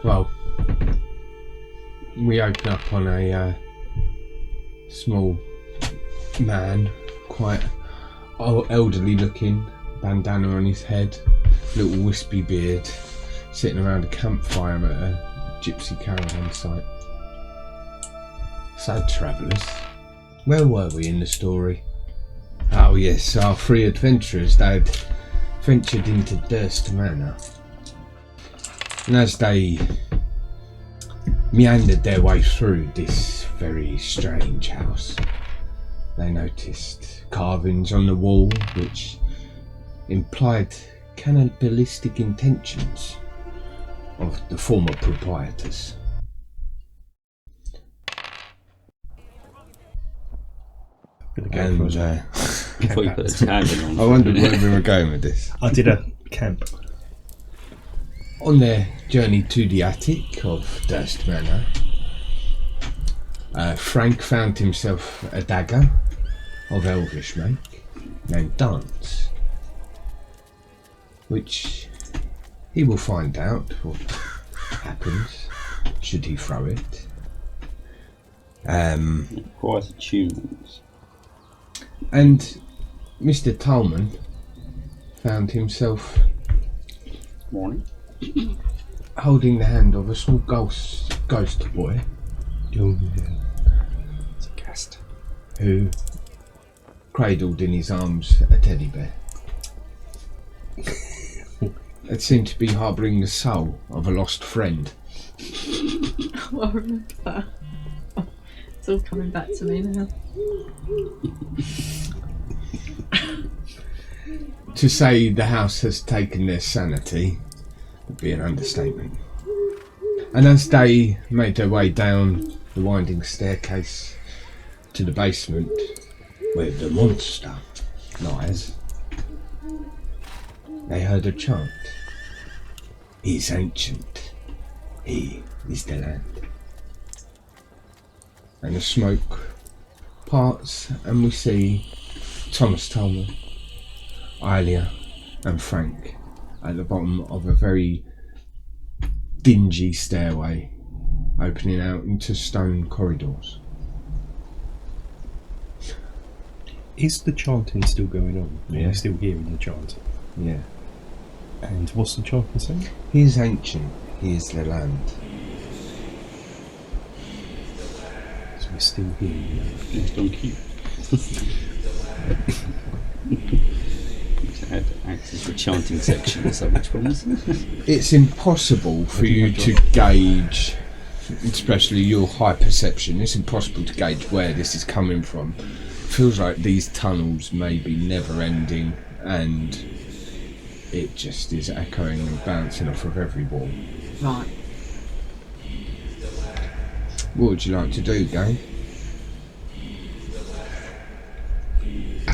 Well, we open up on a small man, quite elderly looking, bandana on his head, little wispy beard, sitting around a campfire at a gypsy caravan site. So, travellers, where were we in the story? Oh yes, our three adventurers, they'd ventured into Durst Manor. And as they meandered their way through this very strange house, they noticed carvings on the wall which implied cannibalistic intentions of the former proprietors. And Before you put the tag on. I wondered where we were going with this. I did a camp. On their journey to the attic of Durst Manor, Frank found himself a dagger of elvish make named Dance, which he will find out what happens should he throw it. Quite attunements. And Mr. Tallman found himself Morning. holding the hand of a small ghost boy. Oh, yeah. It's a cast. Who cradled in his arms a teddy bear. It seemed to be harbouring the soul of a lost friend. Oh, I remember that. It's all coming back to me now. To say the house has taken their sanity would be an understatement. And as they made their way down the winding staircase to the basement where the monster lies, they heard a chant. He is ancient. He is the land. And the smoke parts and we see Thomas Tolman, Ilia and Frank at the bottom of a very dingy stairway opening out into stone corridors. Is the chanting still going on? Yeah. Are you still hearing the chanting? Yeah. And what's the chanting saying? He is ancient. He is the land. So we're still hearing that. Next on cue. Had access to a chanting section, so which one was it? It's impossible for you to gauge, especially your high perception, it's impossible to gauge where this is coming from. It feels like these tunnels may be never ending and it just is echoing and bouncing off of every wall. Right. What would you like to do, gang?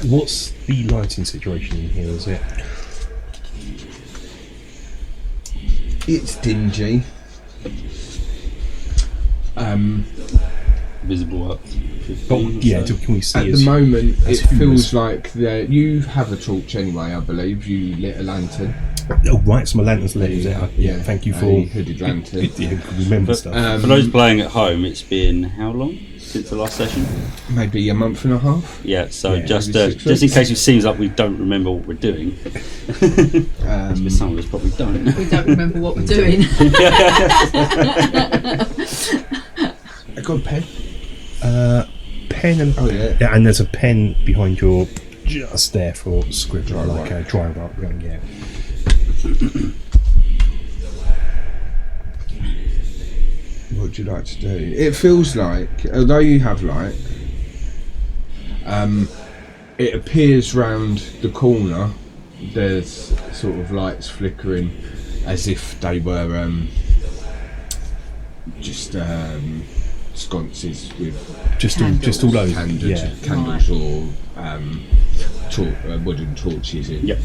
What's the lighting situation in here, is it? It's dingy. Visible up. But yeah, can we see At the moment, it feels like that you have a torch anyway, I believe. You lit a lantern. Oh right, so my lantern's lit, is it? Yeah, thank you for a hooded lantern. Yeah, remember But, stuff. for those playing at home, it's been how long since the last session? Maybe a month and a half. Yeah, so Yeah, just maybe 6 in weeks. case it seems like we don't remember what we're doing, but some of us probably don't. We don't remember what we're doing. I got a pen. Pen and yeah. and there's a pen behind your just there for script, Dry like write. a dry write. Yeah. What would you like to do? It feels like, although you have light, it appears round the corner. There's sort of lights flickering, as if they were just sconces with Just all those. candles or wooden torches in. Yep.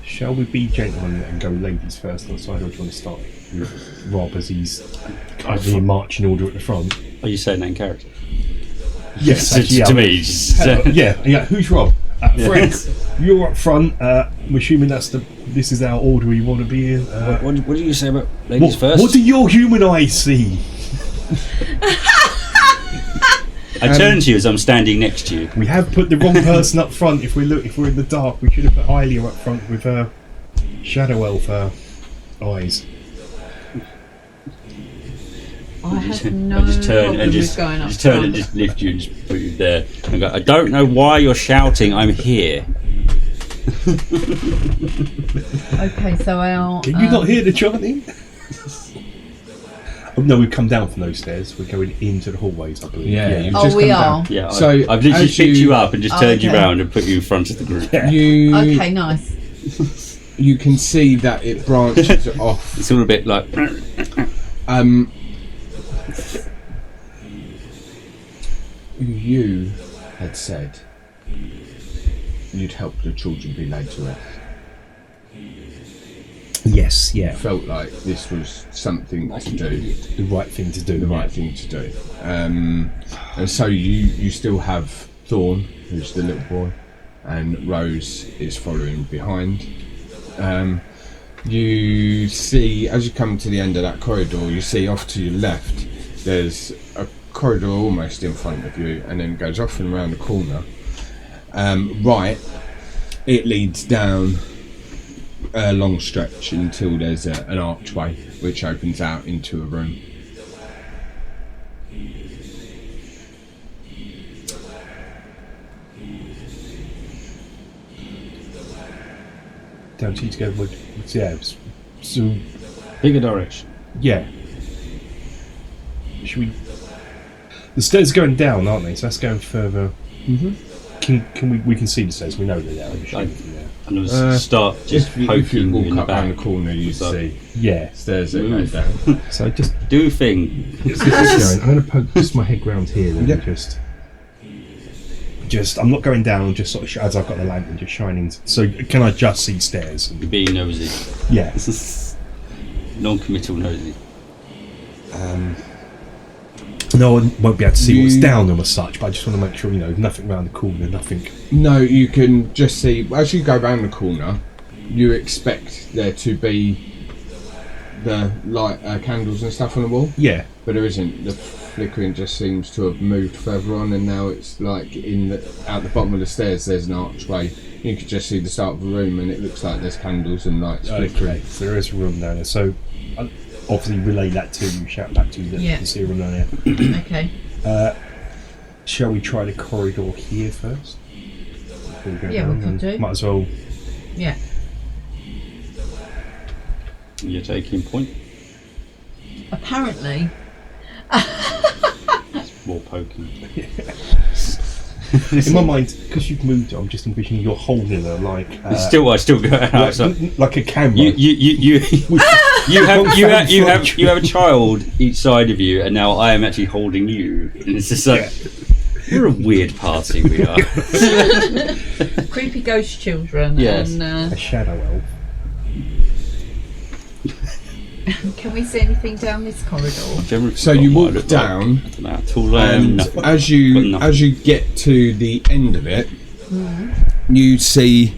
Shall we be gentlemen and go ladies first on the side, or do you want to start with Rob as he's in marching order at the front? Are you saying that in character? Yes, to me. yeah. Who's Rob? Frank, you're up front. I'm assuming this is our order we want to be in. What do you say about ladies first? What do your human eyes see? I turn to you as I'm standing next to you. We have put the wrong person up front. If we're in the dark, we should have put Hylia up front with Shadow Elf eyes. I have no I just turn problem and with going up just turn and front. just lift you and just put you there. And go, I don't know why you're shouting. I'm here. Okay, so our... Can you not hear the chanting? Oh, no, we've come down from those stairs. We're going into the hallways, I believe. Yeah, you've Oh, just we come are? down. Yeah. So I've literally as picked you up and just turned you okay. round and put you in front of the group. Yeah. You Okay, nice. you can see that it branches off. It's all a bit like. You had said you'd help the children be laid to rest. Yes, yeah. Felt like this was something to do, The right thing to do. the right thing to do. And so you still have Thorn, who's the little boy, and Rose is following behind. You see, as you come to the end of that corridor, you see off to your left, there's a corridor almost in front of you, and then goes off and around the corner. Right, it leads down a long stretch until there's an archway which opens out into a room. Down to you to go with yeah. So Bigger direction. yeah. Should we? The stairs are going down, aren't they? So that's going further. Mm-hmm. Can we can see the stairs? We know they're there. We should Like- be there. And it was start just If you poking walk in the up around back. the corner, you So- see Yeah. stairs that go Move. down. So just Do a thing. I'm going to poke just my head round here and Yep. just I'm not going down. Just sort of as I've got the lantern just shining. So can I just see stairs? And, Being nosy. yeah. Non-committal nosy. No one won't be able to see what's You- down them as such, but I just want to make sure, nothing around the corner, nothing. No, you can just see, as you go round the corner, you expect there to be the light candles and stuff on the wall, Yeah. but there isn't. The flickering just seems to have moved further on, and now it's like out the bottom of the stairs there's an archway. You can just see the start of the room, and it looks like there's candles and lights flickering. Okay, so there is a room down there. So I'll obviously relay that to you, shout back to you that you Yeah. can see a room down there. Okay. Shall we try the corridor here first? Before we go Yeah, we down? could And do. Might as well. Yeah. You're taking point. Apparently. More poking. In my mind, because you've moved, I'm just envisioning you're holding her like. I still go out. Like a camera. You have a child each side of you, and now I am actually holding you. And it's just like we're a weird party. We are. Creepy ghost children. Yes. And, a shadow elf. can we see anything down this corridor? So you walk down, and as you get to the end of it, you see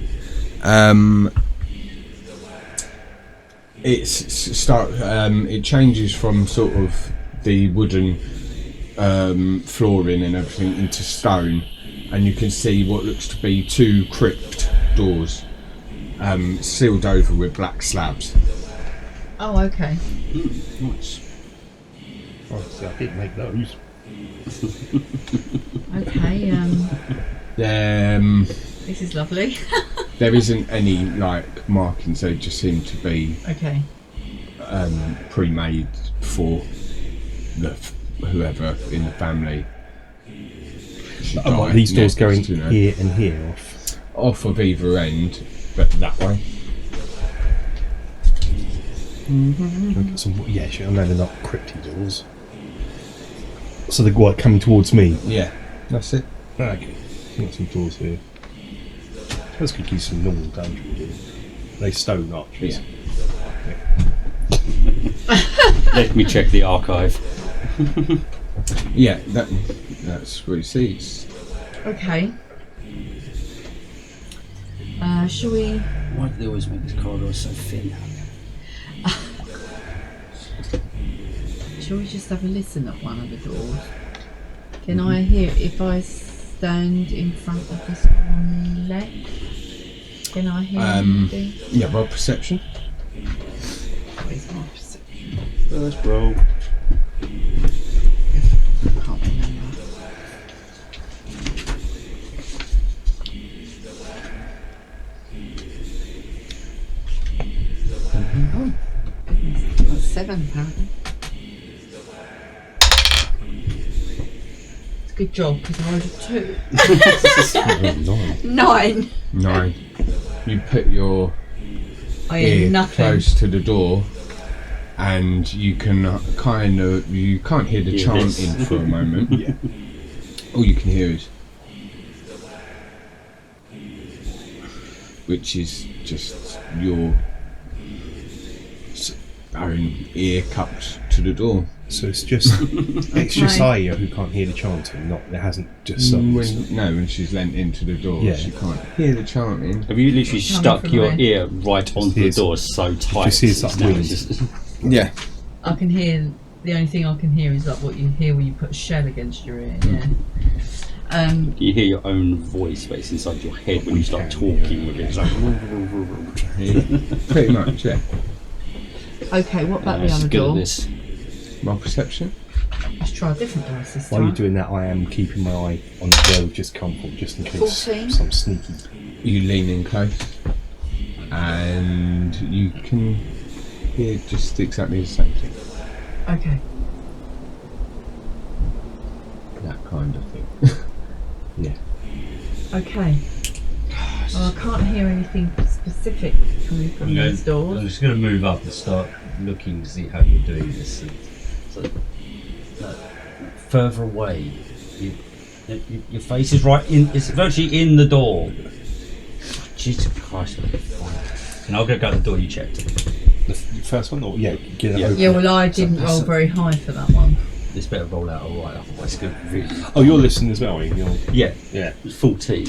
it changes from sort of the wooden flooring and everything into stone, and you can see what looks to be two crypt doors sealed over with black slabs. Oh, okay. Nice. Oh, see, I didn't make those. Okay. This is lovely. There isn't any like markings; they just seem to be Okay. pre-made for whoever in the family. should Oh, die these doors next, going here and here off. of either end, but that way. Look at some, yeah, sure, I know they're not crypty doors. So they're what, coming towards me. Yeah, that's it. Okay, got some doors here. Those could use some normal dungeon doors. They stone arches. Let me check the archive. Yeah, that's what it sees. Okay. Shall we? Why do they always make this corridor so thin? Shall we just have a listen at one of the doors? Can I hear if I stand in front of this one left? Can I hear anything? Yeah, roll perception. Where's my perception? First roll. Can't remember. Oh, goodness. That's 7 apparently. It's a good job because I rolled a 2. 9. 9. You put your I hear ear nothing. close to the door, and you can you can't hear the Hear chanting this. for a moment. Yeah. All you can hear is, which is just your own ear cupped to the door. So it's just Aya who can't hear the chanting. Not it hasn't just stopped. When she's leant into the door, Yeah. she can't hear the chanting. Have you literally stuck from your where? ear right onto the hears- door so tight? just hears like now wind. it's just- Yeah. I can hear. The only thing I can hear is like what you hear when you put a shell against your ear. Yeah. You hear your own voice, but it's inside your head when you start talking with it. It's like, Pretty much, yeah. Okay. What about the she's other good at door? this. Roll perception. Let's try a different door this While time. you're doing that, I am keeping my eye on where we've just come from, just in case 14. some sneaky. You lean in close, and you can hear just exactly the same thing. Okay. That kind of thing. Yeah. Okay. Well, I can't hear anything specific coming from these I'm doors. just going to move up and start looking to see how you're doing this. So, further away, your face is right in. It's virtually in the door. Jesus Christ! And I'll go the door you checked. The first one, or get it Yeah. open. Yeah, well, I didn't roll very high for that one. This better roll out all right. Otherwise, it's going to really. Oh, you're listening as well, are you? Yeah. Yeah. 14.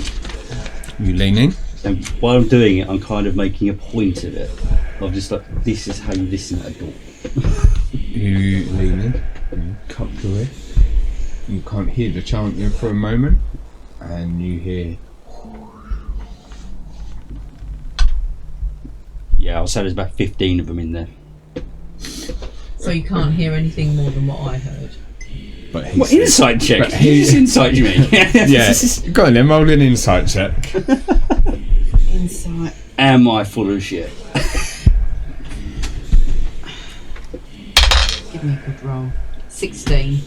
You lean in. And while I'm doing it, I'm kind of making a point of it. I'm just like, this is how you listen at a door. You lean in. You cup your ear. You can't hear the chanting for a moment, and you hear. Yeah, I'll say there's about 15 of them in there. So you can't hear anything more than what I heard. But What insight check? But he- Whose insight you mean? Yeah. Go on then, roll an insight check. Insight. Am I full of shit? Give me a good roll. 16.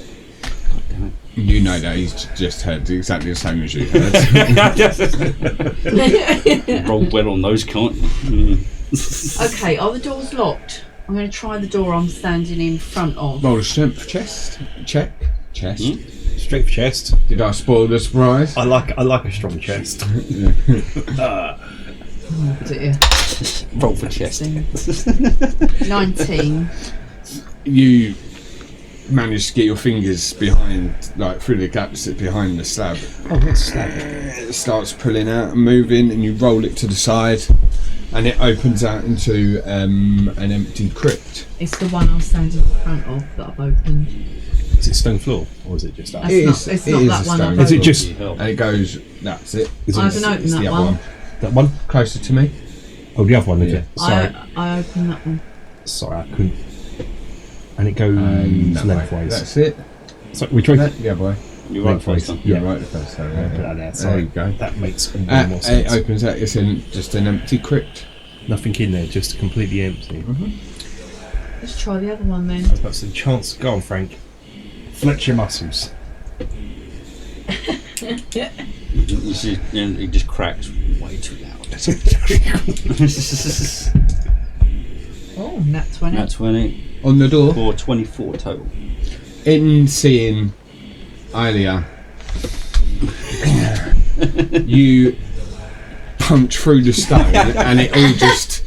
You know that he's just heard exactly the same as you heard. Roll well on those, can't you? Okay, are the doors locked? I'm going to try the door I'm standing in front of. Roll a strength chest. Check. Chest. Straight for chest. Did I spoil the surprise? I like a strong chest. Oh dear. Roll for chest. 19. You manage to get your fingers behind, like through the gaps behind the slab. Oh, that's slab. It starts pulling out and moving, and you roll it to the side, and it opens out into an empty crypt. It's the one I'm standing in front of that I've opened. Is it stone floor, or is it just that? That's It not, is- it's it not is that a one stone. I've Is it opened. just And it goes, that's it. Is I it haven't opened It's that the one. other one. that one? Closer to me. Oh, the other one, is Yeah. it? Sorry, I opened that one. sorry, I couldn't. And it goes That way. lengthways. That's it. So we tried. The other way. You're right Lengthways. first time. You're Yeah. right the first time. Put Yeah. that there. There Sorry. you go. That makes more It sense. opens out. It's just an empty crypt. Nothing in there, just completely empty. Let's try the other one then. I was about to say, chance. Go on, Frank. Flex your muscles. It just cracks way too loud. Oh, nat 20. That's 20 On the door, for 24 total. in seeing Alia, you punch through the stone, and it all just.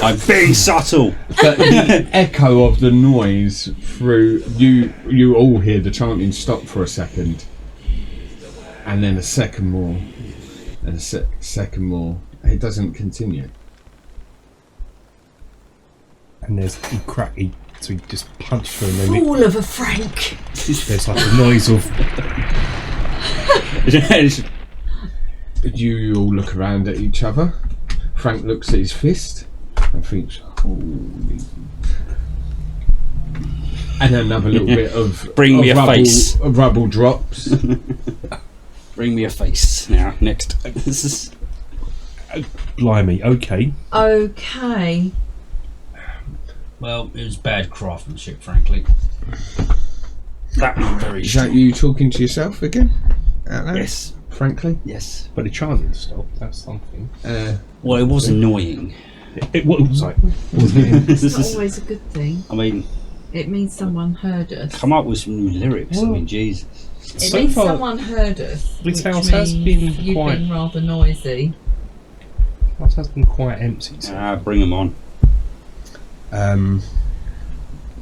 I'm being subtle. But the echo of the noise through you all hear the chanting stop for a second, and then a second more, and a second more, It doesn't continue. And so he just punched through and then Fool of a Frank. there's like a noise of You all look around at each other. Frank looks at his fist and thinks, holy. And another little bit of Bring me a rubble, face. Rubble drops. Bring me a face now. Next. This is blimey. Okay. Okay. Well, it was bad craftsmanship, frankly. that one very Is that you talking to yourself again? Out loud? Yes. Frankly? Yes. But the chanting stopped. That's something. Well, it was annoying. It was like, wasn't it? It's not always a good thing. I mean, It means someone heard us. come up with some new lyrics. I Well, mean, Jesus. It So means far, someone heard us. this which house has means been you've quite- been rather noisy. house has been quite empty. So. Bring them on.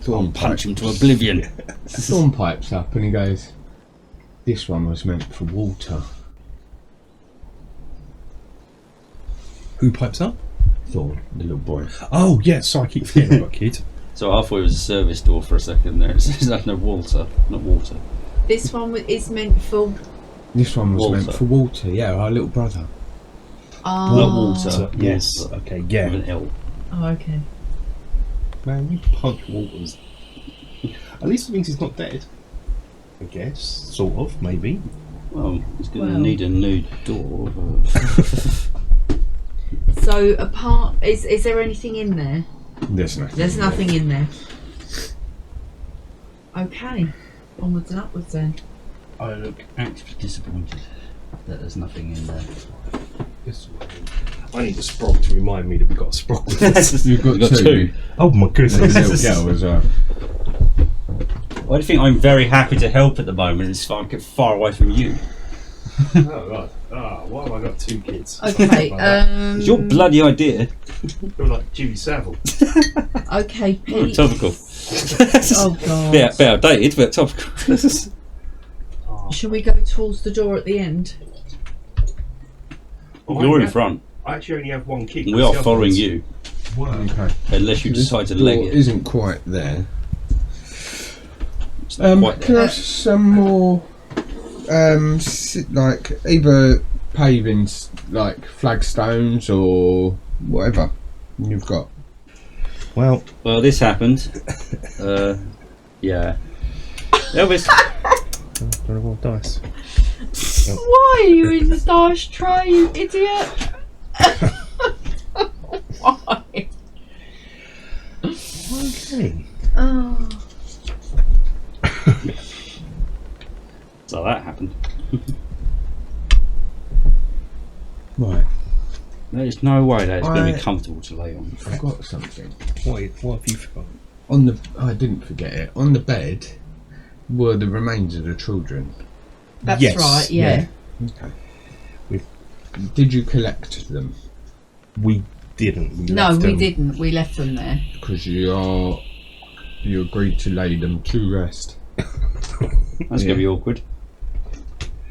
Thorn Punch him to oblivion. Thorn pipes up and he goes, this one was meant for Walter. Who pipes up? Thorn, the little boy. Oh yes, so I keep forgetting about kid. So I thought it was a service door for a second there. It says that's no Walter, not water. This one is meant for. This one was Walter. meant for Walter, yeah, our little brother. Oh, Not Walter. So, yes. Walter. Okay. With Yeah. an L. Oh, okay. Man, you punch Walters. At least it means he's not dead. I guess. Sort of. Maybe. Well, he's going to Well. need a new door. So, apart, is there anything in there? There's nothing. There's nothing in there. Okay. Onwards and upwards then. I look actually disappointed that there's nothing in there. Yes. I need a sprog to remind me that we've got a sprog with us. You've got, You've got two. Oh my There's a goodness. little girl as well. Well, I think I'm very happy to help at the moment. It's far away from you. Oh right. Why have I got two kids? Okay. It's your bloody idea. You're like Judy Savile. Okay, Oh, Pete. topical. Oh God. Bit outdated, but topical. Shall we go towards the door at the end? You're in front. I actually only have one kid. We are following you, Okay. unless you decide to leg Door it. isn't quite there. It's not quite Can I there. have some more, like either pavings, like flagstones or whatever you've got? Well, Well, this happened. Yeah. Elvis. don't have all dice. Why are you in the dice tray, you idiot? Why? Okay. Oh. So that happened. Right. There's no way that it's going to I- be comfortable to lay on. I've got something. What have you forgotten? On the, I didn't forget it. On the bed were the remains of the children. That's Yes, right, yeah. Okay. Did you collect them? We didn't. We No, left we them. didn't. We left them there. Because you agreed to lay them to rest. That's going to be awkward.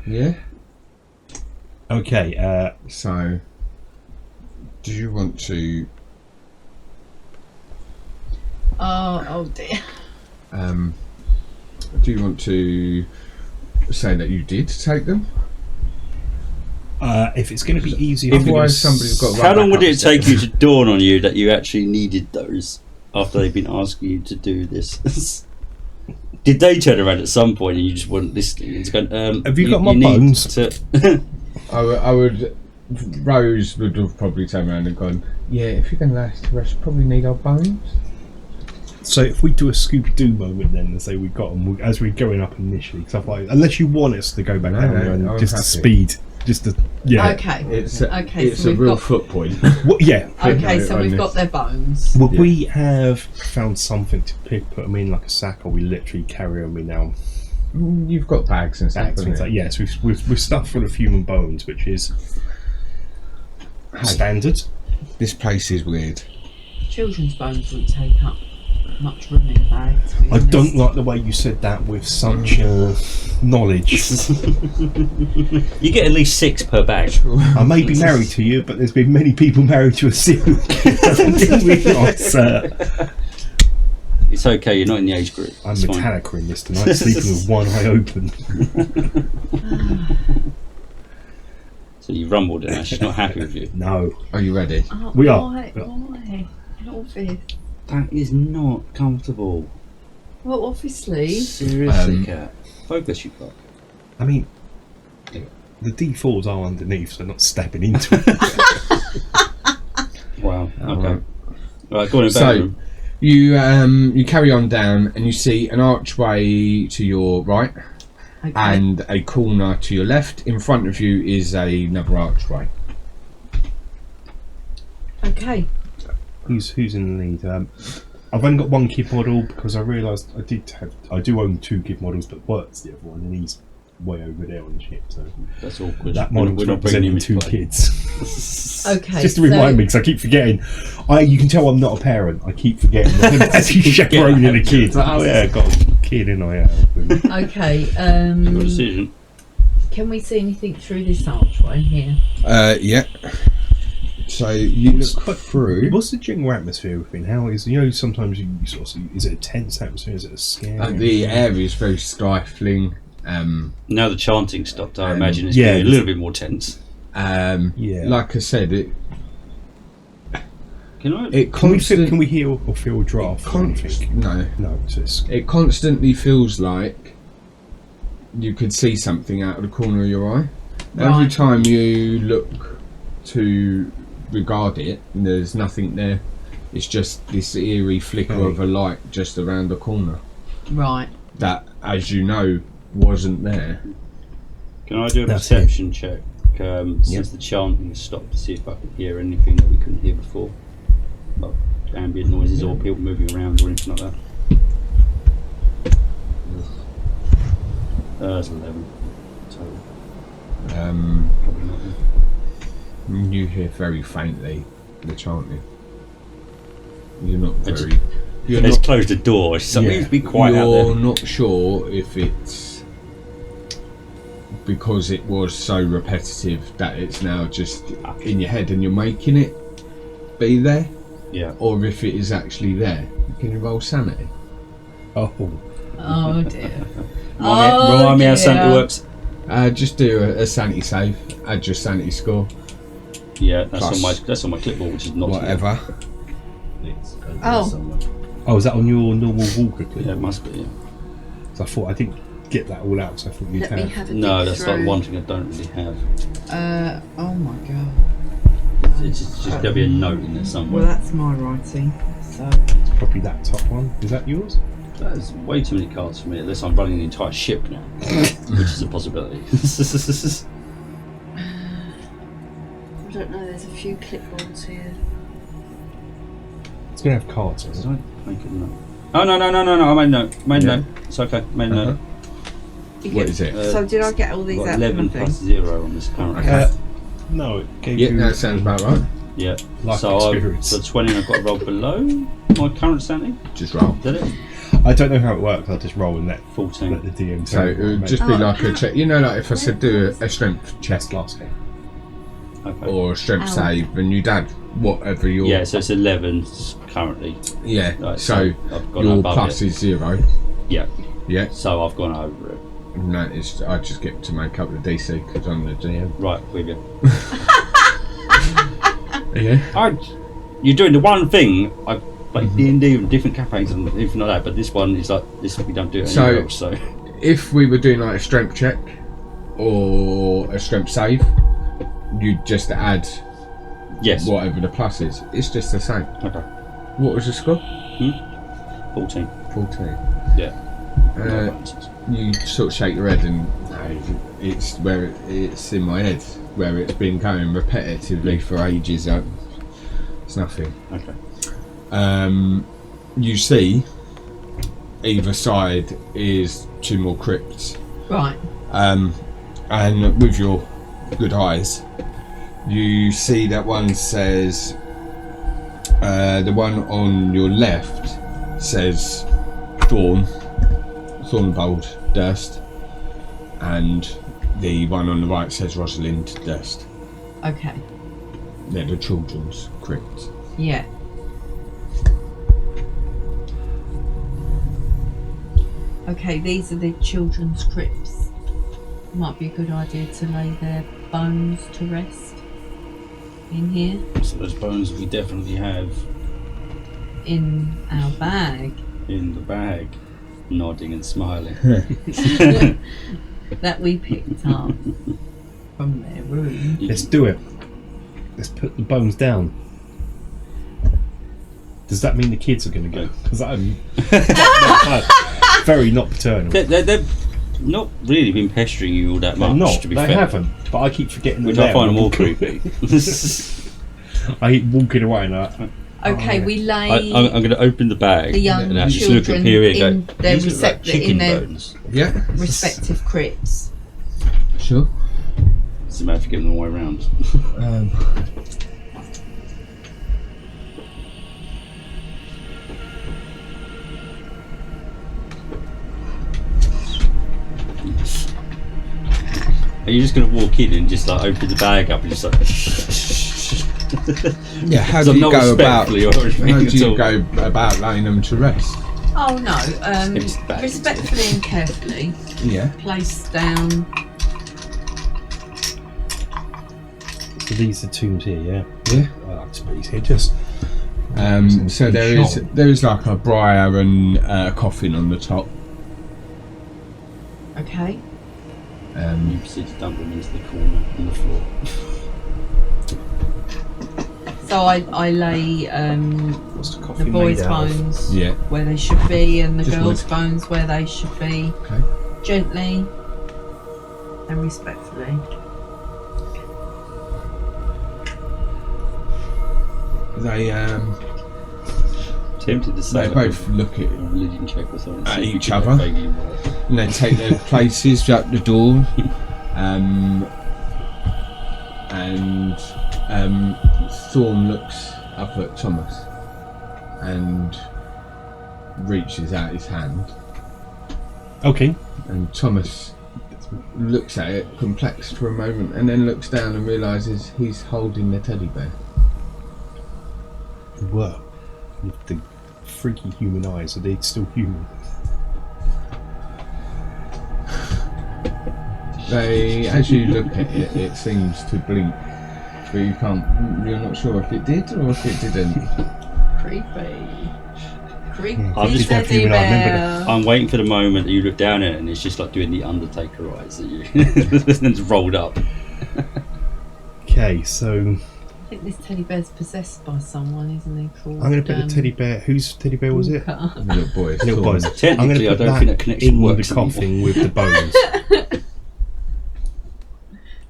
Yeah. Okay. So, do you want to? Oh dear. Do you want to say that you did take them? If it's going to be easier, Otherwise, somebody's got. to How run long back would it upstairs. take you to dawn on you that you actually needed those after they've been asking you to do this? Did they turn around at some point and you just weren't listening? It's going, Have you got my need bones? to- I would. Rose would have probably turned around and gone, "Yeah, if you're going to rest, probably need our bones." So if we do a Scooby-Doo moment then and say we got them as we're going up initially, stuff like unless you want us to go back No, down no, there and I'm just to happy. speed, just to yeah. Okay. It's Okay, it's so a we've real got- foot point. Well, yeah. Okay, No, so I we've got missed. their bones. Would Yeah. we have found something to put them in like a sack, or we literally carry them in now? You've got bags and stuff. Sacks, haven't things like you? yes, we're stuffed full of human bones, which is Hey, standard. this place is weird. Children's bones wouldn't take up much room in the bag. To be I honest. don't like the way you said that with such knowledge. You get at least 6 per bag. I may be married to you, but there's been many people married to a serial killer. Didn't realise, It's okay, you're not in the age group. I'm It's fine. Metallica in this tonight, sleeping with one eye open. So you rumbled it now. She's not happy with you. No. Are you ready? Oh, We are. Why? Why? Not this. That is not comfortable. Well, obviously. Seriously, Cat. Focus, you fuck. I mean, the D4s are underneath, so not stepping into it. Wow. Okay. Alright. Right, go on in the So- bedroom. You carry on down and you see an archway to your right Okay. and a corner to your left. In front of you is another archway. Okay. Who's in the lead? I've only got one kid model because I realised I do own 2 kid models, but Bert's the other one, and he's way over there on the ship. So That's awkward. that model's representing 2 kids. Okay. Just to remind me, because I keep forgetting. You can tell I'm not a parent. I keep forgetting. I'm actually chaperoning a kid. Oh yeah, I got a kid and I have. Okay. Your decision. Can we see anything through this archway here? Yeah. So you look through. What's the general atmosphere within? How is sometimes you sort of see, is it a tense atmosphere? Is it a scare? The area is very stifling. Now the chanting stopped, I imagine it's yeah, getting a little bit more tense. Yeah. Like I said, Can I? Can we hear or feel a draft? No. No, It constantly feels like you could see something out of the corner of your eye. Every Right. time you look to regard it, there's nothing there. It's just this eerie flicker of a light just around the corner Right. that, as you know, wasn't there. Can I do a That's perception check since the chanting has stopped to see if I can hear anything that we couldn't hear before? Like ambient noises or people moving around or anything like that? That's 11. Total. Probably not. You hear very faintly the chanting. You're not very. You're Let's not, close the door. Something needs to be quiet out you're there. not sure if it's because it was so repetitive that it's now just in your head and you're making it be there, Yeah. or if it is actually there. Can you roll sanity? Oh, Oh dear. Remind me how sanity works. Just do a sanity save. Add your sanity score. Yeah, that's Plus on my clipboard, which is not Whatever. oh, is that on your normal walker clip? Yeah, it must be. Yeah. So I thought I didn't get that all out, so I thought you'd Let me have. have a No, dig that's through. like one thing I don't really have. Oh my god. It's just there'll be a note in there Well, somewhere. that's my writing. So. It's probably that top one. Is that yours? That is way too many cards for me, unless I'm running the entire ship now, which is a possibility. I don't know, there's a few clipboards here. It's going to have cards on Did it. I make a note? Oh no! I made a note. Made a Yeah. note. It's okay. Made a note. What is it? So did I get all these Got out 11 of the plus thing? 0 on this current. Okay. No, it gave Yeah, you. that sounds about right. Yeah. Life So experience. so 20, and I've got to roll below my current sanity. Just roll. Is that it? I don't know how it works. I'll just roll and let 14. the DM. So it would just be like a check. You know, like if I said do a strength check chest last game. Okay. or a strength save, and you'd add whatever your Yeah, so it's 11 currently. yeah. Right, So I've gone your above plus it. is 0. Yeah. Yeah. So I've gone over it. And that is, I just get to make up the DC because I'm the DM. Right, with you. Yeah. You're doing the one thing I've played D&D with different campaigns and everything like that, but this one is like this. We don't do it anywhere else. So If we were doing like a strength check or a strength save, you'd just add yes. whatever the plus is. It's just the same. Okay. What was the score? 14. 14. Yeah. No bonuses. You sort of shake your head and it's where it's in my head where it's been going repetitively for ages. It's nothing. Okay. You see either side is 2 more crypts, Right. and with your good eyes you see that one says the one on your left says Thornbold, Durst, and the one on the right says Rosalind, Durst. Okay. They're the children's crypts. Yeah. Okay, these are the children's crypts. Might be a good idea to lay their bones to rest in here. So those bones we definitely have In our bag. in the bag, nodding and smiling. That we picked up from their room. Let's do it. Let's put the bones down. Does that mean the kids are going to go? Because I'm very not paternal. They've not really been pestering you all that much, They're not. to be They fair. haven't. But I keep forgetting. Which they're I find there. more creepy. I keep walking away and Okay, we lay I'm going to open the bag the young and just look at children Period and in go, their, these look like chicken in their bones. Yeah. respective crypts. Sure. It's a matter of getting them all the way around. Are you just going to walk in and just like open the bag up and just like... Yeah, how So do you not go about? respectfully or anything How do at you all. go about laying them to rest? Oh no, It's back. respectfully and carefully Yeah. place down. so these are tombs here, yeah? Yeah. Oh, it's pretty here. Just So there is like a briar and a coffin on the top. Okay. You proceed to dump them into the corner on the floor. So I lay what's the the coffee boys' made out of? bones Yeah. where they should be and the Just girls' wood. bones where they should be. Okay. Gently and respectfully. They Tempted to say they like both look at a religion check or something. At see if you each can other. vaguely work. and they take their places shut the door, and Thorn looks up at Thomas and reaches out his hand, Okay. and Thomas looks at it perplexed for a moment and then looks down and realises he's holding the teddy bear. Whoa. With the freaky human eyes, are they still human? They, as you look at it, it seems to blink, but you're not sure if it did or if it didn't. Creepy. I'm just teddy human eye, remember bear. I'm waiting for the moment that you look down at it and it's just like doing the Undertaker eyes at you. And it's rolled up. Okay, so I think this teddy bear's possessed by someone, isn't he? Called, I'm going to put the teddy bear. Whose teddy bear was it? Walker. Little boy. Little Thorn. boys. Technically, I'm gonna I put don't think that connection in works the coffin with the bones.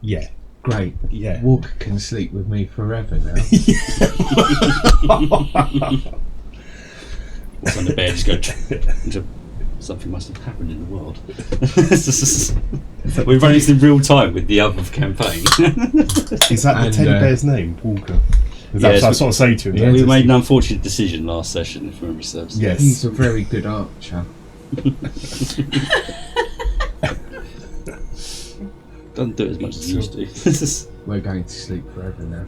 Yeah, Great. yeah. Walker can sleep with me forever now. It's on the bed, just go. Something must have happened in the world. We're running this in real time with the other campaign. Is that the And, teddy bear's name, Walker? Is that Yes, what I sort of say to him? Yeah, We made an unfortunate decision last session, if memory serves. Yes. He's a very good archer. Doesn't do it as much as he used to. We're going to sleep forever now.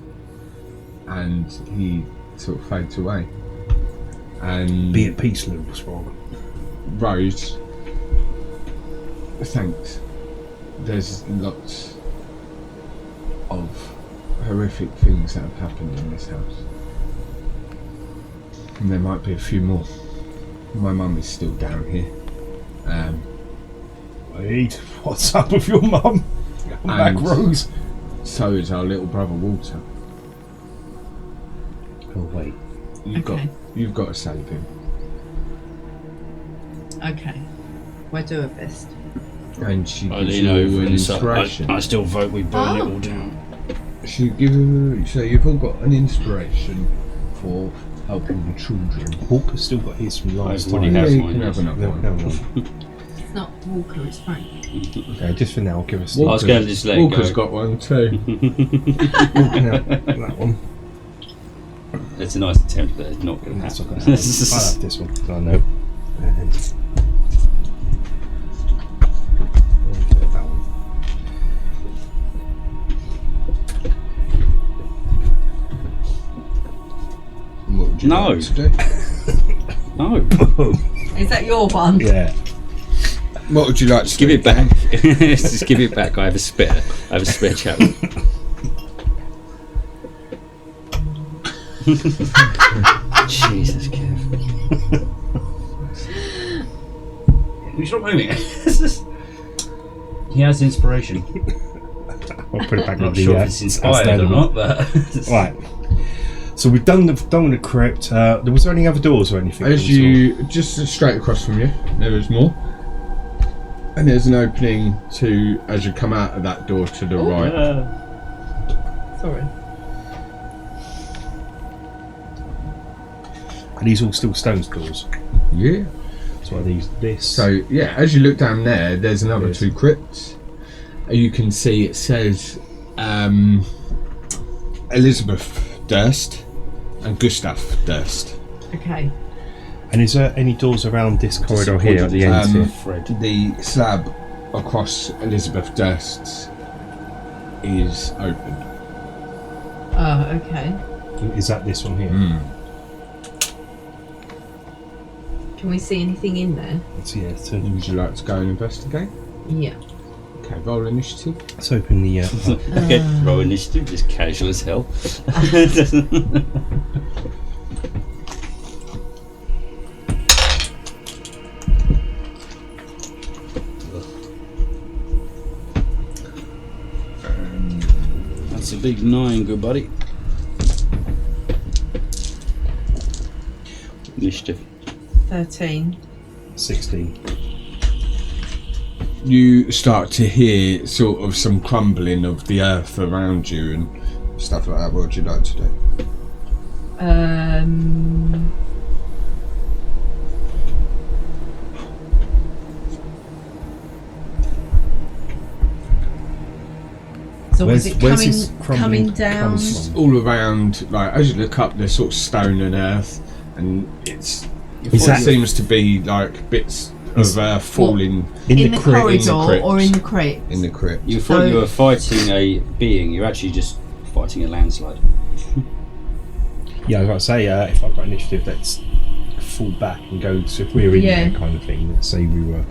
And he sort of fades away. And Be at peace, little Sprog. Rose, thanks. There's lots of horrific things that have happened in this house. And there might be a few more. My mum is still down here. Wait, what's up with your mum? Come back, And- Rose. So is our little brother Walter. Oh wait. Okay. You've got to save him. Okay. We'll do our best. And she I gives lean you over an and so inspiration. I still vote we burn it Oh. all down. She give so you've all got an inspiration for helping the children. Walker's still got his from last I've already time. have you mine, can yes. have another No, one. no, no. It's not Walker, it's Frank. Okay, just for now, give us I was going to just let it Walker's go. got one too. Walker now, that one. It's a nice attempt, but it's not going to That's not happen. gonna happen. I'll have this one. I know. And that one. What would you No. like to do? No, Is that your one? Yeah. What would you like to give do? it back. Just give it back. I have a spare. Chap. Jesus, Kev. Who's not moving? He has inspiration. I'll put it back I'm on not the sure if it's inspired or not, but Right. So we've done the crypt. Was there any other doors or anything? As you just straight across from you, there is more, and there's an opening to as you come out of that door to the right. Sorry. Are these all still stones doors? Yeah. So are these this? So yeah, as you look down there, there's another Yes. two crypts. You can see it says Elizabeth Durst and Gustav Durst. Okay. And is there any doors around this corridor here at the end? Here? Fred. The slab across Elizabeth Durst's is open. Oh, okay. Is that this one here? Can we see anything in there? Let's see. Let's Would you like to go and investigate? Yeah. Okay, roll initiative. open the. Okay, roll initiative, just casual as hell. That's a big 9, good buddy. Initiative. 13. 16. You start to hear sort of some crumbling of the earth around you and stuff like that. What would you like to do? So was it where's this coming crumbling down? comes from? All around, like as you look up, there's sort of stone and earth, and it that- seems to be like bits of earth falling In the crypt. corridor crypt. or in the crypt? in the crypt. You thought So- you were fighting a being, you're actually just fighting a landslide. Yeah, I was about to say, if I've got initiative, let's fall back and go. So if we're in Yeah. there, kind of thing. Let's say we were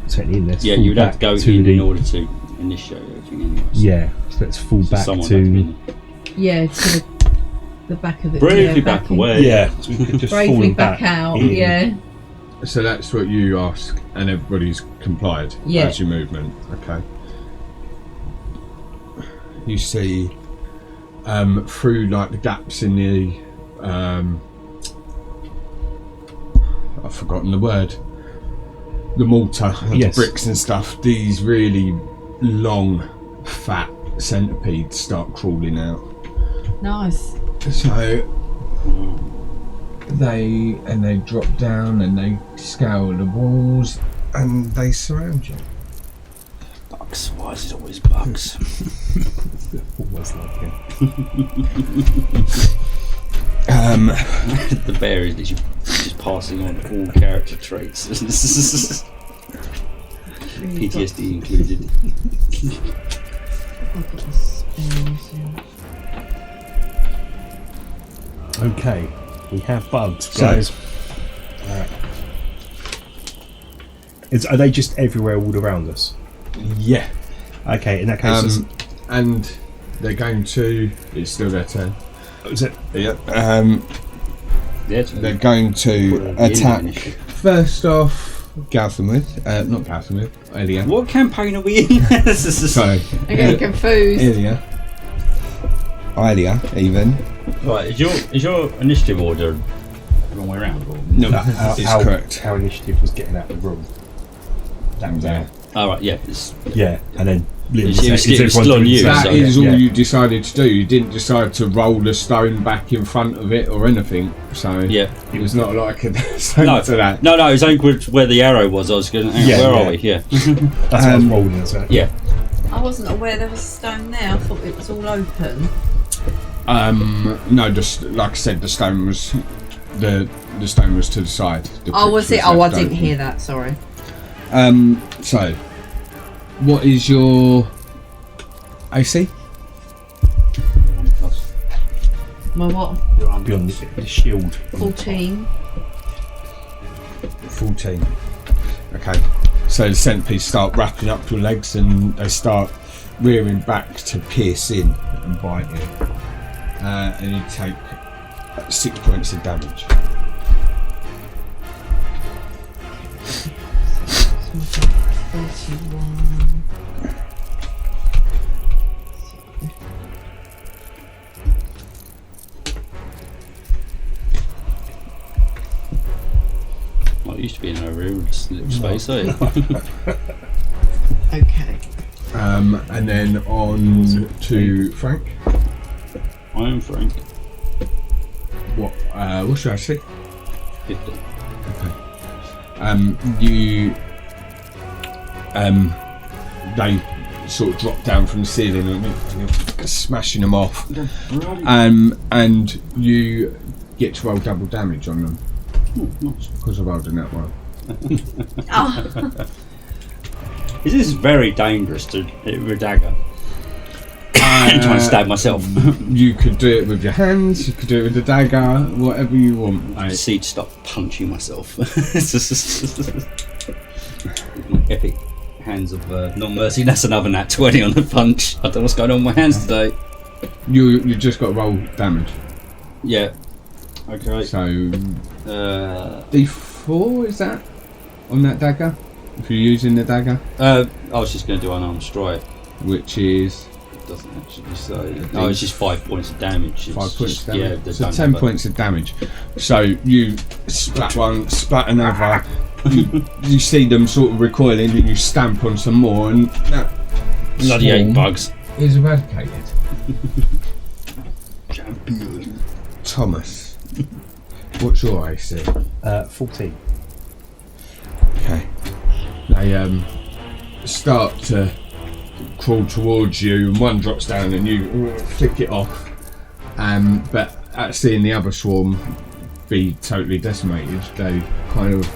technically in there. Yeah, fall you'd have to back go to in order to initiate everything anyway. Yeah, so let's fall So back someone had to be in to. Yeah, to the back of the Bravely yeah, back in. away. Yeah, so we could just Bravely fall back out. in. Yeah. So that's what you ask, and everybody's complied. Yeah. That's your movement. Okay. You see through like the gaps in the I've forgotten the word. The mortar, Yes. the bricks and stuff. These really long, fat centipedes start crawling out. Nice. So they drop down and they scour the walls and they surround you. Bugs. Why is it always bugs? Almost like it. The bear is literally just passing on all character traits. PTSD included. I've got the spells, yeah. Okay, we have bugs, So- guys. Are they just everywhere all around us? Yeah. Okay, in that case, And they're going to. It's still their turn. is it? Yep. Yeah, They're going to attack. First off, Galthamith. Not Galthamith. Elia. What campaign are we in? Sorry. I'm getting confused. Elia. Elia, Right, is your initiative order the wrong way around? Or? No, Our- it's our- correct. Our initiative was getting out of the room. That was out. Oh, right, yeah. It's, Yeah, and then It was is still everyone on doing you, the That same? is so- all Yeah. you decided to do. You didn't decide to roll the stone back in front of it or anything. So yeah. it was not like a stone No, to that. No, it was only where the arrow was. I was going, Yeah, where yeah. are we? Yeah. That's what I was rolling as well. Yeah. I wasn't aware there was a stone there. I thought it was all open. No, just like I said, the stone was the stone was to the side. The Oh, crypt was it? Oh, I left didn't open. hear that. Sorry. So, what is your AC? My what? Beyond the shield. 14. 14. Okay. So the centipedes start wrapping up your legs and they start rearing back to pierce in and bite you. And you take 6 points of damage. Well, it used to be in a real little space, eh? Okay. And then on to Frank. I'm Frank. What should I say? 50. They sort of drop down from the ceiling and you're smashing them off. And you get to roll double damage on them. Nice. Because I rolled in that one. Oh. This is very dangerous to hit with a dagger. I'm trying to stab myself. You could do it with your hands, you could do it with a dagger, whatever you want. I just need to stop punching myself. My epic hands of non-mercy. That's another nat 20 on the punch. I don't know what's going on with my hands today. You just got to roll damage. Yeah. Okay. So Uh, D4 is that on that dagger? If you're using the dagger, I was just going to do unarmed strike. which is It doesn't actually say. No, it's just 5 points of damage. It's 5 points just, of damage. Yeah, they So don't 10 have a- points of damage. So you splat one, splat another. you see them sort of recoiling, and you stamp on some more, and that Bloody swarm 8 bugs. is eradicated. Champion. Thomas, what's your AC? 14. Okay. They start to crawl towards you, and one drops down, and you flick it off. But at seeing the other swarm be totally decimated, they kind of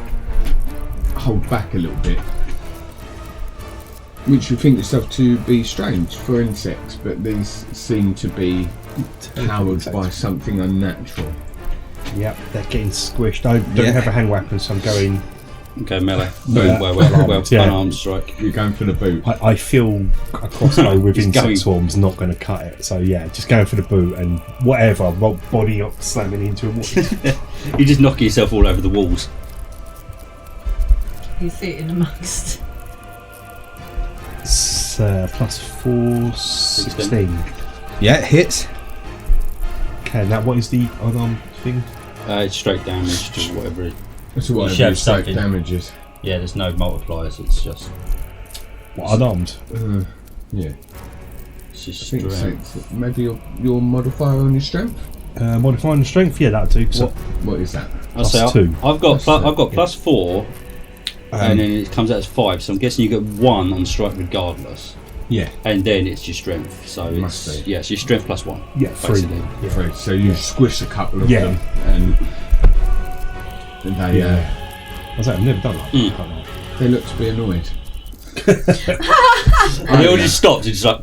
hold back a little bit, which you think yourself to be strange for insects, but these seem to be powered by something unnatural. Yep, they're getting squished. I don't Yeah. have a hand weapon, so I'm going. Okay, melee. Yeah. Well, Yeah. unarmed strike. You're going for the boot. I feel a crossbow with He's insect going- swarms not going to cut it. So yeah, just going for the boot and whatever. Body up, slamming into him. You're just knocking yourself all over the walls. You see it in amongst. It's +4, 16. Yeah, hits. Okay, now what is the unarmed thing? It's straight damage to whatever it That's what should have your straight something. damage is. Yeah, there's no multipliers. It's just What, unarmed? Yeah. It's just I think strength. so. Maybe your modifier on your strength. Modifying the strength? Yeah, that'll do. So What is that? I'll say Plus 2. I've got Plus two, I've got +4, and then it comes out as 5. So I'm guessing you get 1 on strike regardless, Yeah, and then it's your strength. So Must it's be. yeah, it's your strength +1. yeah, 3. Basically. Yeah. 3. So you squish a couple of Yeah. them, and they I was like, I've never done that. Mm. I can't lie. they look to be annoyed. And they all just stopped. It's just like,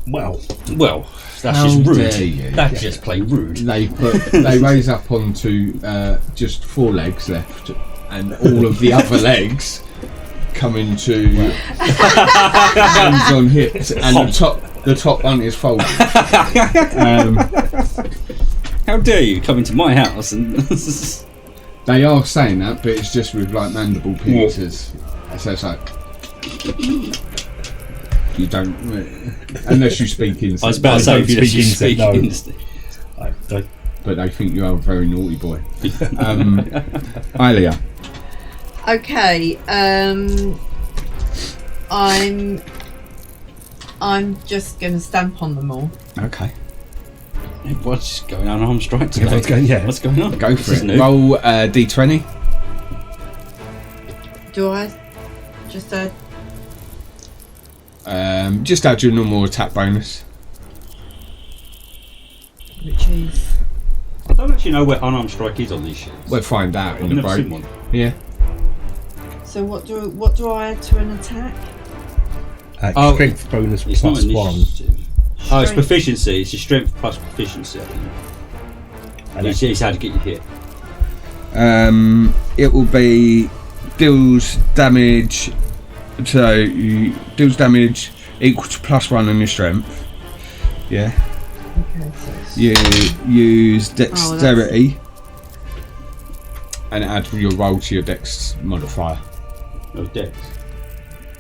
Well, that's How just rude. dare you. That's just plain rude. They raise up onto just 4 legs left, and all of the other legs come into hands on hips, and the top one is folded. How dare you come into my house and They are saying that, but it's just with like mandible pincers. So it's like you don't, unless you speak insect. I was about to say if you speak actually speak insect, no. instinct. But they think you are a very naughty boy. Ilia. Okay. I'm just gonna stamp on them all. Okay. What's going on? I'm strike today. Everyone's going, yeah. What's going on? Go This for is it. new. Roll D20. Do I just Just add your normal attack bonus. Which is I don't actually know where unarmed strike is on these ships. We'll find out in I've the never break. seen one. Yeah. so. What do I add to an attack? Oh, Strength bonus It's not plus 1. initiative. Oh, it's Strength. proficiency. It's your strength plus proficiency, I think. And It's how to get you hit. It will be deals damage. So you deals damage equal to +1 on your strength. Yeah. Okay, so You use dexterity and add your roll to your dex modifier. Oh, dex.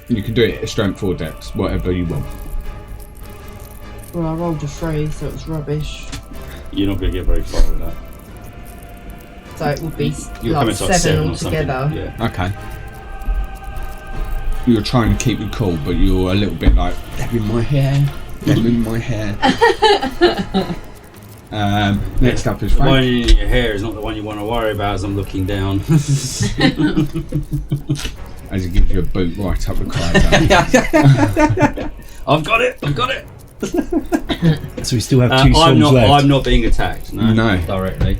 You can do it at strength or dex, whatever you want. well, I rolled a 3, so it was rubbish. You're not going to get very far with that. So it would be You're like coming to like 7 or something. altogether. Yeah. Okay. You're trying to keep it cool, but you're a little bit like, they're in my hair, they're in my hair. Next up is The one Frank. in your hair is not the one you want to worry about as I'm looking down. As he gives you a boot right up the crater. I've got it! So we still have 2 I'm swords not. left. I'm not being attacked. No. Directly.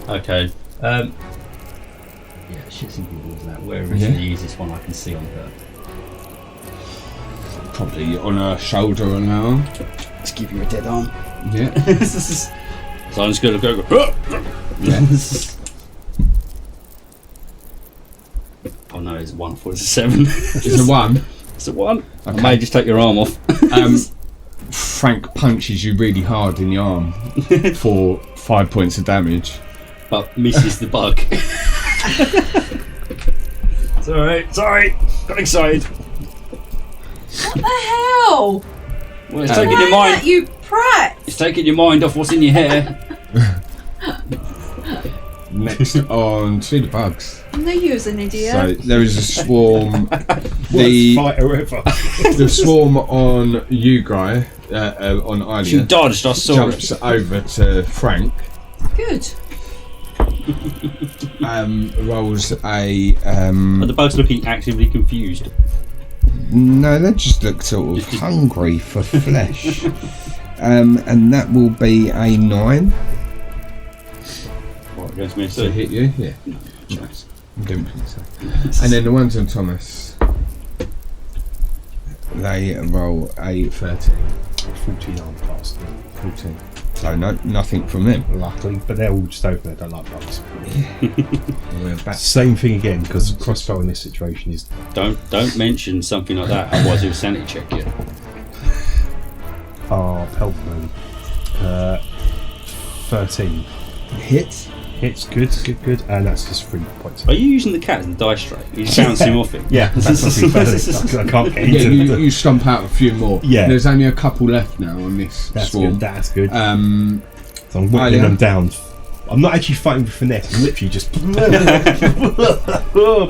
Okay. Yeah, shit's in people's that. Where is Yeah. the easiest one I can see on her? Probably on her shoulder or an arm. Let's give you a dead arm. Yeah. So I'm just going to go. Yeah. Oh no, it's a 1. I thought it was a 7. It's a 1. It's a 1. I Okay. may just take your arm off. Frank punches you really hard in the arm for 5 points of damage. But misses the bug. It's alright. Sorry. Got excited. What the hell? Well, it's taking your mind. You prat! It's taking your mind off what's in your hair. Next on to the bugs. I knew you was an idiot. So there is a swarm. Worst the fighter ever. the swarm on you, Guy, on She Ilia, dodged. I saw jumps it. over to Frank. Good. Rolls a. But the bug's looking actively confused. No, they just look sort of hungry for flesh. And that will be a 9 What, against me? to So hit you. Yeah, chance. I don't think so. And then the ones on Thomas, they roll a 13. 14 arm class. 14. So nothing from them. Luckily, but they're all just over there, don't like bugs. We're back. Same thing again, because crossbow in this situation is Don't mention something like that. Otherwise, he'll sanity check you. Peltman. 13. Hits. Hits, good, and that's just 3 points. Are you using the cat as a dice strike? You just bounce him off it. Yeah, that's not too bad. I can't get Yeah, into you stomp out a few more. Yeah. There's only a couple left now on this That's swarm. good, that's good. Uh, So I'm whittling yeah. them down. I'm not actually fighting with finesse, I'm literally just...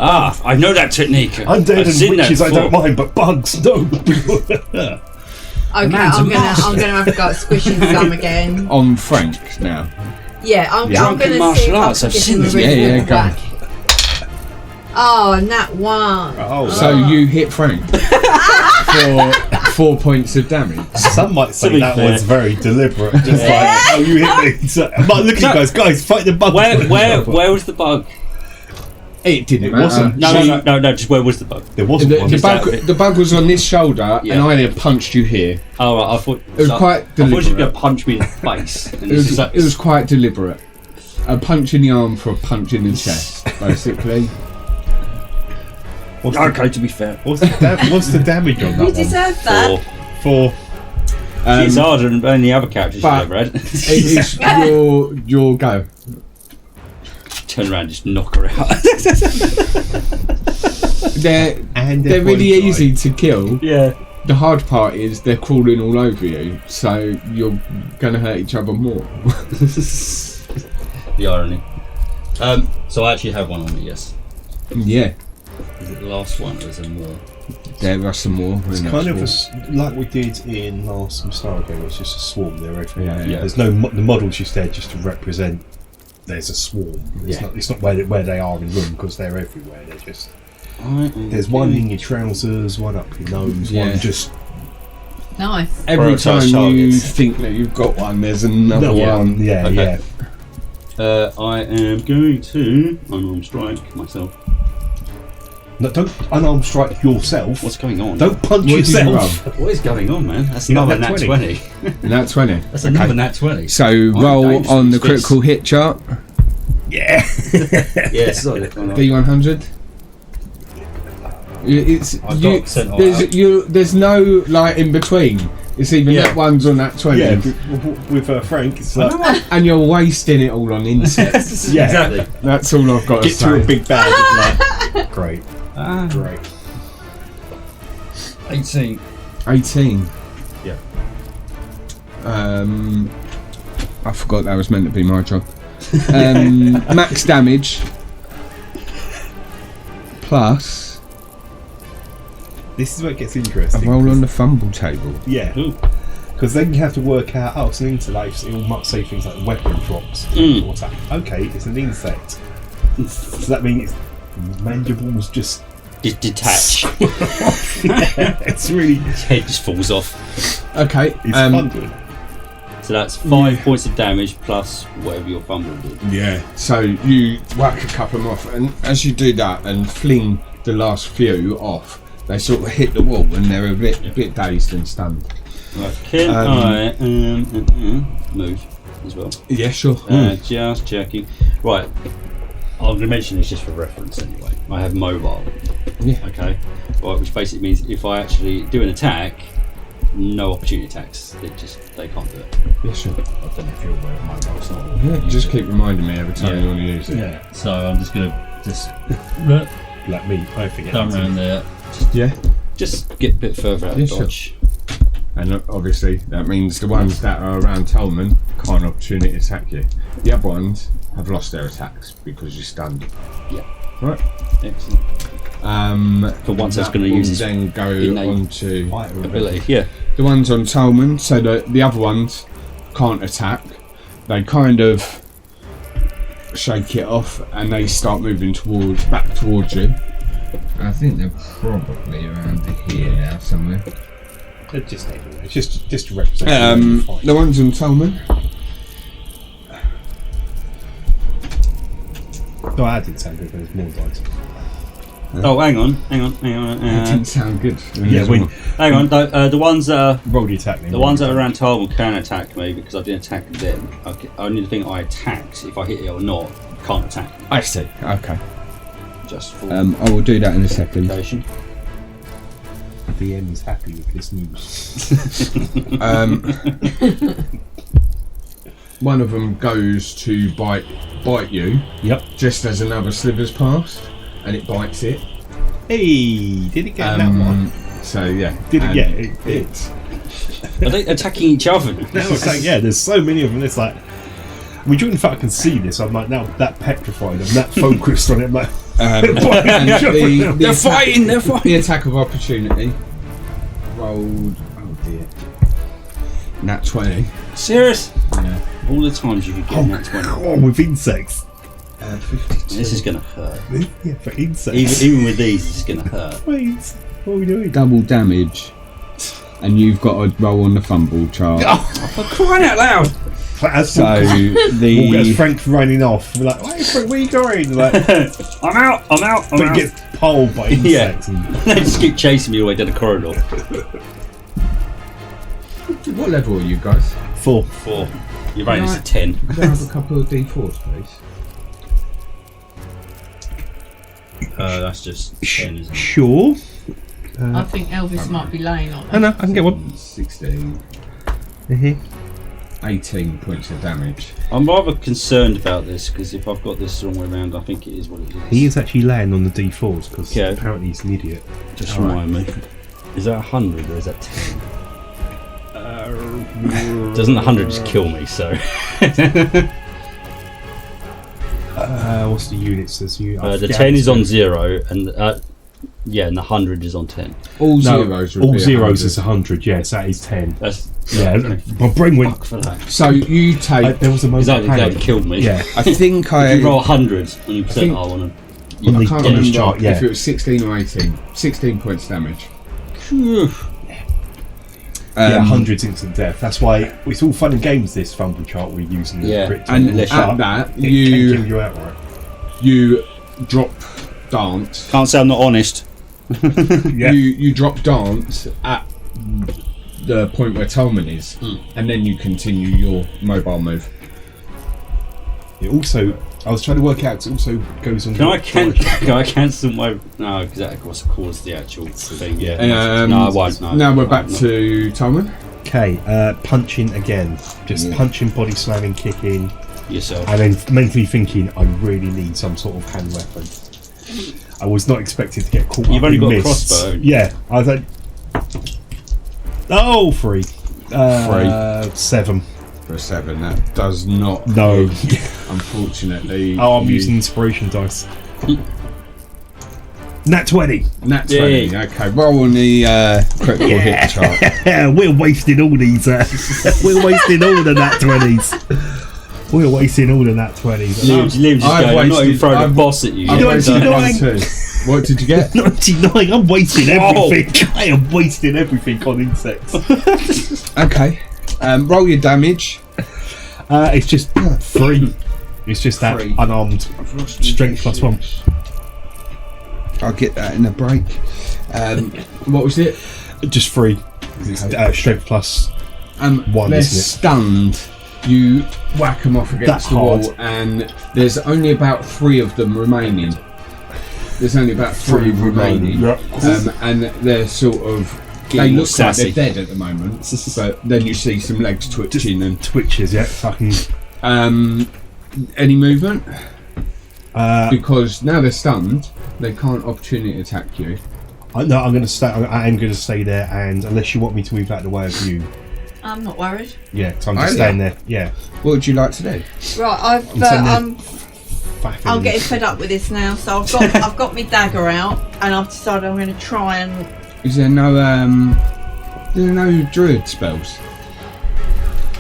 Ah, I know that technique. Undead I've and seen that witches I don't before. mind, but bugs, no! Okay, man's a I'm gonna have to go squishing some again. On Frank now. Yeah, I'm Yeah. gonna Drunken see martial if I arts, can I've give seen him a this. really Yeah, good go. whack. Oh, and that one. Oh, So you hit Frank for 4 points of damage. some might say To be that fair. was very deliberate. Just like, oh, you hit me. So, I'm not looking at you guys, fight the bug. Where was the bug? It didn't It matter. wasn't. No, just where was the bug? There wasn't one. The bug was on this shoulder, Yeah. and I had punched you here. Oh, right, I thought It was quite I thought you were deliberate. going to punch me in the face. And It it's just like, was quite deliberate. A punch in the arm for a punch in the chest, basically. What's okay, to be fair. what's the damage on that You one? deserve that. For She's harder than any other character she's but- ever had. It is your go. Turn around, just knock her out. They're and they're really easy to kill. Yeah. The hard part is they're crawling all over you, so you're gonna hurt each other more. The irony. So I actually have one on me, yes. Yeah, Is it the last one or is there more? there are some more. It's in that kind of swarm. like we did in last Star game. It's just a swarm. They're everywhere. Yeah. There's no the models just there just to represent. There's a swarm. It's Yeah. not where they are in room because they're everywhere. They're just. Right, There's one in your trousers, one up your nose, Yeah. one just Nice. Every Prioritise time you targets. think that you've got one, there's another one. Yeah, Okay. yeah. I am going to unarmed strike myself. No, don't unarmed strike yourself. What's going on? Don't punch What did you yourself. What is going on, man? That's You got another nat nat 20. 20. Nat 20. That's another nat 20. So roll dangerous on the with this. critical hit chart. Yeah. Yes. D100. It's I've got sent there's no like in between. It's either Yeah. nat ones or nat 20, Yeah, with Frank, it's like, and you're wasting it all on insects. yeah, Exactly. That's all I've got to get through say. a big bag. It's like, great, Ah, great. 18. 18. Yeah. I forgot that was meant to be my job. Max damage plus This is where it gets a interesting. roll on the fumble table. Yeah, Ooh. because then you have to work out. Oh, it's an insect. It might say things like weapon drops. Or attack. Okay, it's an insect. Does that mean its mandibles just? Detach. It's really. His head just falls off. Okay. It's fun. So that's 5 points of damage plus whatever your fumble did. Yeah. So you whack a couple of them off, and as you do that and fling the last few off, they sort of hit the wall and they're a bit dazed and stunned. Right. Can I move as well? Yeah, sure. Just checking. Right. I'm going to mention this just for reference anyway. I have mobile. Yeah. Okay. Right, which basically means if I actually do an attack, no opportunity attacks. They can't do it. Yeah, sure. I don't know if you're aware of my role, so Yeah, just keep reminding me every time you want to use it. Yeah, so I'm just going to just Like me, I forget. come around there. Yeah. Just get a bit further out Yeah, of sure. dodge. And obviously that means the ones that are around Tolman can't opportunity attack you. The other ones have lost their attacks because you're stunned. Yeah. Right. Excellent. For once, I was that going to will use his then go innate on to ability. Yeah. the ones on Tolman, so the other ones can't attack. They kind of shake it off and they start moving back towards you. I think they're probably around here now somewhere. Just everywhere. It's just to represent. The ones on Tolman. No, I did sound good. There's more dice. Oh, hang on. That didn't sound good. Yeah, Hang on. The ones that are roll the attack. Then the ones that are around Talbot can attack me because I didn't attack them. Okay, only the thing I attacked, if I hit it or not, can't attack me. I see. Okay. Just for I will do that in a second. application. The DM is happy with this news. One of them goes to bite you Yep. just as another sliver's passed, and it bites it. Hey, did it get that one? So yeah, Did it and get it? Are they attacking each other? Now it's like, yeah, there's so many of them. It's like, we do in fact can see this. I'm like now that petrified. I'm that focused on it. I'm like, and They're fighting. They're fighting. The attack of opportunity rolled. Oh dear. Nat 20. Serious? Yeah. All the times you could get that 20. oh, with insects. 52. This is gonna hurt. Yeah, for insects. Even with these, it's gonna hurt. Wait, what are we doing? Double damage, and you've got to roll on the fumble chart. For crying out loud! As So as Frank's running off, we're like, "Hey, Frank, where are you going?" Like, I'm out. but he gets pulled by insects. And, They just keep chasing me all the way down the corridor. What level are you guys? 4. 4. Your range is Right. 10. Could I have a couple of D4s, please? That's just 10, isn't it? Sure. I think Elvis might be laying on I it. know. I can get one. 16. 18 points of damage. I'm rather concerned about this because if I've got this the wrong way around, I think it is what it is. He is actually laying on the D4s because Yeah. apparently he's an idiot. Just remind me. Is that 100 or is that 10? Doesn't 100 just kill me, so. What's the units? The 10 is on 0, and and the 100 is on 10. All zeros would all be zeros 100. is 100. Yes, that is 10. That's Yeah, my brain went. fuck for that. So you take. There was a moment Exactly, of that panic. killed me. Yeah, I think I. You roll 100 on your think- percentile on on I the can't damage remember chart. if it Yeah, was 16 or 18. 16 points damage. a. hundreds instant death. That's why it's all fun and games. This fumble chart we're using. Yeah, crit and total, at but that, it can kill you outright. you drop dance. Can't say I'm not honest. Yeah. You drop dance at the point where Tolman is, and then you continue your mobile move. It also, I was trying to work out. 'Cause it also goes on. Can I cancel my? No, because that of course caused the actual thing. Yeah. No, I won't. No, now we're back no. to Tolman. Okay, punching again. Just punching, body slamming, kicking, yourself. and then mentally thinking, I really need some sort of hand weapon. I was not expecting to get caught up You've only in got a mists. crossbow. Yeah, I was like, oh, 3. 7. For a 7, that does not. No. hit, unfortunately. Oh, I'm using inspiration dice. Nat 20. Nat 20. Yay. Okay, roll on the critical hit chart. We're wasting all these. We're wasting all the Nat 20s. We're wasting all the Nat 20s. Liam's just I've going, I'm not even wasted- throwing a I've- boss at you. I've yet. wasted Don't- one too. What did you get? 99. I'm wasting Whoa. everything. I am wasting everything on insects. Okay. Roll your damage. It's just 3. It's just that 3. unarmed strength plus 1. I'll get that in a break. What was it? Just 3. Strength plus. 1, they're isn't it? stunned. You whack them off against That the wall, hard. and there's only about 3 of them remaining. There's only about 3 remaining. Yeah. And they're sort of. They Getting more look like sassy. they're dead at the moment, but then you see some legs twitching and. Twitches, yeah. Fucking. Any movement? Uh, Because now they're stunned, they can't opportunity attack you. no, I'm going to stay. I am going to stay there, and unless you want me to move out of the way of you, I'm not worried. yeah. So I'm just Oh, staying there. Yeah. What would you like to do? Right, I'm I'm getting fed up with this now. So I've got my dagger out, and I've decided I'm going to try and. Is there no druid spells?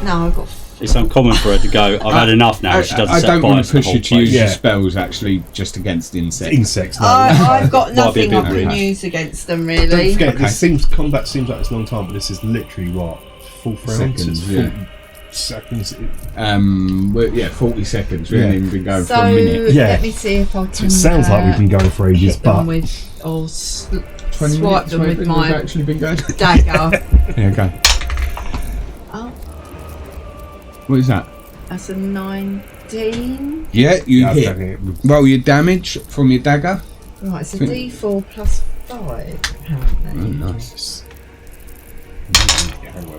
No, I've got. It's uncommon for her to go, I've had enough now. She doesn't I set don't want fires to to the push whole you to use place. your Yeah. spells actually just against insects. Insects. No. I've got Might be a nothing bit I can rude. use against them Don't really. forget, Okay. combat seems like it's a long time, but this is literally what 4 rounds. Seconds, It's yeah. 40 seconds. Well, 40 seconds. We Yeah. haven't even been going So for a minute. Yeah. let me see if I can. So it sounds like we've been going for ages, hit them but with or swipe 20 minutes them with maybe, my we've actually been going. dagger. Yeah, go. Oh, What is that? that's a 19. Yeah, you Yeah, hit. okay. Roll your damage from your dagger. Right, it's a D4 plus 5 apparently. Nice.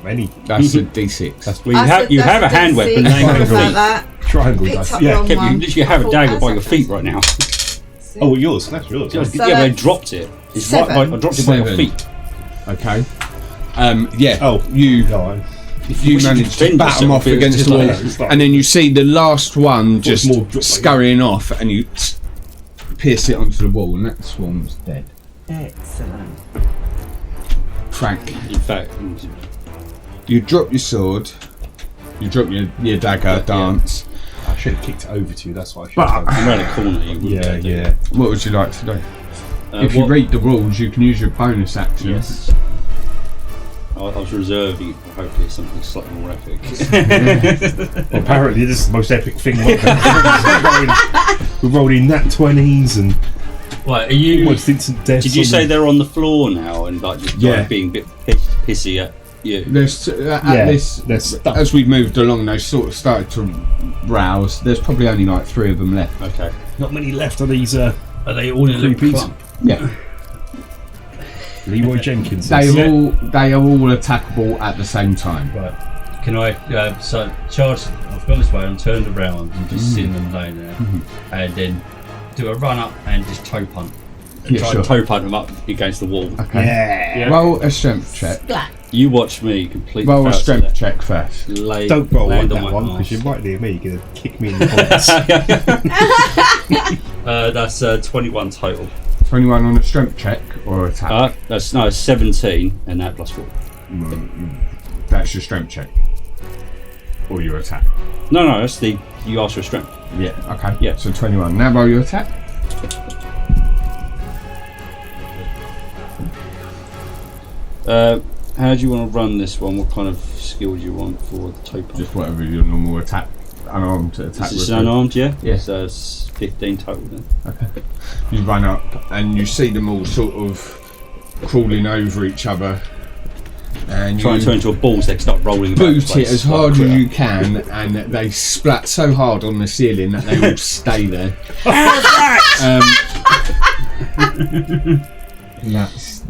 Any That's a D6. that's Well, you have a hand weapon Sorry laying on your about feet. that. triangle Picked dice. up Yeah. wrong Kev, you one. literally have a I dagger thought by as your I feet can right now. see. Oh, yours. That's yours. Yeah, So but I that's dropped it. It's right by, I 7. dropped it by your 7. feet. Okay. Yeah. Oh, you no, you manage to defend bat them yourself, off it's against just the wall, like- it's like- and then you see the last one just more drop like scurrying off, and you pierce it onto the wall, and that swarm's dead. Excellent. Frank, In fact, you drop your sword, you drop your dagger, dance. I should have kicked it over to you. That's why I should But- have done. around the corner, you wouldn't Yeah, be able to do yeah. it. What would you like to do? If you What- read the rules, you can use your bonus action. Yes. I was reserving for hopefully something slightly more epic. Well, apparently, this is the most epic thing. We're rolling nat 20s and Right, are you? almost instant death. Did you say they're on the floor now and like just Yeah. like, being a bit pissy at you? There's at Yeah, this they're stuck. as we've moved along, they sort of started to rouse. There's probably only like 3 of them left. Okay. not many left of these Are they all in a little Creepies. clump? Yeah, Leroy Jenkins? they are all attackable at the same time. Right. Can I so charge? I've gone this way. I'm turned around and just seen them laying there, and then do a run up and just toe punt. Yeah, Try sure. and toe punt them up against the wall. Okay. Yeah. Roll a strength check. Splat. You watch me completely. Roll a fail to strength that. check first. Don't roll land on on that my one because arse. you're right near me. You're going to kick me in the balls. That's 21 total. 21 on a strength check or attack. That's 17 and that plus 4. That's your strength check. Or your attack. No, that's you asked for strength. Yeah. Okay. Yeah. So 21. Now roll your attack. How do you want to run this one? What kind of skill do you want for the toe punch? Just whatever your normal attack, unarmed attack. This is unarmed, yeah? Yeah. So it's 15 total then. Okay. You run up and you see them all sort of crawling over each other. And Try and turn into a ball so they start rolling about the boot place it as like a hard as critter. you can, and they splat so hard on the ceiling that they will stay there. That's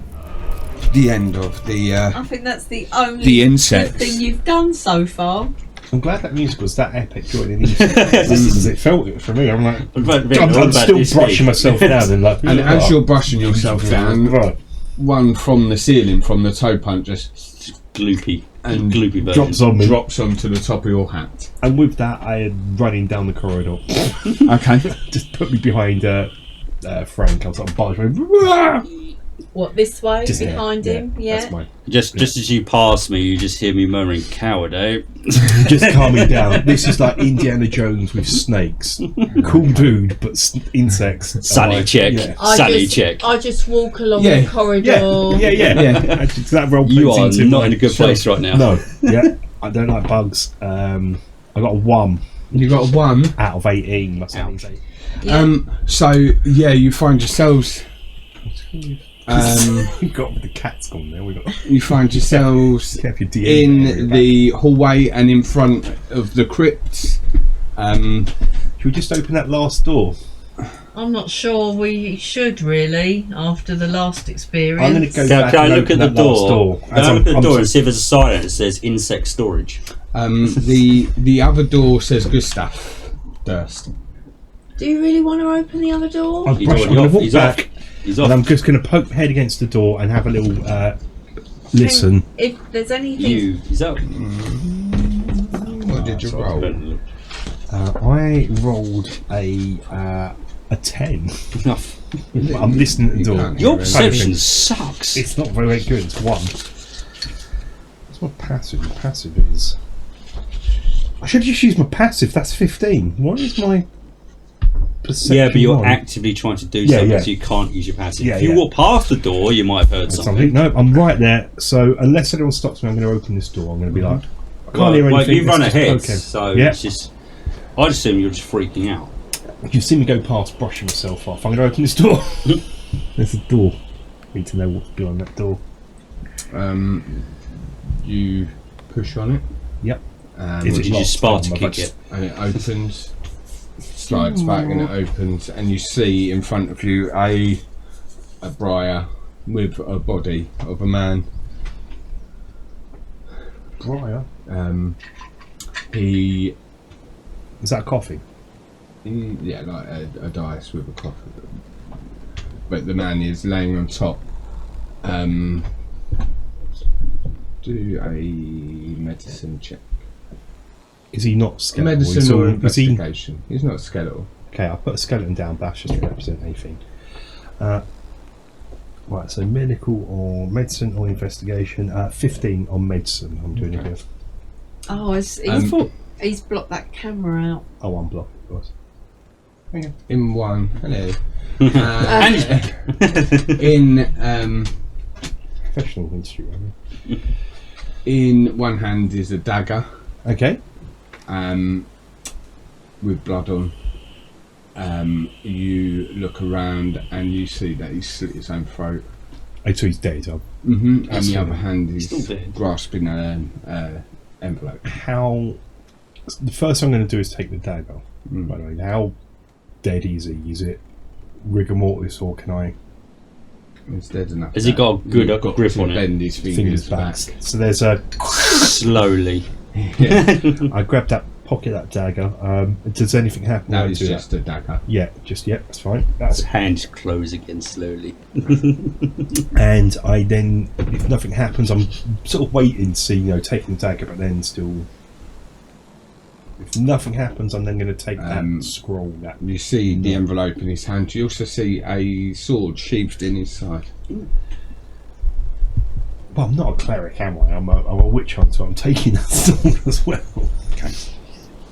the end of the I think that's the only the insects. good thing you've done so far. I'm glad that music was that epic joining in. As it felt it for me. I'm like, I'm still brushing myself down and like. And as you're brushing yourself down, right, one from the ceiling, from the toe punch, just Gloopy. and Gloopy version. drops on me. drops onto the top of your hat. And with that, I am running down the corridor. Okay. Just put me behind Frank. I was like, barging. What, this way? Just behind him? Yeah. That's mine. Just as you pass me, you just hear me murmuring, "Coward, eh?" Just calm me down. This is like Indiana Jones with snakes. Cool dude, but insects. Sally Like, check. Yeah. Sally check. I just walk along Yeah. the corridor. Yeah. Actually, that role You plays are into not my in a good show. place right now. No. Yeah. I don't like bugs. I got a 1 You got a 1. out of 18. That's Ouch. So yeah, you find yourselves. We got the cat's gone there. We got. You find yourselves Kept your DM in the hallway and in front of the crypt. Should we just open that last door? I'm not sure we should really, after the last experience. I'm going to go Can, back can I and look at open the that last door? Can As I look at the I'm door and see if there's a sign that says insect storage? The other door says Gustav Durst. Do you really want to open the other door? I'm He's going already to off. walk He's back, off. He's and off. I'm just going to poke my head against the door and have a little listen. If there's anything... He's up. What did you roll? I rolled a 10. I'm listening at the door. can't Your hear perception Panicking. sucks. It's not very good. It's 1. What's my passive? My passive is. I should just use my passive. That's 15. What is my perception? Yeah, but you're on? actively trying to do Yeah, something, yeah. so you can't use your passive. Yeah, if you yeah. walk past the door, you might have heard something. No, I'm right there. So unless anyone stops me, I'm going to open this door. I'm going to be like, I can't hear anything. You run let's just ahead, poke him. so Yeah. it's just. I'd assume you're just freaking out. You see me go past, brushing myself off. I'm going to open this door. There's a door. Need to know what's behind that door. You push on it. Yep. Did Is it you locked? Sparta I've kick just- it? And it opens, slides back, and it opens, and you see in front of you a briar with a body of a man. Briar? He, Is that a coffee? yeah, like a dice with a coffin. But the man is laying on top. Do a medicine check. Is he not skeletal? Medicine or Is he? investigation. He's not skeletal. Okay, I'll put a skeleton down, but that's just to represent anything. Right, so medical or medicine or investigation. 15 on medicine. I'm doing it with. Oh, he's blocked that camera out. Oh, I'm blocked, of course. In one, hello. And In Professional instrument. I mean. in one hand is a dagger, Okay. with blood on. You look around and you see that he's slit his own throat. Oh, so he's dead. And That's the fine. other hand is Still dead. grasping an envelope. How? The first thing I'm going to do is take the dagger. Mm. By the way, how dead is he? Is it rigor mortis, or can I It's dead enough. Has he that got a good you've got grip to on it? bend his fingers back. So there's a. slowly. I grab that, pocket that dagger. Does anything happen? No, when I it's do just that? a dagger. Yeah, that's fine. That's His hands close again slowly. and I then, if nothing happens, I'm sort of waiting to see, taking the dagger, but then still. If nothing happens, I'm then going to take that scroll. That You see the envelope in his hand. You also see a sword sheathed in his side. Well, I'm not a cleric, am I? I'm a witch hunter, so I'm taking that sword as well. Okay.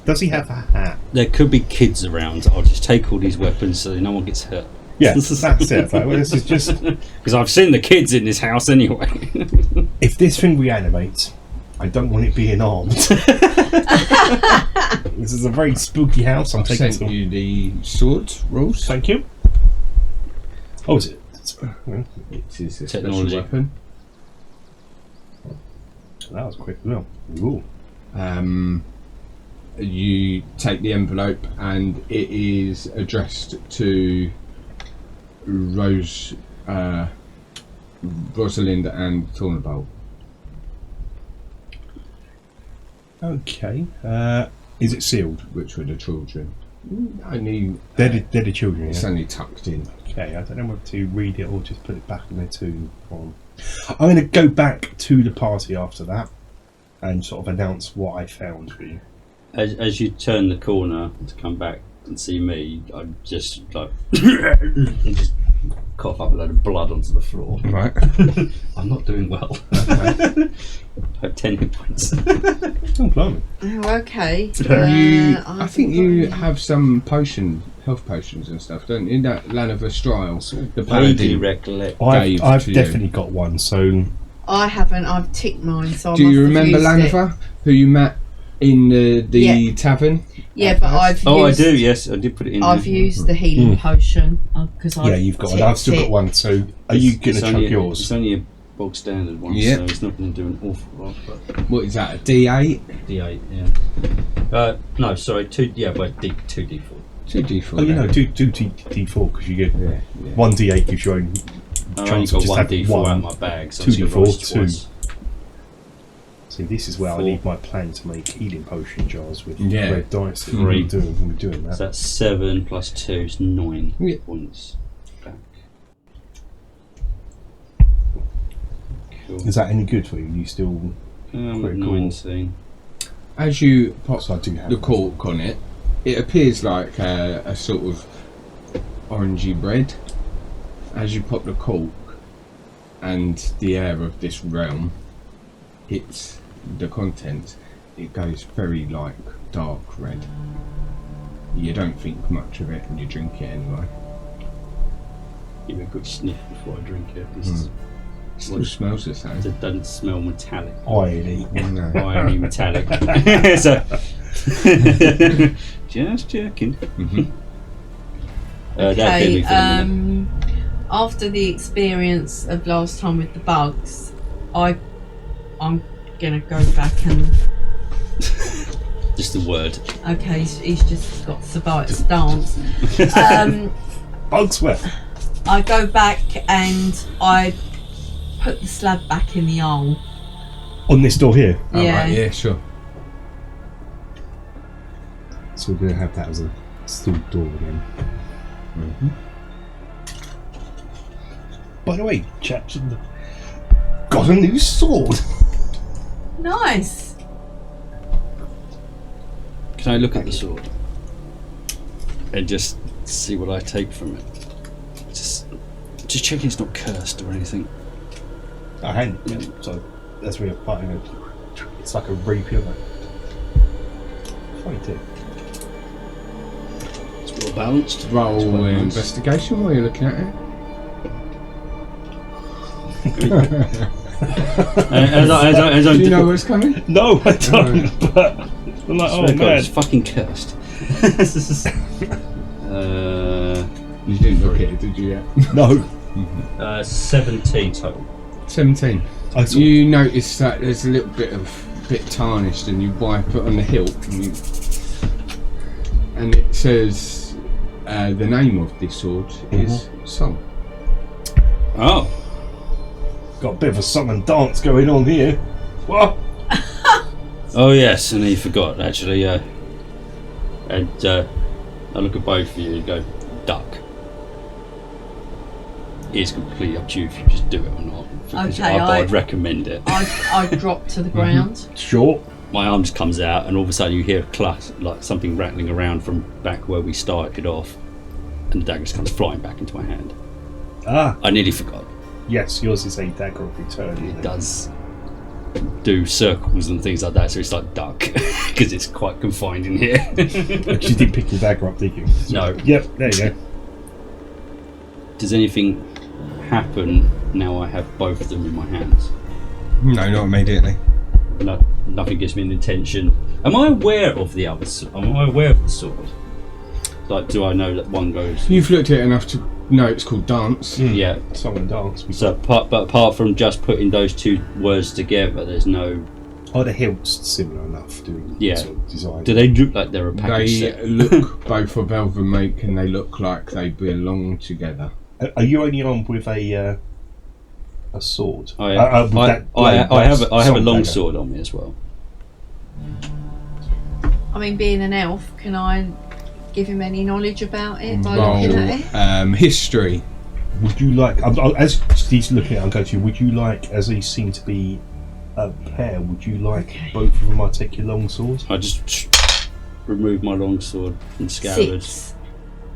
Does he have a hat? There could be kids around. I'll just take all these weapons so no one gets hurt. Yeah, that's it. Like, well, this is just. Because I've seen the kids in this house anyway. If this thing reanimates, I don't want it being armed. This is a very spooky house. I'm I've taking sent some. you the sword rules. Thank you. Oh, is it? It is a Technology. special weapon. That was quick as well. Ooh. You take the envelope and it is addressed to Rosalind and Thornbolt. Okay. Is it sealed? Which were the children. Only They're the children. it's Yeah? only tucked in. Okay. I don't know whether to read it or just put it back in there too. I'm going to go back to the party after that and sort of announce what I found for you. As you turn the corner to come back and see me, I'm just like and just cough up a load of blood onto the floor. Right. I'm not doing well. I have 10 hit points. Oh, blimey. Oh, okay. I think you have some health potions and stuff, don't you? That Laniver Stryle, the Vaguely paladin. recollect. Gave I've to you. definitely got one, so I haven't. I've ticked mine. So I Do must you have remember used it. Laniver, who you met in the Yeah. tavern? Yeah, but I've Oh, used, I do. Yes, I did put it in. I've there. used the healing potion because yeah, you've got one. I've still got one. So are you going to It's chuck only It's yours? only a bog standard one, Yeah. so it's not going to do an awful lot. But What is that? A D8? D8, yeah. No, sorry, 2. Yeah, by two D4. 2d4. Oh, you know, do D4 because you get Yeah. 1 D8 gives you own I only chance got of just one having D4 out one. of my bag, so 2d4, it's 2. twice. See, this is where I 4. need my plan to make healing potion jars with Yeah. red dice. That 3. we're doing that. So that's 7 plus 2 is 9 Yeah. points back. Cool. Is that any good for you? You still? Pretty cool. 19. As you pop So I do have the that. cork on it, it appears like a sort of orangey bread. As you pop the cork, and the air of this realm hits the contents, it goes very like dark red. You don't think much of it when you drink it anyway. Give me a good sniff before I drink it. This Still smells the same. it doesn't smell metallic. Irony. No. Irony metallic. So, just checking. That did me Okay. for the minute. After the experience of last time with the bugs, I'm gonna go back and. Just the word. Okay, he's just got survived stance. Bug sweat. I go back and I put the slab back in the hole. On this door here. Oh, Yeah. right, yeah, sure. So we're going to have that as a steel door again. By the way, chaps, got a new sword. Nice. Can I look at the sword and just see what I take from it? Just checking it's not cursed or anything. I hadn't. Yeah, so that's where you're fighting it. It's like a rapier. Like, funny too. It's well balanced. Roll It's well nice. investigation while you're looking at it. As Do you know what's coming? No, I don't. But I'm like, oh man. It's fucking cursed. You didn't look at it, did you yet? No. 17 total. 17. I saw. You notice that there's a little bit tarnished, and you wipe it on the hilt, and it says the name of this sword is Song. Oh, Got a bit of a song and dance going on here. What? oh yes, and he forgot actually. And I look at both of you and go, duck. It's completely up to you if you just do it or not. Because Okay, I'd recommend it. I drop to the ground. Sure. My arm just comes out, and all of a sudden you hear a clack, like something rattling around from back where we started off, and the dagger just comes flying back into my hand. Ah, I nearly forgot. yes, yours is a dagger of return. It does do circles and things like that, so it's like duck, because it's quite confined in here. But you didn't pick your dagger up, did you? No. Yep, there you go. Does anything happen now I have both of them in my hands? No, not immediately. No, nothing gives me an intention. Am I aware of the other? Am I aware of the sword? Like, do I know that one goes? You've looked at it enough to know it's called dance. Yeah. Song and dance. So, but apart from just putting those two words together, there's no. Are the hilts similar enough doing sort of design? Do they look like they're a package They set? look both of elven make, and they look like they belong together. Are you only armed with a sword? I am. With that I have a song long dagger? sword on me as well. I mean, being an elf, can I give him any knowledge about it by Roll looking at it? history. Would you like, as he's looking at it, I'm going to, would you like, as they seem to be a pair, would you like both of them? I take your long sword. I just remove my long sword and scabbard. 6.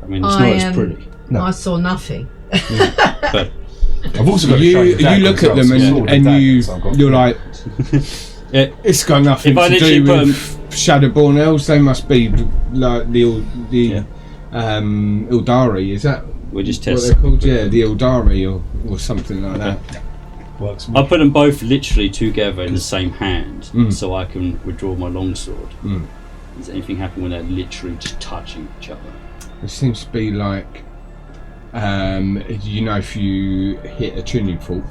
I mean, it's not as I, pretty. No. I saw nothing. But I've also got You a look at them and you're like, yeah, it's got nothing If I to do literally with Shadowborn elves. They must be like the Ildari. Is that we're just what testing. they're called? Yeah, the Ildari or something like that. Works. I put them both literally together in the same hand, so I can withdraw my longsword. Does anything happen when they're literally just touching each other? It seems to be like, if you hit a tuning fork,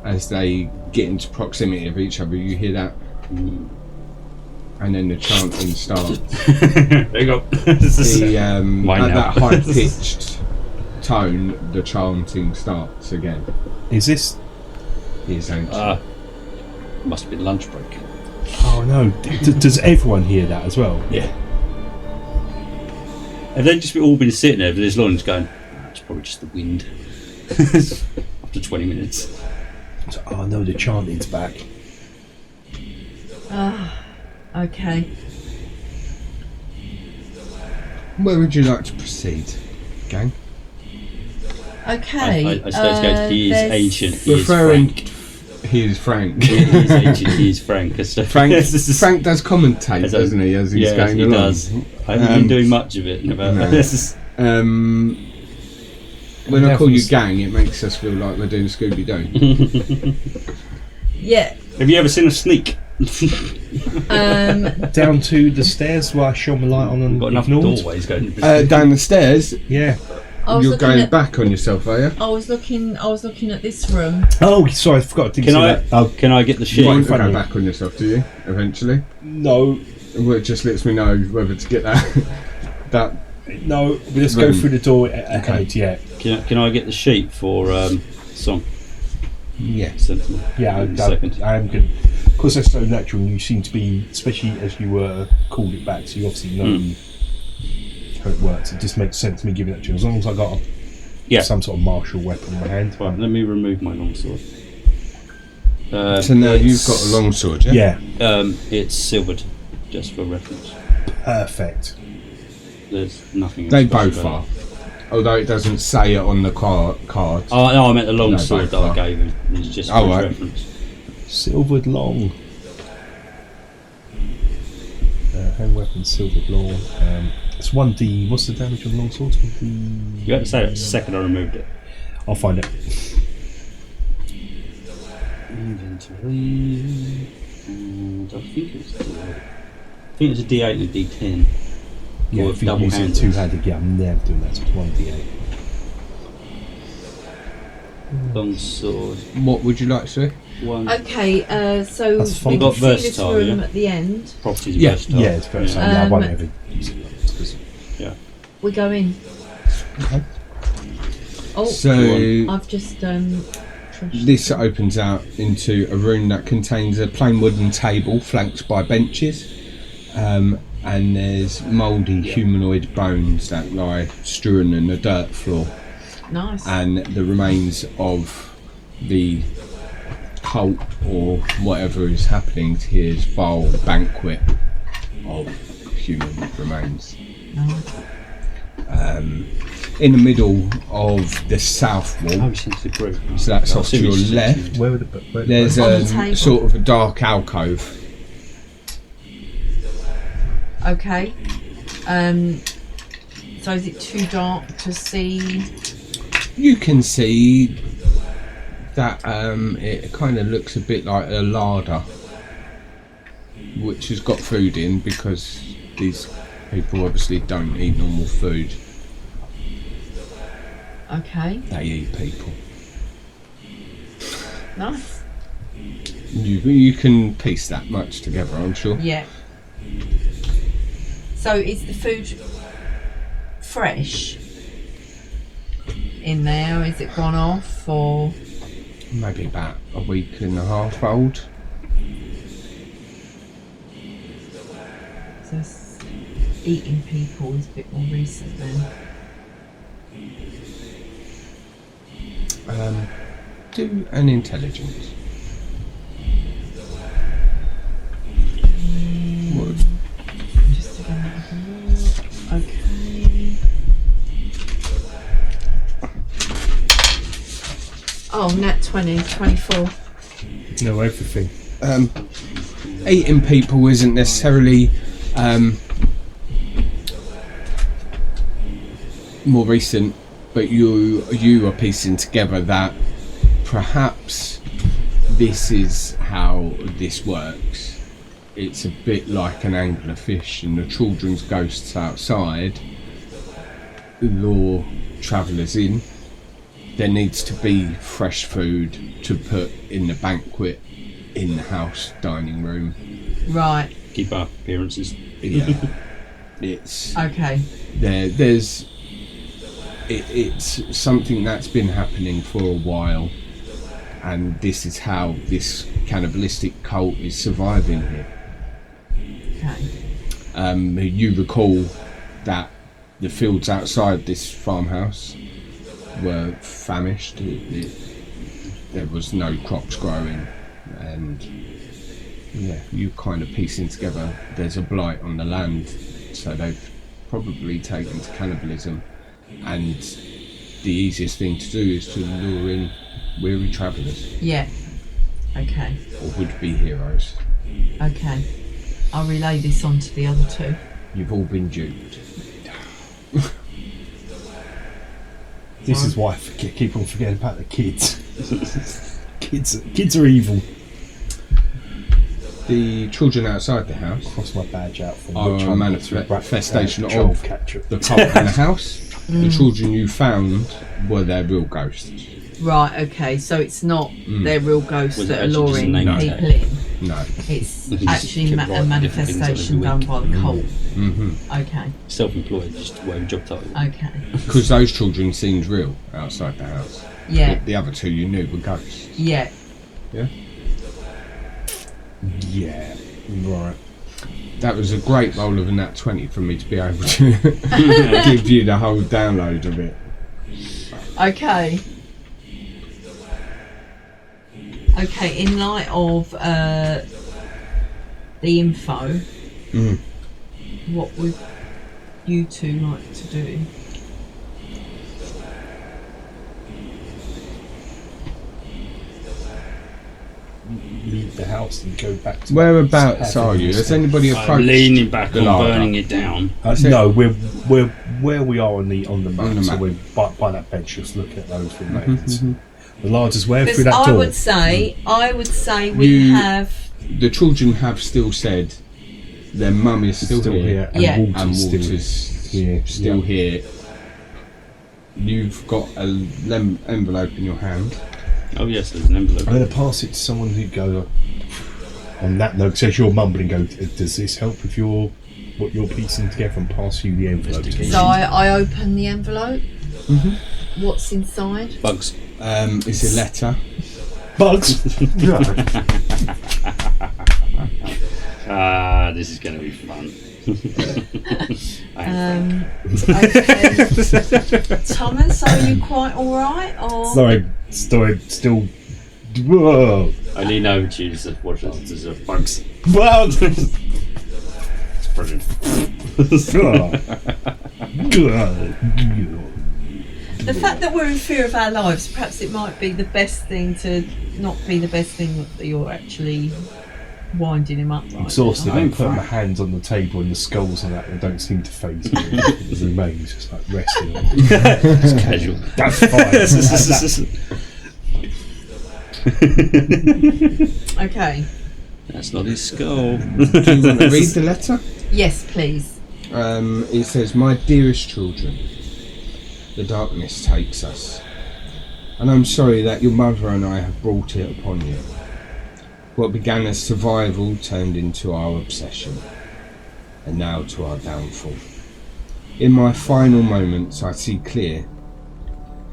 as they get into proximity of each other, you hear that, and then the chanting starts. There you go. At that high pitched tone, the chanting starts again. Is this? Is ancient. Must have been lunch break. Oh no! Does everyone hear that as well? Yeah. Have they just all been sitting there for this long, just going, it's probably just the wind. After 20 minutes. So, oh no! The chanting's back. Okay. Where would you like to proceed, gang? Okay. I suppose he is there's- ancient, he is Referring, frank. he is Frank. He is ancient, he is frank. Frank does commentate, doesn't he, as he's going he along? does. I haven't been doing much of it about no. this. When I call you gang, it makes us feel like we're doing Scooby-Doo. Yeah. Have you ever seen a sneak? Down to the stairs where I shone my light on and Got enough ignored. doorways going. Down the stairs, Yeah. I was you're looking going at, back on yourself, are you? I was looking at this room. Oh, sorry, I forgot. Didn't Can see I? that. Oh, Can I get the You sheet? won't front go of you. back on yourself, do you? Eventually, no, well, it just lets me know whether to get that. no. We just go Room. through the door ahead. Yeah, Can I get the sheet for song? Yes. Sensible. yeah. In a second. I am good. Because they're so natural, and you seem to be, especially as you called it back. So you obviously know how it works. It just makes sense to me giving that to you. As long as I got some sort of martial weapon in my hand. Right, let me remove my longsword. So now you've got a long sword, yeah? Yeah, It's silvered, just for reference. perfect. There's nothing else They special both about are. Although it doesn't say it on the card. Oh no, I meant the long No, sword both that I are. gave him. It's just for Oh, right. reference. Silvered long. Hand weapon, silvered long. It's 1d. What's the damage on long swords? 1d. You had to say that the second I removed it. I'll find it. Inventory. And I think it was D8. I think it was a D8 and a D10. Yeah, Or if you double use it handles. two-handed, yeah, I'm never doing that. So it's 1d8. Long sword. What would you like, sir? One. Okay. So That's fine. we Got can see this versatile, room yeah? at the end. Properties Yeah, versatile. Yeah, it's very so. Yeah, I won't Um, ever use it. 'Cause We go in. Okay. Oh, So I've just trashed this opens out into a room that contains a plain wooden table flanked by benches, and there's mouldy humanoid bones that lie strewn on the dirt floor, Nice. and the remains of the cult or whatever is happening to his vile banquet of human remains. In the middle of the south wall, Oh, sensitive group. so that's I'll off see to your which left, Where would the there's On the a table. sort of a dark alcove. Okay. So is it too dark to see? You can see that it kind of looks a bit like a larder, which has got food in because these people obviously don't eat normal food. Okay. They eat people. Nice. You can piece that much together, I'm sure. Yeah. So is the food fresh in there? Is it gone off or? Maybe about a week and a half old. So eating people is a bit more recent then. Do an intelligence. What? Just to get have a look. Okay. Oh, nat 20, 24. No, everything. Eating people isn't necessarily more recent, but you are piecing together that perhaps this is how this works. It's a bit like an anglerfish, and the children's ghosts outside lure travellers in. There needs to be fresh food to put in the banquet, in the house dining room. Right. Keep up appearances. Yeah, it's Okay. it's something that's been happening for a while, and this is how this cannibalistic cult is surviving here. Okay. You recall that the fields outside this farmhouse were famished. There was no crops growing, and yeah, you kind of piecing together there's a blight on the land, so they've probably taken to cannibalism, and the easiest thing to do is to lure in weary travellers Yeah. Okay. or would-be heroes. Okay. I'll relay this on to the other two. You've all been duped. This is why I keep on forgetting about the kids. Kids are evil. The children outside the house Cross my badge out from are which a I'm manifestation of child catcher. the cult in the house. The children you found were their real ghosts. Right, okay, so it's not their real ghosts Was it that are actually just a luring name people tag? in. No. It's You just actually kept a writing different things manifestation every done week. by the cult. Mm-hmm. Okay, Self-employed, just whatever job title. okay. Because those children seemed real outside the house. Yeah, The other two you knew were ghosts. yeah. Yeah. Yeah, right. That was a great roll of a nat 20 for me to be able to give you the whole download of it. Okay. Okay, in light of the info, what would you two like to do? Leave the house and go back to Whereabouts are you? Has anybody I'm approached leaning back the on larder? burning it down. No, we're where we are on the map. On the So map. we're by that bench, just looking at those remains. The larder's where through Because that I door. would say we You- have. The children have still said their mum is still, here, and Yeah. and Walter's Walter's here. still here. You've got an envelope in your hand. Oh yes, there's an envelope. I'm going to pass it to someone who goes on that note. Says you're mumbling. Go. Does this help with what you're piecing together? And pass you the envelope. Investigation. So I open the envelope. What's inside? Bugs. It's a letter. Bugs. Ah, this is going to be fun. I am Okay. Thomas, are you quite alright? Or Sorry. Still. Whoa. I lean over to you and say, watch this, there's a bugs. Bugs. It's brilliant. the fact that we're in fear of our lives, perhaps it might be the best thing to not be the best thing that you're actually winding him up right Exhausted. now. I put my hands on the table and the skulls and that. They don't seem to phase me. It remains just like resting. It's casual. That's fine. Okay. That's not his skull. Do you want to read the letter? Yes, please. It says, "My dearest children, the darkness takes us, and I'm sorry that your mother and I have brought it upon you. What began as survival turned into our obsession, and now to our downfall. In my final moments, I see clear.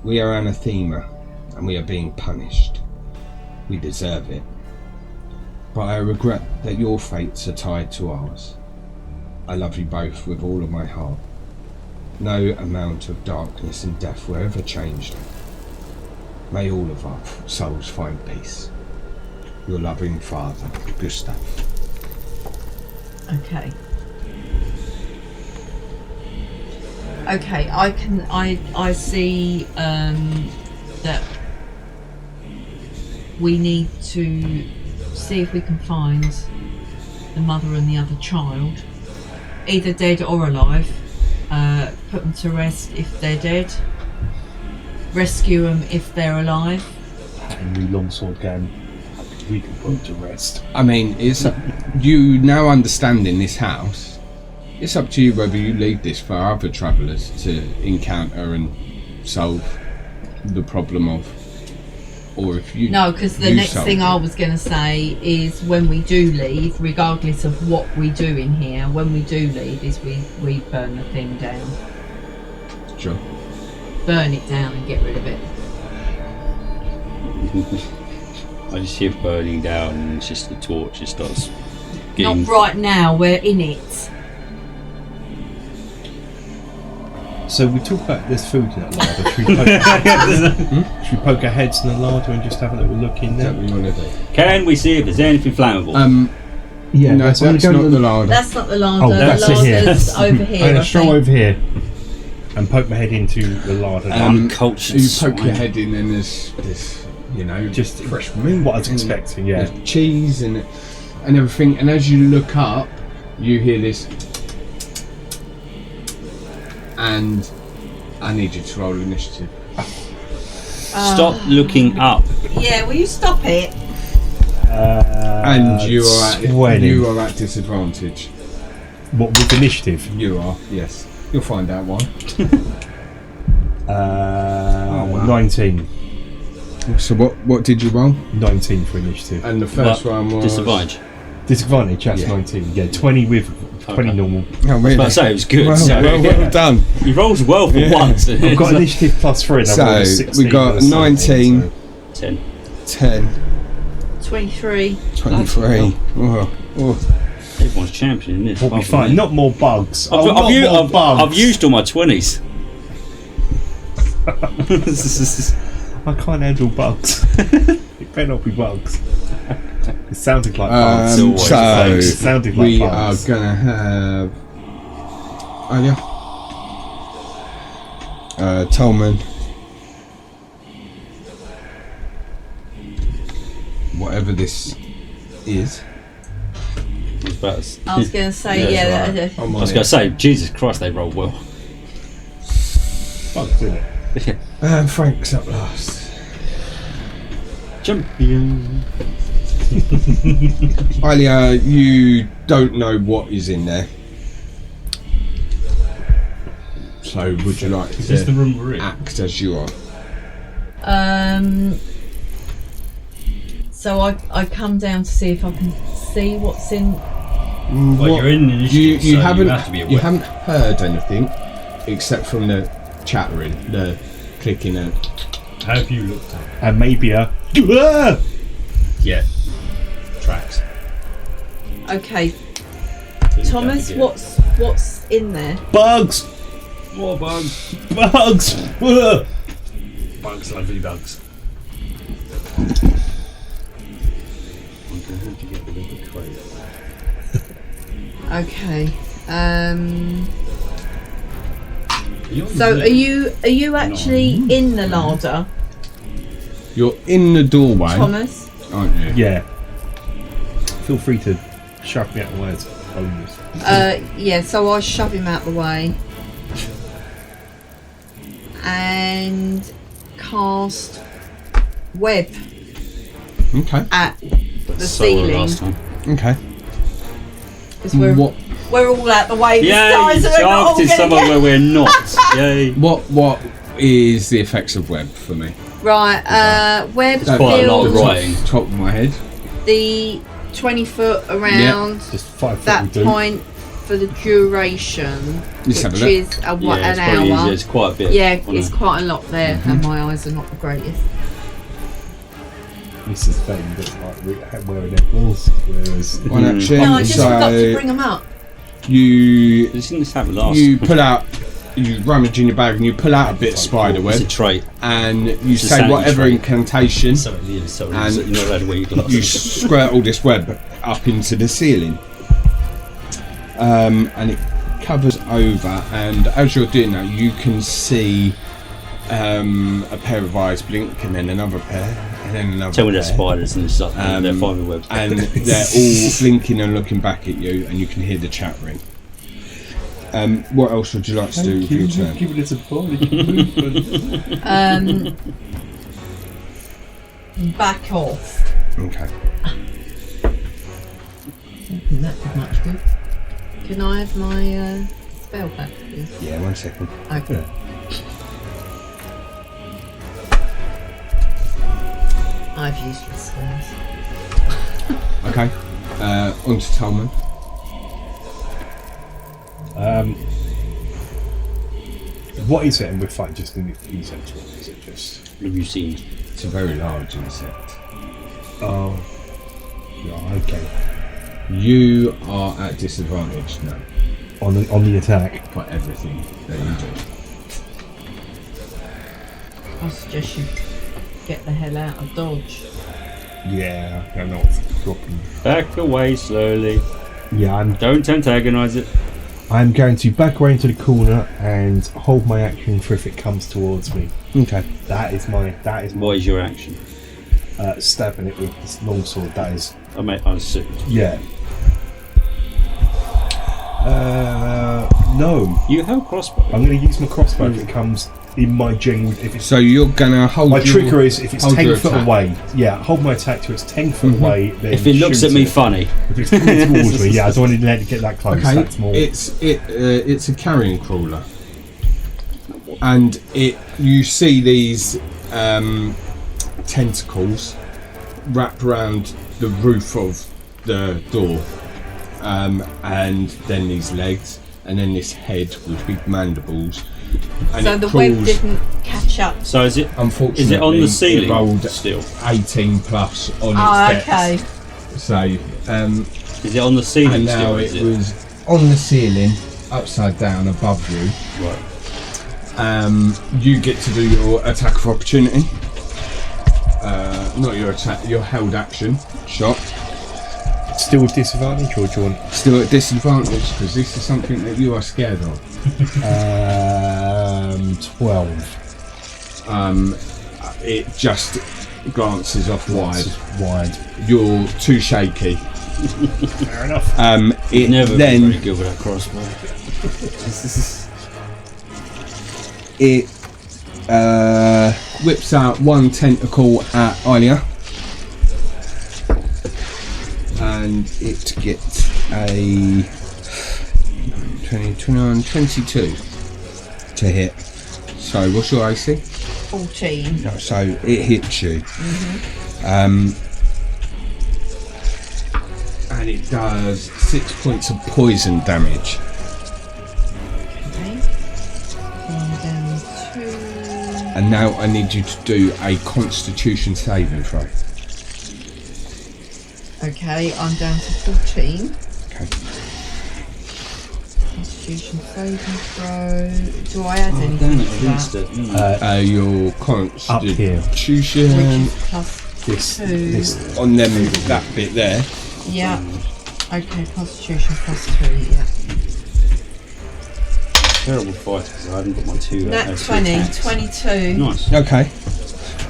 We are anathema, and we are being punished. We deserve it. But I regret that your fates are tied to ours. I love you both with all of my heart. No amount of darkness and death will ever change them. May all of our souls find peace. Your loving father, Gustav." Okay. Okay, I see that we need to see if we can find the mother and the other child, either dead or alive. Put them to rest if they're dead. Rescue them if they're alive. Henry Longsword Gang. We can put him to rest. I mean, it's you now understanding this house. It's up to you whether you leave this for other travellers to encounter and solve the problem of, or if you. No, because the you next solve thing it. I was going to say is when we do leave, regardless of what we do in here, when we do leave, is we burn the thing down. Sure. Burn it down and get rid of it. I just hear burning down and it's just the torch just starts getting... Not right now, we're in it. So we talk about there's food in that larder. Should we poke our heads in the larder and just have a little look in Is that there? what you want to do? Can we see if there's anything flammable? Yeah, No, that's not the larder. That's not the larder. Oh, that's the it here. larder's over I'm here. going I to stroll think. over here and poke my head into the larder. Uncultured You poke swine. your head in and there's Just fresh meat. what I was and expecting, yeah. there's cheese and everything. And as you look up, you hear this. And I need you to roll initiative. Stop looking up. Yeah, will you stop it? And you sweating. are at disadvantage. What, with initiative? You are, yes. You'll find out why. Wow. 19. So what did you roll? 19 for initiative. And the first one was Disadvantage. Disadvantage, that's Yeah. 19. Yeah, 20 with 20 Okay. normal. Oh, I was really? about to say it was good. Well, so, well done. He rolls well for Yeah. once. I've got initiative plus 3 and I've rolled a So 16 we got and a 17, 19, 10. 10, 23. 23. Oh, oh. Everyone's champion in this. so we'll be apart from fine. me. Not more bugs. I've, Oh, not I've, more I've, bugs. I've used all my 20s. I can't handle bugs. It better not be bugs. It sounded like bugs. always So It sounded like we are bugs. gonna have Alia, Tolman, whatever this is. I was going to say, Yeah, yeah. it's I was going to say, Jesus Christ, they rolled well. Bugs, isn't it? And Frank's up last. Champion. Alia, you don't know what is in there. So would you like Is this the to room we're in? act as you are? So I come down to see if I can see what's in. Well, you're in initiative, You so haven't you have to be aware. you haven't heard anything except from the chattering, the clicking and How have you looked at it? And maybe a. Ah! Yeah. Tracks. Okay, So you Thomas, have to get- what's in there? Bugs! More bugs. Bugs! Ah! Bugs, lovely bugs. I'm going to have to get rid of the crate. Okay. You're So in are you actually in the larder, you're in the doorway, Thomas? aren't you? Yeah. Feel free to shove me out the way as a bonus. Yeah. So I shove him out the way and cast web Okay. at the So were ceiling. last time. Okay. Because we're all out the way this Yeah, time, you so we're not all targeted gonna someone get... where we're not. Yay. What is the effects of web for me? Right, web That's quite a lot of build writing. Top of my head. the 20 foot around Just 5 foot that would do. point for the duration, Let's have a which look. is Yeah, an it's probably hour. easier. It's quite a bit. Yeah, on it's a- quite a lot there, and my eyes are not the greatest. This is Ben, but like wearing emeralds. Whereas One action. No, I just forgot to So bring them up. you Didn't this happen last? pull out, you rummage in your bag and you pull out a bit of spider It's a web, trait. and you It's a say sanity whatever trait. incantation. Sorry, And you're not allowed to wear your You glasses. squirt all this web up into the ceiling, and it covers over. And as you're doing that, you can see a pair of eyes blink, and then another pair, and then another. Tell me pair. they're spiders and stuff. They're fiber webs. And they're all blinking and looking back at you, and you can hear the chat ring. What else would you like to do with your turn? giving us a body movement. Back off. Okay. That did much good. Can I have my spell back, please? Yeah, 1 second. Okay. I've used the spells. Okay. On to Talman. What is it? And we're fighting just in the insect one. Is it just? Have you seen? It's a very large insect. Oh. Yeah. Okay. You are at disadvantage now On the attack. for everything that you do. I suggest you get the hell out of Dodge. Yeah. I'm not dropping. Back away slowly. Yeah. Don't antagonise it. I'm going to back away into the corner and hold my action for if it comes towards me. Okay. That is my What is your action? stabbing it with this longsword. That is I assume. yeah. No. You have crossbow. I'm going to use my crossbow if it comes in my general. If it's So you're gonna hold. my your, trigger is if it's hold 10 your foot attack. away. Yeah, hold my attack till it's 10 foot away. Then If it looks shoot at me it. funny, If it's coming towards me, yeah, I don't want to let it get that close. Okay. That's more. It's a carrion crawler, and you see these tentacles wrap around the roof of the door, and then these legs, and then this head with big mandibles. And So it the crawls, web didn't catch up. so is it? Unfortunately, Is it on the it ceiling rolled still? 18 plus on Oh, its okay. dex. So, Is it on the ceiling and now still? it Is it? was on the ceiling, upside down above you. Right. You get to do your attack of opportunity. Not your attack, your held action shot. Still with disadvantage, or do you want? Still at disadvantage because this is something that you are scared of. 12. It just glances off wide. Wide. You're too shaky. Fair enough. It Never been then very good with that crossbow. it whips out one tentacle at Alia, and it gets a 20, 29, 22 to hit. So what's your AC? 14. No, so it hits you. And it does 6 points of poison damage. Okay. One down 2. And now I need you to do a Constitution saving throw. Okay, I'm down to 14. Okay. Constitution saving throw. Do I add Damn anything it, to against that? it. Your Up here. Which Constitution is plus This. 2. This. on them, that bit there. Yeah. Okay, Constitution plus 2, yeah. Terrible fight because I haven't got my two. Nat 20, attacks. 22. Nice. Okay.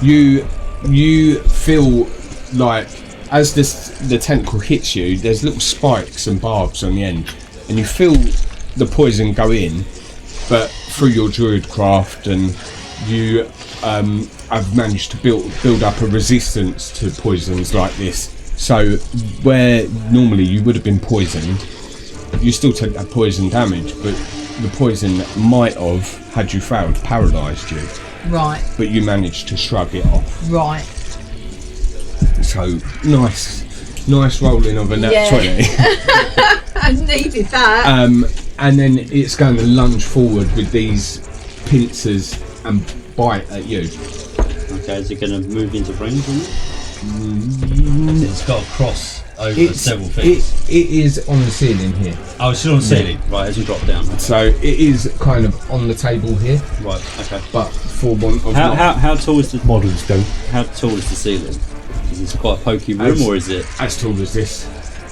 You feel like as the tentacle hits you, there's little spikes and barbs on the end, and you feel the poison go in, but through your druid craft and you I've managed to build up a resistance to poisons like this. So where normally you would have been poisoned, you still take that poison damage, but the poison might have, had you failed, paralysed you. Right. But you managed to shrug it off. Right. So nice rolling of a nat 20. I needed that. And then it's going to lunge forward with these pincers and bite at you. Okay, is it going to move into range? It's got a cross over several feet. It is on the ceiling here. Oh, it's still on the ceiling. Right, as you drop down. So it is kind of on the table here, Right, okay. but for want of How tall is the Models don't. How tall is the ceiling? Is this quite a pokey room, or is it as tall as this,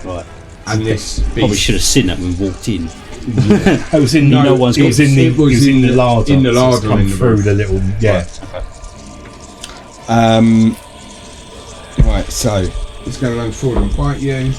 right? and this Probably beast- should have seen that when we walked in. It was in. No one's it was got- in the. it was in the in larder. in the so it's larder come in the through roof. the little. Yeah. Right, so it's going to run forward and bite you.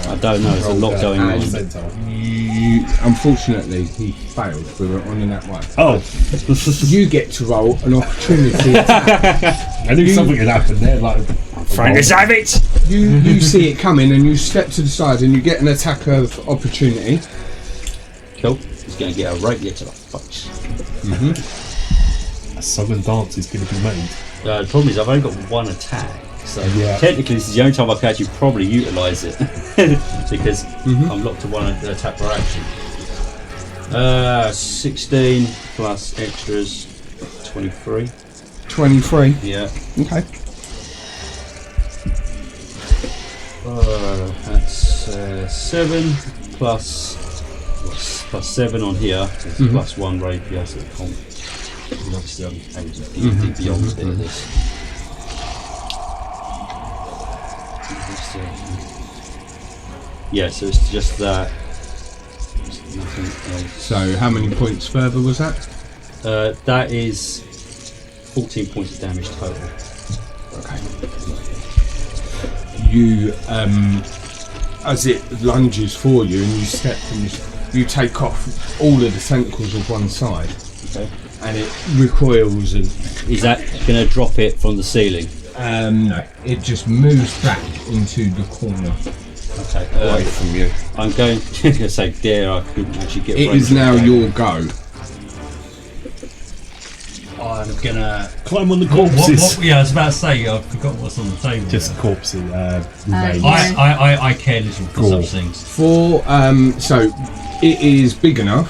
I don't know. There's a lot going on. Unfortunately, he failed. We were on in that way. Oh, You get to roll an opportunity attack. I knew something had happened there. Like, Frank the Savage. You see it coming, and you step to the side, and you get an attack of opportunity. Cool. He's going to get a rapier to the face. a song and dance is going to be made. The problem is I've only got one attack, so Yeah. technically this is the only time I can actually probably utilise it because I'm locked to one attack per action. 16 plus extras, 23. 23. Yeah. Okay. That's 7 plus 7 on here. So it's plus 1 rapier, so it can't. Obviously, I'm able to be beyond a bit of this. Yeah, so it's just that. Just nothing else. So how many points further was that? That is 14 points of damage total. Okay. You, as it lunges for you and you step and you take off all of the tentacles of one side, Okay. and it recoils and Is that going to drop it from the ceiling? no, it just moves back into the corner Okay. away from you. I'm going to say, dare I couldn't actually get. It range is now of your go. I'm gonna. Climb on the What, corpses. yeah, I was about to say, I forgot what's on the table. Just there. corpses. Remains. yeah. I care little for Gore. such things. For so it is big enough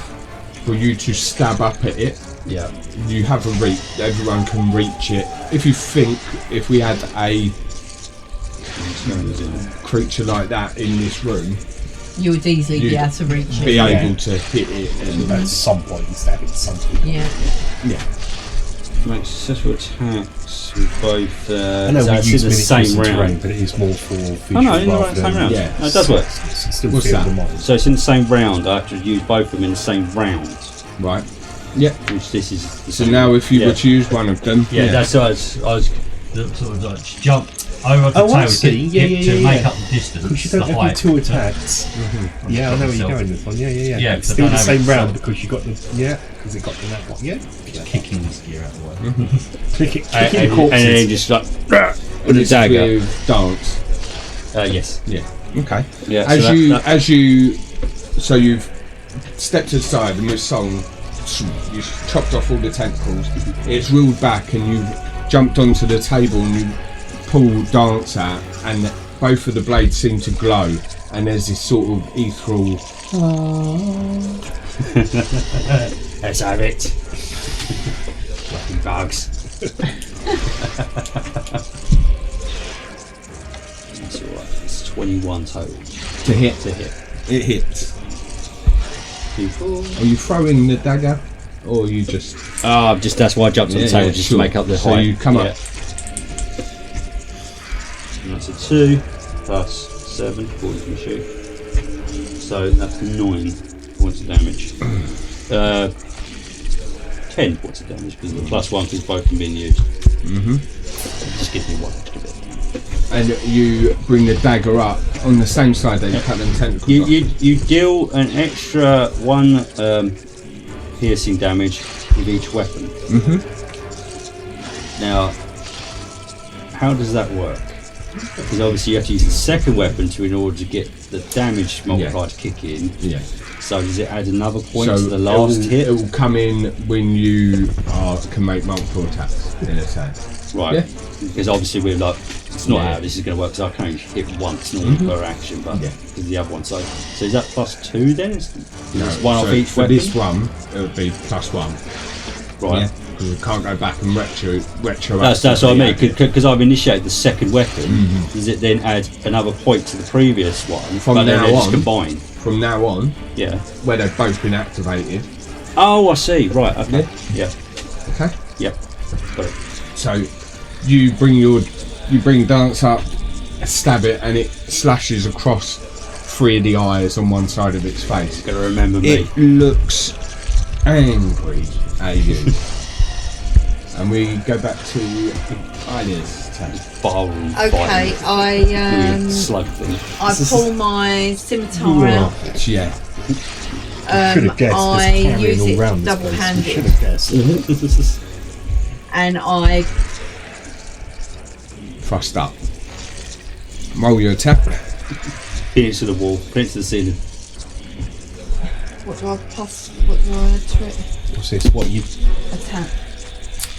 for you to stab up at it. Yeah. You have a reach. Everyone can reach it. If you think, if we had a creature like that in this room, You would easily be You'd able to reach be it. able to hit it. And, At some point, you stab it something. Yeah. yeah. Make successful attacks with both. I know so we it's use in the miniatures same in terrain, round. but it is more for visual Oh no, in the rather same than- round. yeah. No, it does work. It's still What's feel that? the models. So it's in the same round. I have to use both of them in the same round. Right. Yeah. Which this is. The So same. now, if you Yeah. were to use one of them, Yeah, that's what I was sort of like jump over the Oh, I table see. Yeah, to yeah, make yeah. up the distance. Because you the don't have your height. 2 attacks. Yeah, I know where you're myself. going with one. Yeah. Yeah, It's 'cause still I the don't same have it, round so- because you got the because it got the that one. Yeah. Kicking this gear out of the way. Clicking And the then corpses. just like with a it's dagger. with dance. Yes. Yeah. Okay. Yeah. As so you, that, as you, so you've stepped to the side and with song, you chopped off all the tentacles. It's reeled back and you jumped onto the table and you pull dance out, and both of the blades seem to glow, and there's this sort of ethereal. let's have it. Fucking bugs. That's alright. It's 21 total To hit. to hit. It hits. People. Are you throwing the dagger, or are you just? Oh, just that's why I jumped on the table just sure. to make up the So height. you come up. And that's a 2 plus 7 according to my shoot. So that's 9 points of damage. 10 10 points of damage because the +1 because both have been used. Just gives me 1 extra bit. And you bring the dagger up on the same side that you cut them tentacles off. You deal an extra 1 piercing damage with each weapon. Now, how does that work? Because obviously you have to use the second weapon in order to get the damage multiplier to kick in. Yeah. So does it add another point to the last hit? It will come in when you can make multiple attacks in a turn. Right. Yeah. Because obviously we're like, it's not how this is going to work. Because I can only hit once normally per action, but because the other one. So is that +2 then? It's one off each for weapon. this one, it would be +1. Right. Yeah. Because we can't go back and retro. That's what I mean. Because I've initiated the second weapon. Does it then add another point to the previous one? From but then now they're just on, combined. From now on, Yeah. where they've both been activated. Oh, I see. Right. Okay. Yeah. Okay. Yep. Got it. So you bring Dance up, stab it, and it slashes across 3 of the eyes on one side of its face. Gotta remember me. It looks angry at you. And we go back to Ida's turn. Barroom Okay, fighting. Slug thing. I pull my scimitar out. Yeah. Should have guessed. I there's carrion use all it round this place. double-handed. Should have guessed. And I Thrust up. Roll your attack. Pin it to the wall. Pin it to the ceiling. what do I What's this? What you? attack?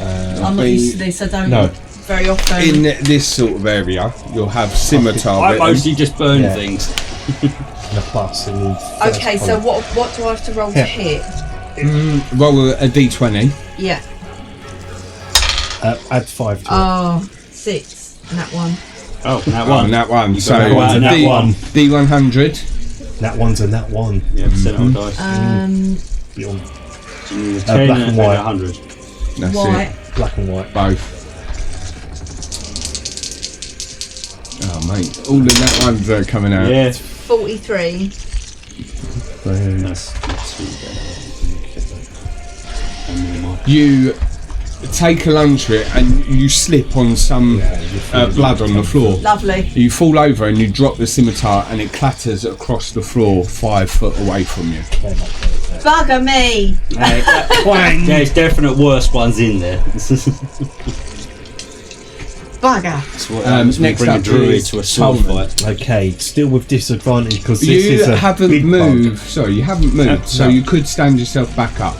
I'm not used to this. I don't No. very often. In this sort of area, you'll have scimitar. I written. mostly just burn Yeah. things. And a plus. And the first Okay, so point. what do I have to roll to Yeah. hit? Roll a d20. Yeah. Add 5 to Oh, 6. That one. Oh, that Oh, one. and that one. You So got that it's a one. One. D100. it. That one's and that one. Yeah, percent dice. Beyond So you need a 10 black and and a white. 100. That's White. black and white. it. Both. Oh, mate. All of that ones are coming out. Yeah. 43. That's not too bad. And more. You take a lunge to it and you slip on some blood on the floor. Lovely. You fall over and you drop the scimitar and it clatters across the floor 5 foot away from you. Bugger me. There's definite worse ones in there. Bugger. Next bring a up druid is to a sword Tolman. fight. Okay, still with disadvantage because this You is a haven't big moved. bug. Sorry, you haven't moved, so No. you could stand yourself back up.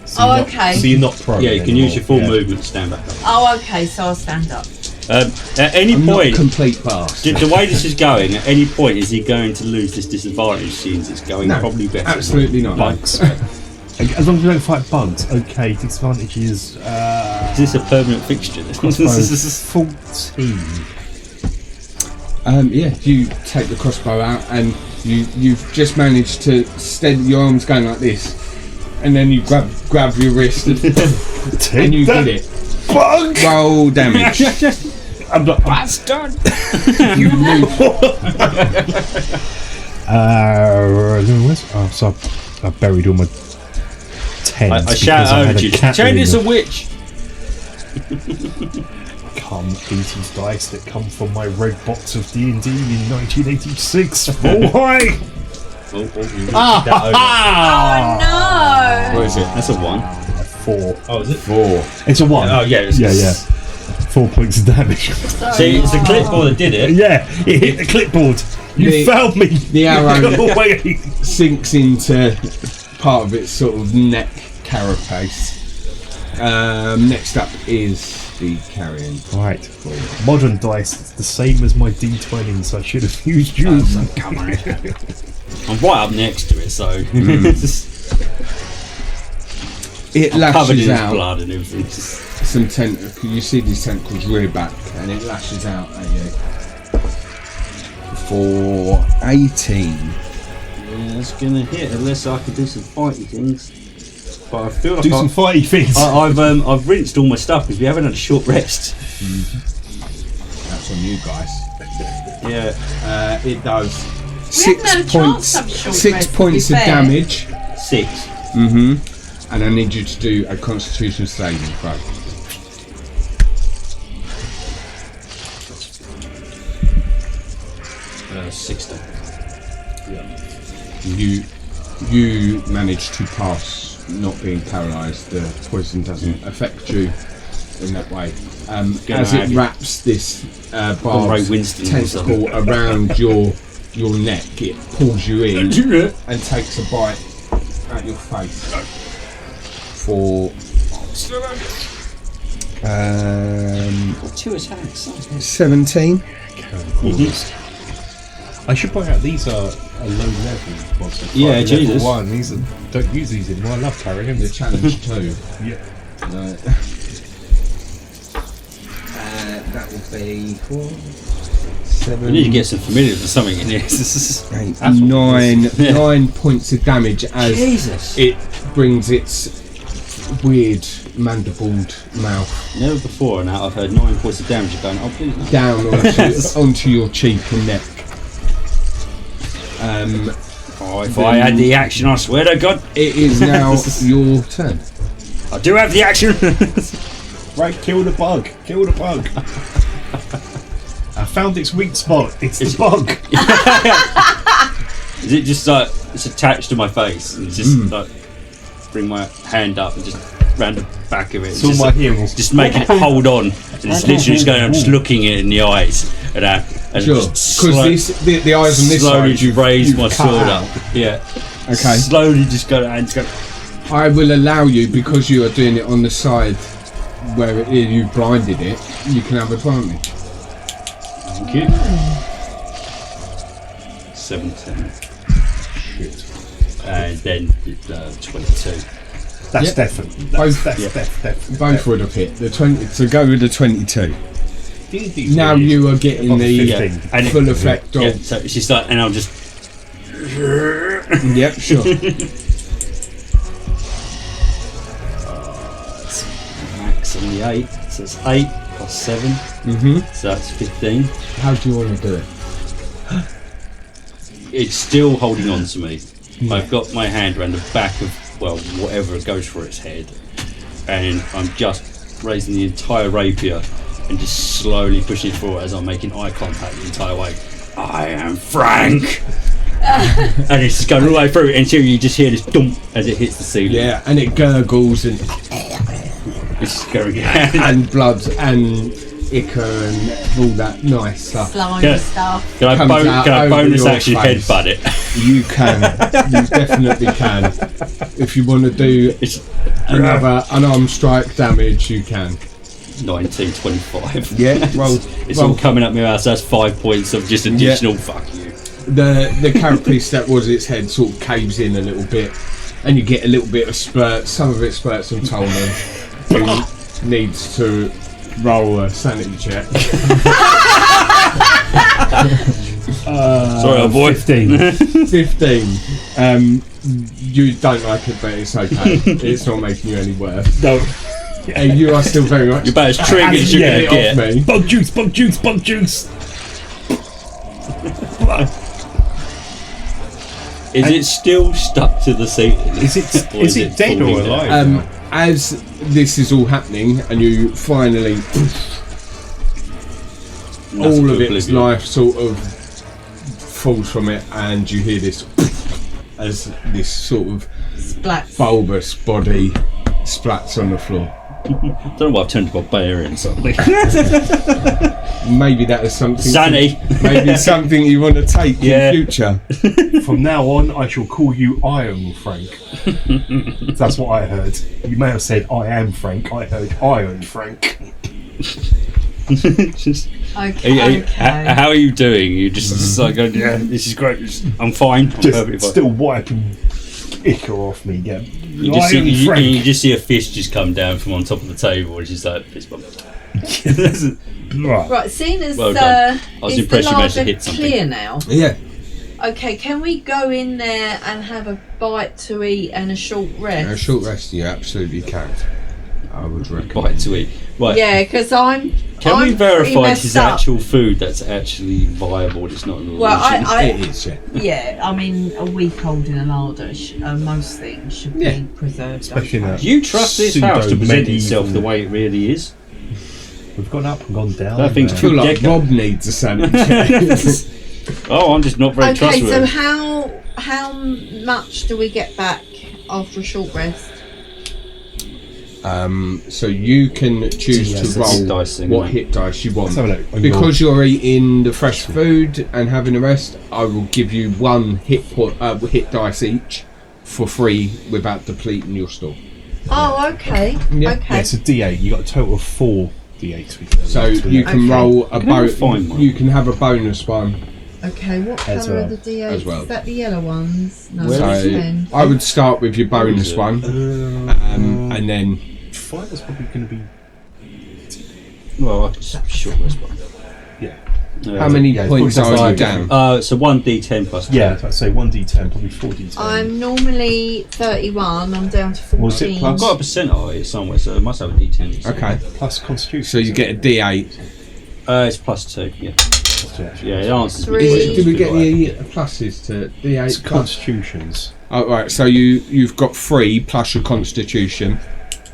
So you're not- okay. So you're not prone. Yeah, you can use your full anymore. movement to stand back up. Oh, okay, so I'll stand up. At any I'm not point, complete bastard. the way this is going, at any point is he going to lose this disadvantage since it's going No, probably better? absolutely not. Bugs. As long as we don't fight bugs, okay. Disadvantage is Is this a permanent fixture? crossbow 14. Yeah, you take the crossbow out and you've just managed to steady your arms going like this, and then you grab your wrist and you that hit it. bug. Roll damage. I'm not. Bastard! You move. So I buried all my 10s. I shout over to you. Chain is a witch. Come 80s dice that come from my red box of D&D in 1986. Roll high. Oh What is it? That's a 1. 4. Oh, is it? 4. It's a 1. Oh, yeah. Yeah. 4 points of damage. See, it's the clipboard that did it. Yeah, it hit the clipboard. You The- found me. The arrow Go away. sinks into part of its sort of neck carapace. Next up is the carrion. Right. Modern dice, it's the same as my D20, so I should have used yours. Come on. I'm right up next to it, so It I'm covered in lashes his out blood and everything. some tentacles. You see these tentacles rear back, and it lashes out at you for 18. Yeah, it's gonna hit unless I can do some fighty things. But I feel like Do some fighty things. I've rinsed all my stuff because we haven't had a short rest. That's on you guys. Yeah. It does haven't had a chance to have a short 6 rest, to points be of fair. damage. 6. and I need you to do a Constitution saving throw. 16. You manage to pass, not being paralysed. The poison doesn't affect you in that way. As it wraps this barbed tentacle around your neck, it pulls you in and takes a bite at your face for 2 attacks. 17. I should point out these are a low level monster. Yeah, Level Jesus. 1. These are, don't use these anymore. I love carrying them. The challenge 2. Yeah. That will be 4, 7. We need to get some familiar for something in here. 8, 9 points of damage as Jesus. it brings its weird mandibled mouth Never before now I've heard 9 points of damage going, oh please no. down onto your cheek and neck. If I had the action, I swear to God. It is now your turn. I do have the action. Right, kill the bug. Kill the bug. I found its weak spot. It's the bug. Is it just like it's attached to my face and just like bring my hand up and just round the back of it? It's all my heels. Just making it hold on. And it's literally just going. I'm just looking it in the eyes and Sure, because the eyes on this slowly side you've raise my cut sword out. up. Yeah. Okay. Slowly just go and go. I will allow you, because you are doing it on the side where you blinded it, you can have advantage. Thank you. 17. Shit. And then 22. That's definitely. Definitely. Both would have hit. The 20. So go with the 22. D&D's Now really you are getting above the 15. And full effect Yeah, of. so it's just like, and I'll just. Yep, sure. Max on the 8. So it's 8 plus 7. So that's 15. How do you want to do it? It's still holding on to me. I've got my hand around the back of, well, whatever goes for its head. And I'm just raising the entire rapier and just slowly pushing it forward as I'm making eye contact the entire way. I am Frank! And it's just going all the way through until you just hear this dump as it hits the ceiling. Yeah, and it gurgles and It's just going and blood and ichor and all that nice stuff. Slime Yeah. stuff. Can I, Comes out can I over bonus your action face. headbutt it? You can. You definitely can. If you want to do It's another unarmed strike damage, you can. 1925. Yeah, well, It's all coming up my ass. That's 5 points of just additional fuck you. the carapace that was its head sort of caves in a little bit, and you get a little bit of spurts. Some of it spurts from Tolman, who needs to roll a sanity check. Sorry, old boy. 15. 15. You don't like it, but it's okay. It's not making you any worse. No. You are still very much. You're about as triggered as you're get going it to off get. me. Bug juice, bug juice, bug juice. Is it still stuck to the ceiling? Is it dead or falling down? alive? As this is all happening, and you finally, Nothing all of to its oblivion. life sort of falls from it, and you hear this as this sort of Splats. bulbous body splats on the floor. I don't know why I've turned to barbarian suddenly. Maybe that is something. Sunny. Maybe something you want to take Yeah. in future. From now on, I shall call you Iron Frank. That's what I heard. You may have said I am Frank. I heard Iron Frank. Okay. How are you doing? You just like, going, yeah, this is great. I'm fine. I'm perfectly Just fine. still wiping ichor off me. Yeah. You just, see, you just see a fist just come down from on top of the table, which is like fist bump. Right. Right, seeing as Well done. I was is the impressed you managed to lava hit something. clear now? Yeah. Okay, can we go in there and have a bite to eat and a short rest? A short rest, you absolutely can. I would recommend. bite to eat. Right. Yeah, because I'm. Can I'm we verify pretty this is messed up. actual food that's actually viable? It's not an illusion. Well, It is, yeah. yeah, I mean, a week old in a larder, most things should Yeah. be preserved. Especially in okay. a- Do you trust this house to present Pseudo-medieval- itself the way it really is? We've gone up and gone down. That thing's I feel like Deco. Rob needs a sandwich. Oh, I'm just not very Okay, so trustworthy. how much do we get back after a short rest? So you can choose Yeah, to so roll dice thing, what right? hit dice you want. Let's have a look. On Because you're eating the fresh food and having a rest, I will give you one hit dice each for free without depleting your store. Oh, okay. Yeah. Okay. Yeah, it's a D8. You got a total of 4 D8s. So you can Okay. roll a Can I find one? You can have a bonus one. Okay, what As colour well. are the D8s? As well. Is that the yellow ones? No, Where that's So 10. I would start with your bonus it? one, and then 5 is probably going to be. Well, I just short rest one. Yeah. how many yeah, it's points probably are you five. down? So 1d10 plus 10. Yeah, I'd say 1d10, probably 4d10. I'm normally 31, I'm down to 14. Was it plus- I've got a percent of it somewhere, so I must have a d10. Okay, Plus Constitution. so you get a D8. It's plus 2, yeah. Yeah, it answers me. Three. Did we get any pluses to D8? It's Constitutions. Oh, right, so you've got 3 plus your Constitution.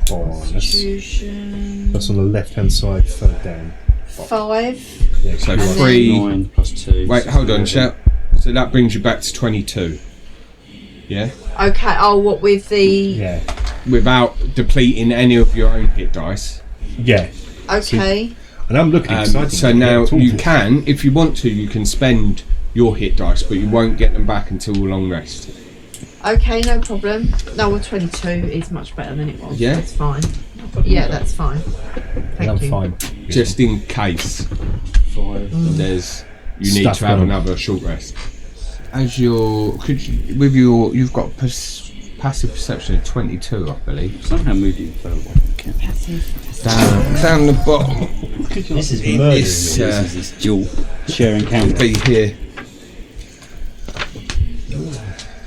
Bonus. Constitution. That's on the left-hand side, third down. 5. Yeah, So And then- 3. 9 plus 2. Wait, hold on, shout. So that brings you back to 22. Yeah? Okay, oh, what with the. yeah. Without depleting any of your own hit dice. Yeah. Okay. And I'm looking excited. So to now get to you all can, if you want to, you can spend your hit dice, but you won't get them back until a long rest. Okay, no problem. No, well, 22 is much better than it was. Yeah? That's fine. Yeah, that's fine. And Thank I'm you. fine. Just in case 5. there's you need Stuff to have going. another short rest. As you've got passive perception of 22, I believe. Somehow moved you further away. Down the bottom. This is In murdering this, me. This is this dual sharing counter. Be here.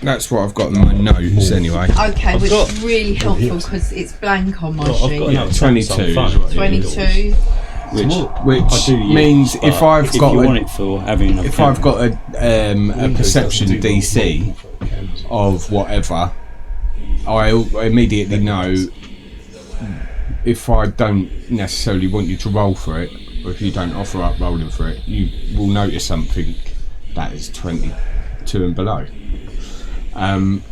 That's what I've got in my notes anyway. Okay, I've which got- is really helpful because it's blank on my Well, I've sheet. got another 22 Samsung is phone. what it 22. Which I do use, means but if I've if got you a- want it for having another If I've camera. got a perception DC of whatever, I immediately know if I don't necessarily want you to roll for it, or if you don't offer up rolling for it, you will notice something that is 22 and below.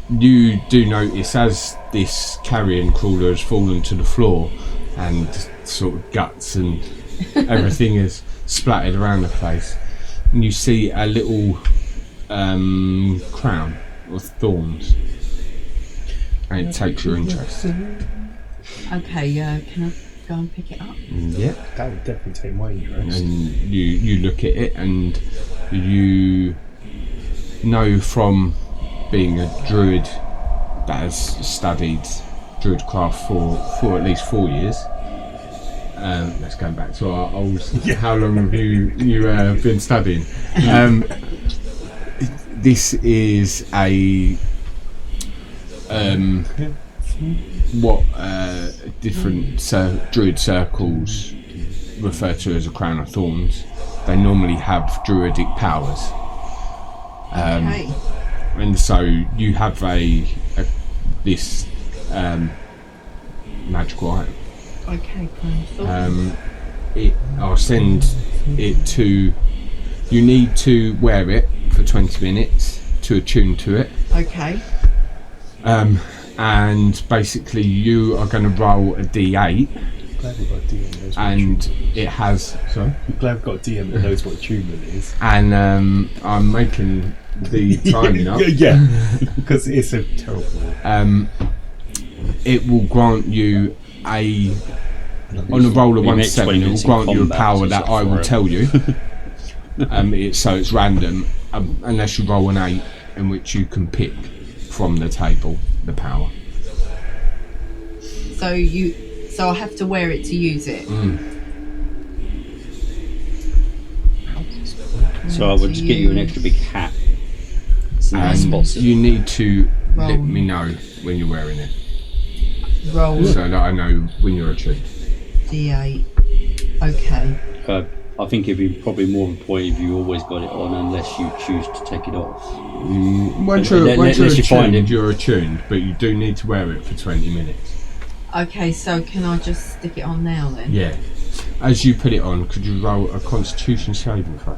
You do notice as this carrion crawler has fallen to the floor and sort of guts and everything is splattered around the place, and you see a little crown of thorns, and it takes your interest. Okay, can I go and pick it up? Yeah. That would definitely take my interest. And you look at it and you know from being a druid that has studied druidcraft for at least 4 years. Let's go back to our old. How long have you been studying? This is a what different druid circles refer to as a crown of thorns. They normally have druidic powers. Okay. And so you have this magical item. Okay, fine. I'll send it to. You need to wear it for 20 minutes to attune to it, Okay. and basically you are going to roll a D8, Glad we've got a DM that knows what and it has. Sorry. I'm glad we've got a DM that knows what attunement is. And I'm making the timing up. Yeah, because it's a terrible. It will grant you on a roll of We make 1-7, 20 it will minutes in grant you a combat, power so that it's I will forever. tell you. So it's random, unless you roll an 8, in which you can pick from the table the power. So I have to wear it to use it. So I would just get you an extra big hat. So that And spots it. you need to let Roll. me know when you're wearing it. roll so that I know when you're attuned. D8. Okay. I think it'd be probably more of a point if you always got it on unless you choose to take it off. Once you're Unless you find attuned, it. you're attuned, but you do need to wear it for 20 minutes. Okay, so can I just stick it on now then? Yeah. As you put it on, could you roll a Constitution saving throw?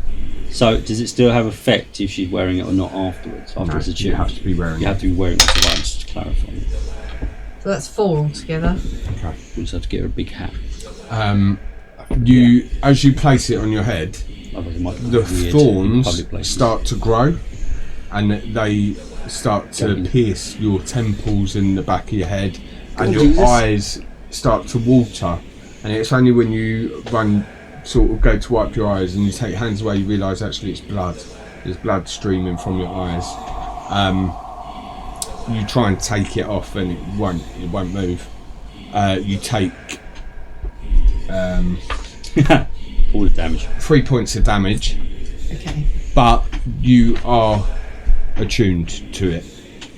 So does it still have effect if she's wearing it or not afterwards? After it's You attuned? have to be wearing You it. have to be wearing it to that, just to clarify. So that's 4 altogether. Okay. We just have to get her a big hat. As you place it on your head, Otherwise it might be the weird in thorns public places. start to grow, and they start to pierce your temples and the back of your head, and your eyes start to water. And it's only when you sort of go to wipe your eyes and you take your hands away, you realise actually it's blood. There's blood streaming from your eyes. You try and take it off and it won't move. You take all the damage. 3 points of damage, Okay. but you are attuned to it.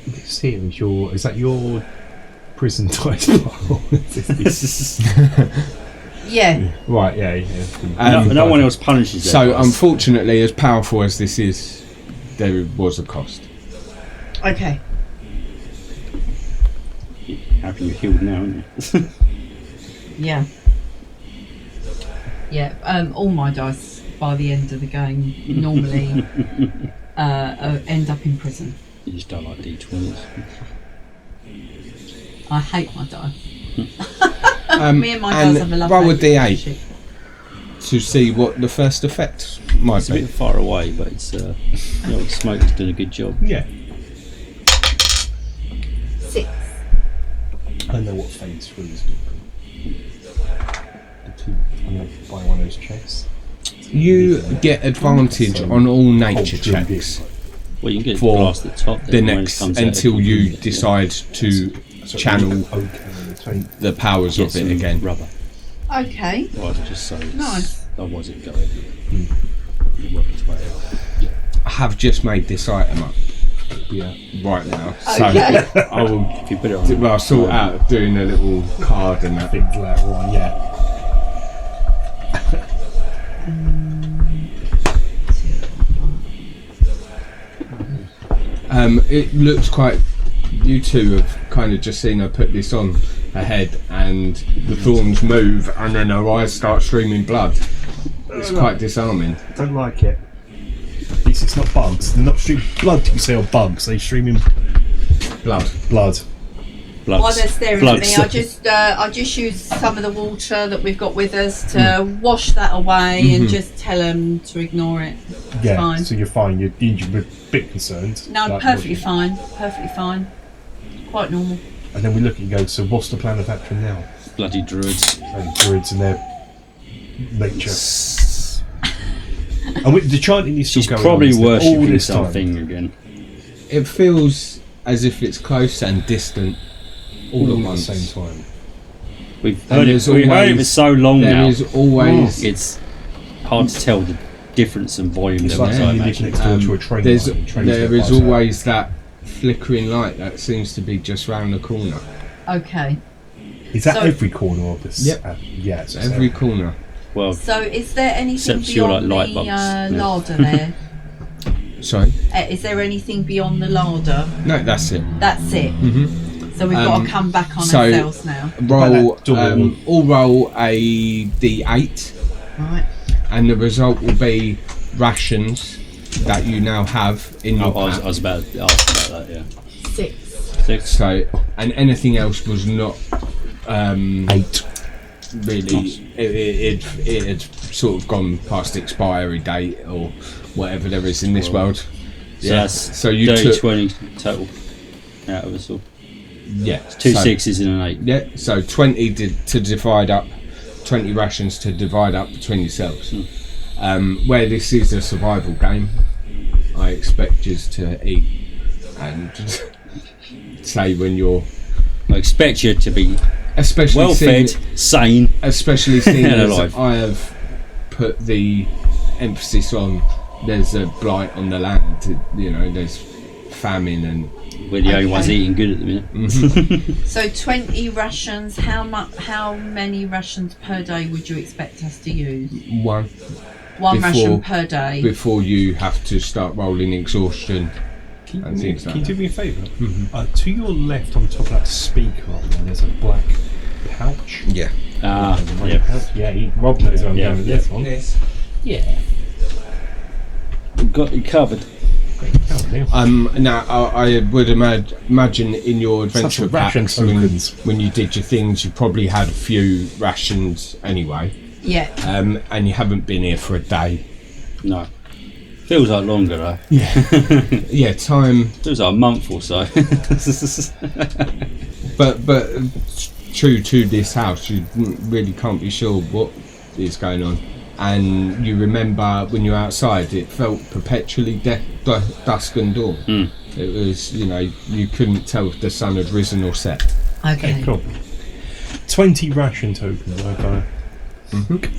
This here is that your prison dice file? Yeah. Right, yeah. No one else punishes that. So unfortunately, as powerful as this is, there was a cost. Okay. Happy you're healed now, aren't you? Yeah. Yeah. All my dice by the end of the game normally end up in prison. You just don't like D20s. I hate my dice. Me and my and dice have a love roll a hate D8 relationship. to see what the first effect might It's a be. bit far away, but it's the old smoke's doing a good job. Yeah. 6. I know what phase 3 is going to be. I'm going to buy one of those checks. You get advantage on all nature Oh, doing checks Well, you can get For blast at the top. the then when it next comes out, until it you comes- decide to channel Okay. the powers Get of it some again. Rubber. Okay. Rather just so it's, Nice. Otherwise it go everywhere. Work its way out. I have just made this item up Yeah. right now, so Okay. I will. If you put it on, Well, I'll sort out doing a little card and that. Things later on, yeah. It looks quite. You two have kind of just seen her put this on her head, and the thorns move, and then her eyes start streaming blood. It's quite disarming. Don't like it. It's not bugs. They're not streaming blood, you say, or bugs. They're streaming Blood. blood. While they're staring Bloods. at me, I just use some of the water that we've got with us to wash that away and just tell them to ignore it. It's Yeah, fine. so you're fine. You're a bit concerned. No, Like, perfectly fine. Perfectly fine. Quite normal. And then we look at you and go, so what's the plan of action now? bloody druids. And druids and their nature. And the chanting is still She's going probably on, isn't it? All worshipping this time. something again. It feels as if it's close and distant all All at at the once. same time. We've And heard it. there's We've heard it always- for so long There now. is always It's hard to tell the difference in volume It's levels. like I you live imagine. next door to a train there's line. Trains there go is past that. always that flickering light that seems to be just round the corner. Okay. Is that So- every corner of this? Yep. Yeah, it's Every corner. Well, So is there anything Except you're beyond like the light bulbs. Yeah. larder there? Sorry. Is there anything beyond the larder? No, that's it. That's it. hmm So we've got Um, to come back on so- ourselves now. Roll. that door. All roll a d8, Right. and the result will be rations that you now have in I your was, pack. I was about to ask about that. Yeah. 6. 6. So, and anything else was not 8. really. It had sort of gone past the expiry date or whatever there is in this world. So that's So you 30, took 20 total out of us all. yeah 2 so- 6s and an 8. Yeah, so 20 to divide up, 20 rations to divide up between yourselves. Where this is a survival game, I expect you to eat and say when you're, I expect you to be especially well seeing, fed, sane. especially seeing And as alive. I have put the emphasis on there's a blight on the land. You know, there's famine and we're the only ones Okay. eating good at the minute. So 20 rations. How many rations per day would you expect us to use? One One Before- ration per day. before you have to start rolling exhaustion. Can And you, things can like you do that. me a favour? To your left, on top of that speaker, there's a black pouch. Yeah. Yeah. Pouch. Yeah, Rob knows where I'm Yeah, going with yeah. this one. Yeah. We've got you covered. Great. Oh, yeah. Now I would imagine in your adventure Such ration packs tokens. when you did your things, you probably had a few rations anyway. Yeah. And you haven't been here for a day. No. Feels like longer though. Yeah, time. Feels like a month or so. But true to this house, you really can't be sure what is going on. And you remember when you're outside, it felt perpetually dusk and dawn. It was, you couldn't tell if the sun had risen or set. Okay. Cool. 20 ration tokens, I got.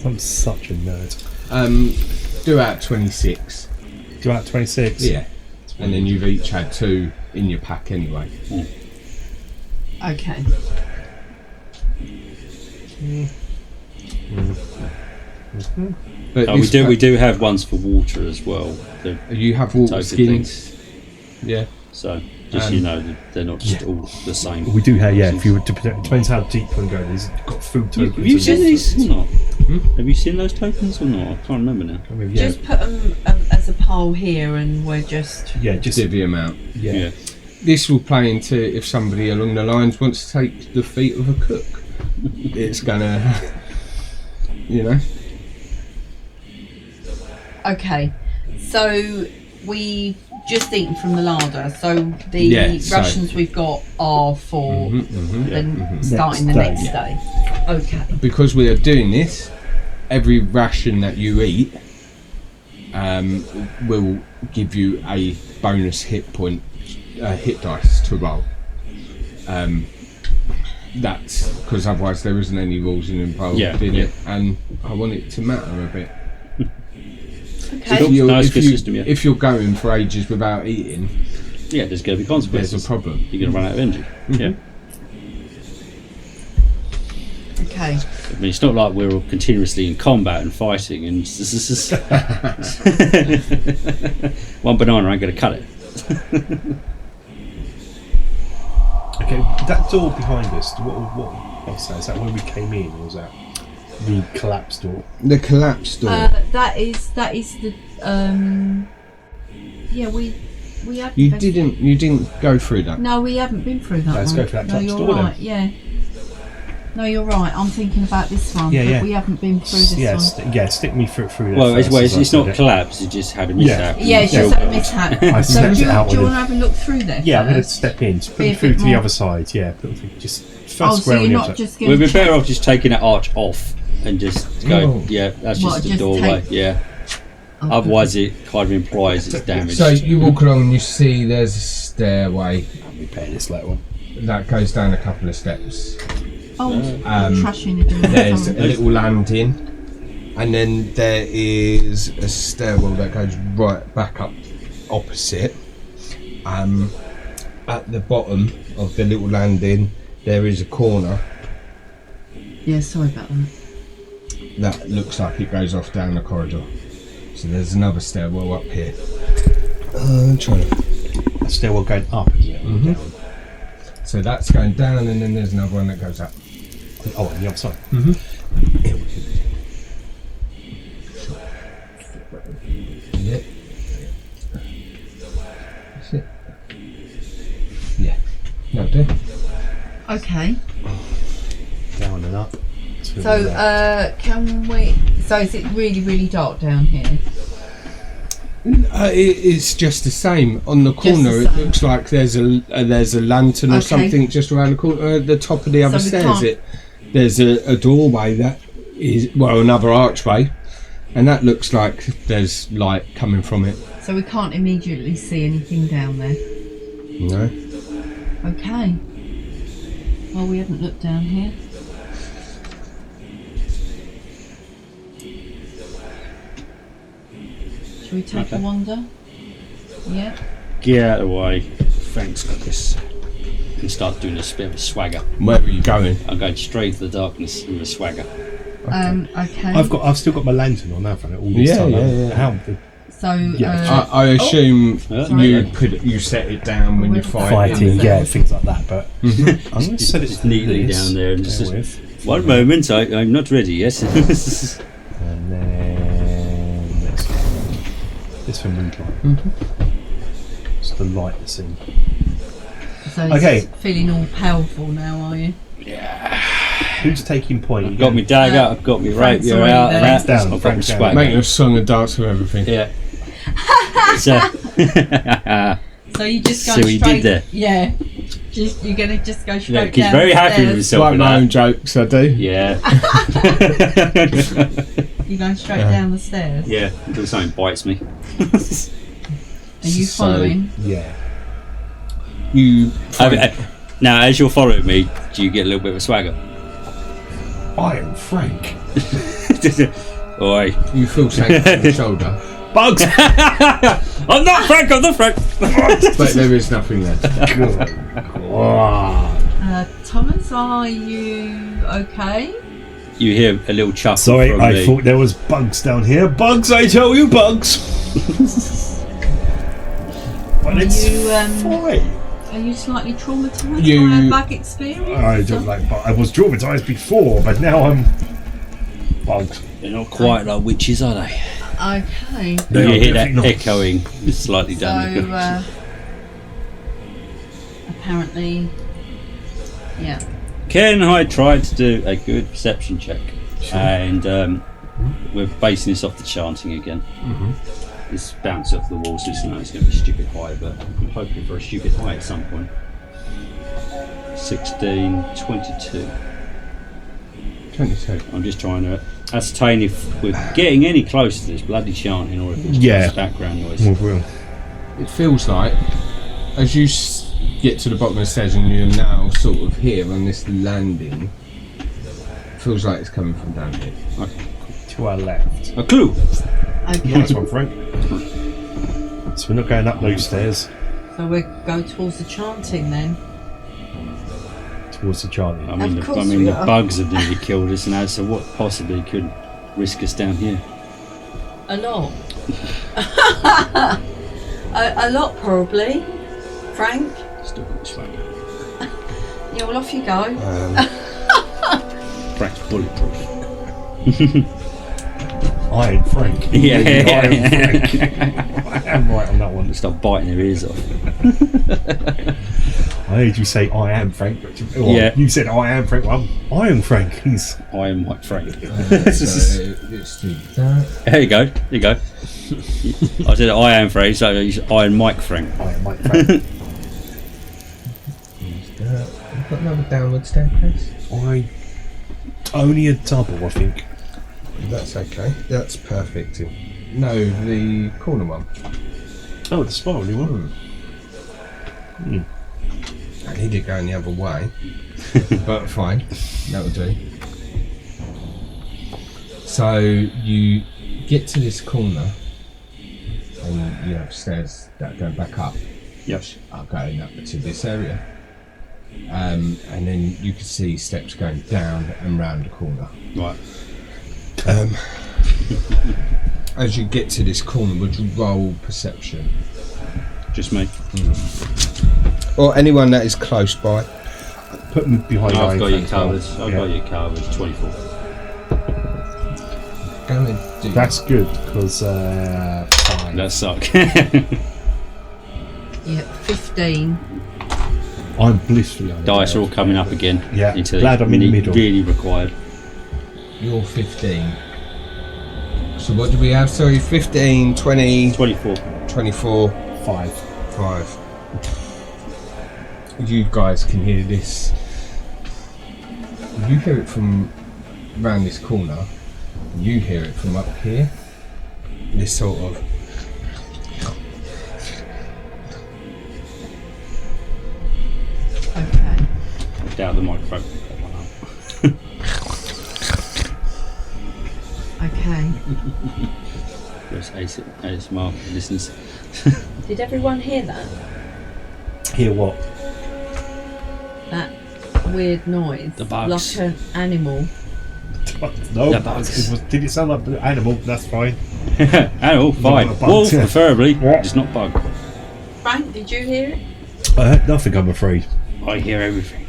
I'm such a nerd. Do out 26. Do out 26? Yeah. And then you've each had 2 in your pack anyway. Okay. But Oh, we this do. We do have ones for water as well. They're You have water token skins. things. Yeah. So just they're not just all the same. We do have, yeah, if you were to, it depends how deep you want to go. There's got food tokens. Have you and- seen these or not? Have you seen those tokens or not? I can't remember now. I mean, yeah, Just put them as a poll here, and we're just. yeah, just Divvy them out. yeah. This will play into if somebody along the lines wants to take the feet of a cook. It's gonna, Okay. So we just eaten from the larder. So the Yeah, so- rations we've got are for starting the Next next day. Okay. Because we are doing this, every ration that you eat will give you a bonus hit point, hit dice to roll. That's because otherwise there isn't any rules involved in it, and I want it to matter a bit. Okay. Nice good system, yeah. If you're going for ages without eating, Yeah, there's going to be there's consequences. a problem. You're going to run out of energy. Yeah. Okay. I mean, it's not like we're all continuously in combat and fighting, and one banana ain't going to cut it. Okay, that door behind us, what's that? Is that where we came in, or was that the collapsed door? The collapse door. That is the. Yeah, we have. you didn't go through that. No, we haven't been through that Let's one. go for that no, collapsed you're door then. right. Yeah. No, you're right. I'm thinking about this one. Yeah, but yeah. we haven't been through this Yeah, one. stick me through that. Well, first, it's as I not said it. collapse, it just had a mishap. Yeah, it's just a mishap. I So snapped do it you out want to with have a look through there? Yeah, I'm going to first? step in, put Be a me through bit to the more- other side. Yeah, just first Oh, so square on you're the not other side. just going We'd to. be better off just taking that arch off and just go, Oh. yeah, that's What, just a just doorway. take- Yeah. Otherwise, it kind of implies it's damaged. So you walk along and you see there's a stairway I'll be paying this later on. that goes down a couple of steps. Oh, Um, trashing it. There's a little landing, and then there is a stairwell that goes right back up opposite. At the bottom of the little landing, there is a corner Yeah, sorry about that. that looks like it goes off down the corridor. So there's another stairwell up here. I'm trying to. A stairwell going up, isn't it? Mhm. So that's going down, and then there's another one that goes up. Oh, on the other side. Yeah. That's it. Yeah. No, do. Okay. Down and up. to So, the left. can we? So, is it really, really dark down here? It's just the same. On the Just corner, the it same. looks like there's a lantern or Okay. something just around the corner. At the top of the other So we stairs, can't- there's a doorway that is another archway, and that looks like there's light coming from it. So we can't immediately see anything down there. No. Okay. Well, we haven't looked down here. Shall we take a wander? Yeah. Get out of the way. Thanks, Chris. And start doing a bit of a swagger. Where are you going? I'm going straight to the darkness with a swagger. Okay. I've still got my lantern on, haven't I? All this Yeah, time. yeah. How So, Yeah. I assume Sorry. you set it down when you're fighting. fighting, yeah, things like that. But Mm-hmm. I'm going to set it Just neatly this, down there and bear just- with. One moment, I'm not ready, yes? And then let's go. This for moonlight. It's the light the scene. so Okay. feeling all powerful now, are you? Who's taking point? I've got me dagger, I've got me Frank's rapier already out, there. and Frank's that. down, I've got me Frank's down. swagger. Make a song and dance with everything. Yeah. So you just go See what you straight. did there? Yeah. You're gonna just go straight Look, he's down very the happy with stairs. himself Like with my own that. jokes, I do. Yeah. You're going straight down the stairs. Yeah, until something bites me. Are you So- following? Yeah. You Now, as you're following me, do you get a little bit of a swagger? I am Frank. Oi. you feel something on your shoulder, Bugs! I'm not Frank, I'm not Frank! but there is nothing there. Thomas, are you okay? You hear a little chuckle Sorry, from I me. thought there was bugs down here. Bugs, I tell you, bugs! But it's fine. Are you slightly traumatised You- by a bug experience? I don't like bugs. I was traumatized before, but now I'm bugs. They're not quite like witches, are they? Okay. They You are hear that definitely not. echoing slightly down the So, apparently, yeah. Ken and I tried to do a good perception check, and we're basing this off the chanting again. It's bounced off the walls, so it's going to be stupid high, but I'm hoping for a stupid high at some point. 16, 22. 22. I'm just trying to ascertain if we're getting any close to this bloody chanting or if it's Yeah. just background noise. Well, well. It feels like, as you get to the bottom of the stairs and you're now sort of here on this landing, feels like it's coming from down here. To our left. A clue! Okay. Nice one, Frank. So we're not going up those stairs So we go towards the chanting then. towards the chanting. I mean, Of course the we are. bugs have nearly killed us now, so what possibly could risk us down here? A lot. a lot probably. Frank? Still got the swagger. Yeah, well off you go. Frank's bulletproof. Iron Frank. Yeah. Iron Frank. I am right on that one. Start biting their ears off. I heard you say I am Frank, but Yeah. you said I am Frank. Well, I am Frank. He's I am Mike Frank. So it's the There you go. There you go. I said I am Frank, so you said I am Mike Frank. I am Mike Frank. I've got another downward staircase. Only a double, I think. That's okay. That's perfect. No, the corner one. Oh, the spirally one. I needed going the other way, but fine, that'll do. So you get to this corner, and you have stairs that go back up. Yep. Are going up to this area, and then you can see steps going down and round the corner. Right. As you get to this corner, would you roll perception? Just me. Or anyone that is close by. Put me behind I've Iron got you Frank. covered. I've Yeah. got you covered. 24. Go and do That's good, because 5. That suck. Yeah, 15. I'm blissfully unaware. Dice are all coming up again. Yeah, Until glad I'm in the middle. Really required. You're 15. So what do we have? Sorry, 15, 20, 24. 24, 5. 5. You guys can hear this. You hear it from around this corner. You hear it from up here. This sort of. Okay. Doubt the microphone. Okay. There's ASMR listeners. Did everyone hear that? Hear what? That weird noise. The bugs. Like an animal. No. The bugs. Did it sound like an animal? That's fine. Animal, fine. Not a bug. Wolf, preferably. Yeah. Just not bug. Frank, did you hear it? I heard nothing, I'm afraid. I hear everything.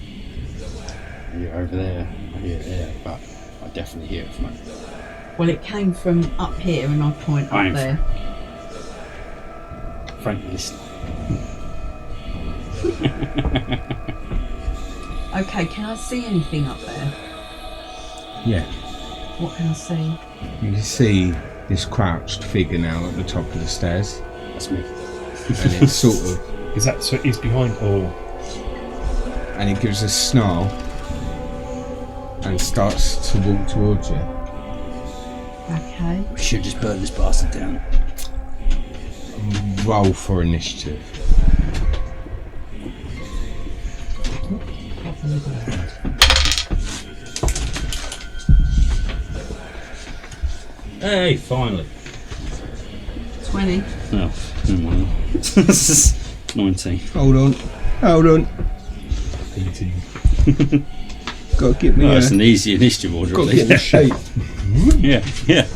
I hear it over there. I hear it there. But I definitely hear it from over there. Well, it came from up here, and I point I up am- there. Frank, listen. Okay, can I see anything up there? Yeah. What can I see? You can see this crouched figure now at the top of the stairs, That's me. and it's sort of, Is that so? It's behind. Oh, and it gives a snarl and starts to walk towards you. Okay. We should just burn this bastard down. Roll for initiative. Hey, finally. 20. No, never mind. 19. Hold on. 18. Gotta get me. Oh, that's an easy initiative order, at Gotta get least. the shape. Yeah.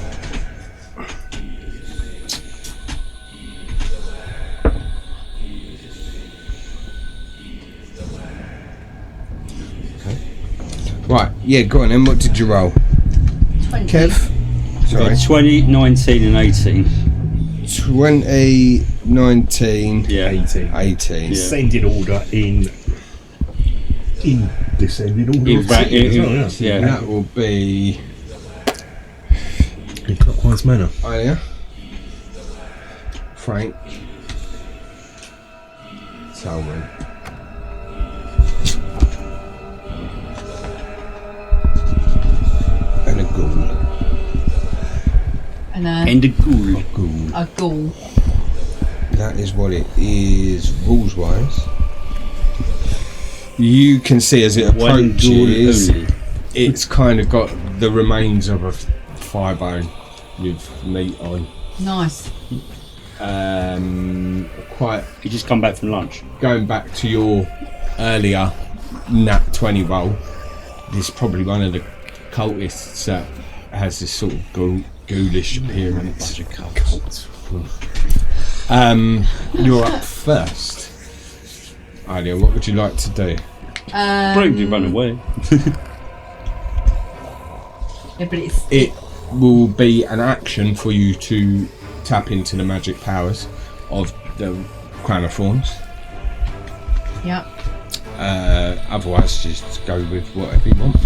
Right. Yeah. Go on then. What did you roll, 20. Kev? Sorry. 20, 19, and 18. 20, 19, Yeah. 18. 18. Yeah. Descending order in descending order. In of ra- seating as in- well, yeah. yeah. That will be. In clockwise manner. Alia, Frank, Selwyn, and a ghoul. And And a ghoul. Ghoul. a ghoul. That is what it is, rules wise. You can see as it One ghoul approaches, only. it's kind of got the remains of a fire bone with meat on. Nice. Quite You just come back from lunch. going back to your earlier nat 20 roll, this is probably one of the cultists that has this sort of ghoulish appearance. You're up first. Alia, what would you like to do? Probably run away. Yeah, but it's It will be an action for you to tap into the magic powers of the Crown of Thorns. yeah. Otherwise, just go with whatever you want.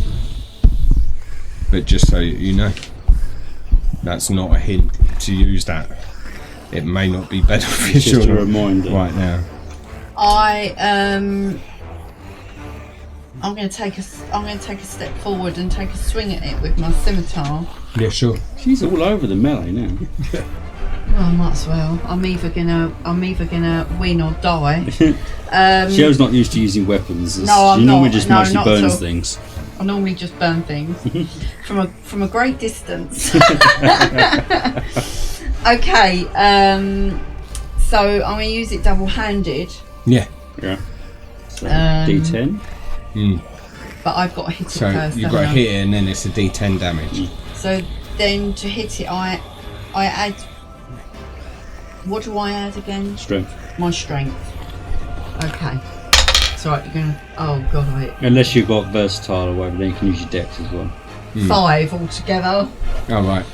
But just so you know, that's not a hint to use that. It may not be beneficial Just a reminder. right now. I'm going to take a step forward and take a swing at it with my scimitar. Yeah, sure. She's all over the melee now. Well, I might as well. I'm either gonna win or die. Cheryl's not used to using weapons. No, I'm she normally not. just No, mostly not at burns all. things. I normally just burn things from a great distance. Okay, so I'm going to use it double-handed, Yeah. Yeah. So, Um, D10. but I've got to hit it So first. you've got to haven't I? hit it, and then it's a D10 damage. So then to hit it, I add. What do I add again? Strength. My strength. Okay. It's alright. You're gonna. Oh god, Unless you've got versatile or whatever, then you can use your dex as well. 5 altogether. All right.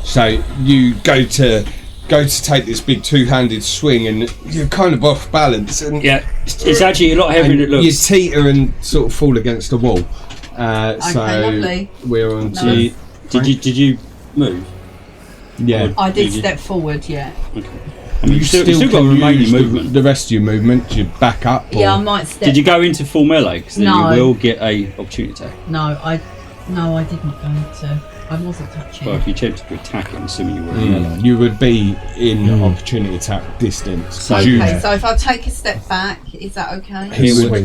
So you go to take this big two-handed swing, and you're kind of off balance, and Yeah, it's actually a lot heavier and than it you looks. teeter and sort of fall against the wall. So lovely. we're on to Nice. Did you move? yeah. I did Did you? step forward. Yeah. Okay. I mean, you still got can remaining use movement. the rest of your movement. You back up. Or, Yeah, I might step. Did you go into full melee? Because then No. you will get a opportunity attack. No, I didn't go to. I wasn't touching. Well, if you attempted to attack it, I'm assuming you were in melee. You would be in opportunity attack distance. So- You- Okay, so if I take a step back, is that okay?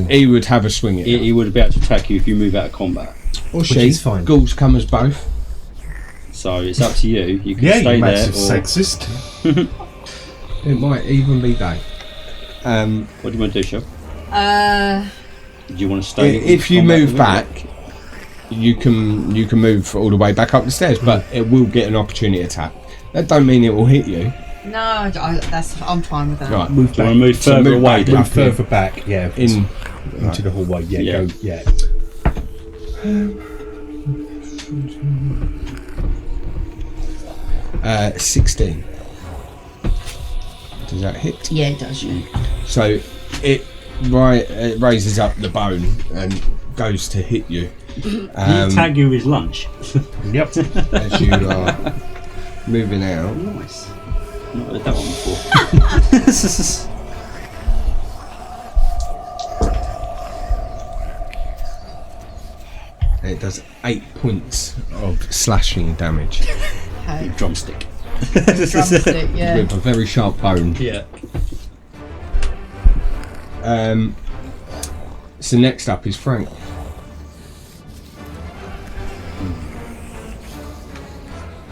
he would have a swing at He, you. he would be able to attack you if you move out of combat. Or Which she. is fine. Ghouls come as both. So it's up to you. You can Yeah, stay you there massive or sexist. It might even be they. What do you want to do, Shep? Do you want to stay? If you move back, you can move all the way back up the stairs, but it will get an opportunity attack. That don't mean it will hit you. No, I'm fine with that. Right. Move Do you want to move So further move away? back, then? Move further back, yeah. Into the hallway, yeah. Yeah. Go, yeah. 16. Does that hit? Yeah, it does. Yeah. So it raises up the bone and goes to hit you. Can he tag you with his lunch? Yep. As you are moving out. Nice. Not heard that one before. And it does 8 points of slashing damage Okay. Drumstick. Drumstick, yeah. with a very sharp bone. Yeah. So next up is Frank.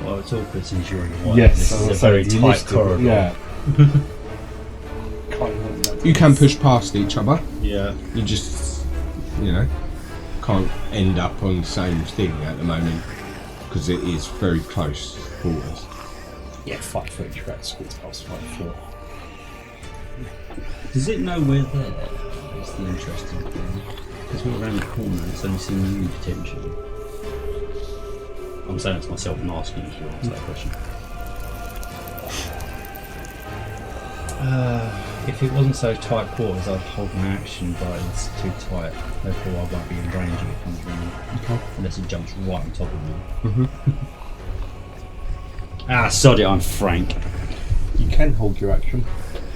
Well, it's awkward since you're in the white. Yes. This is a so very you tight missed it, corridor. Yeah. You can push past each other. Yeah. You just, can't end up on the same thing at the moment because it is very close quarters. Yeah, 5 foot tracks, squeeze past 5 foot. Does it know we're there? That's the interesting thing. Because we're around the corner, it's only seeing you potentially. I'm saying it to myself and asking if you answer that question. If it wasn't so tight quarters, I'd hold my action, but it's too tight. Therefore, I won't be in range if it comes around. Okay. Unless it jumps right on top of me. Sod it, I'm Frank. You can hold your action.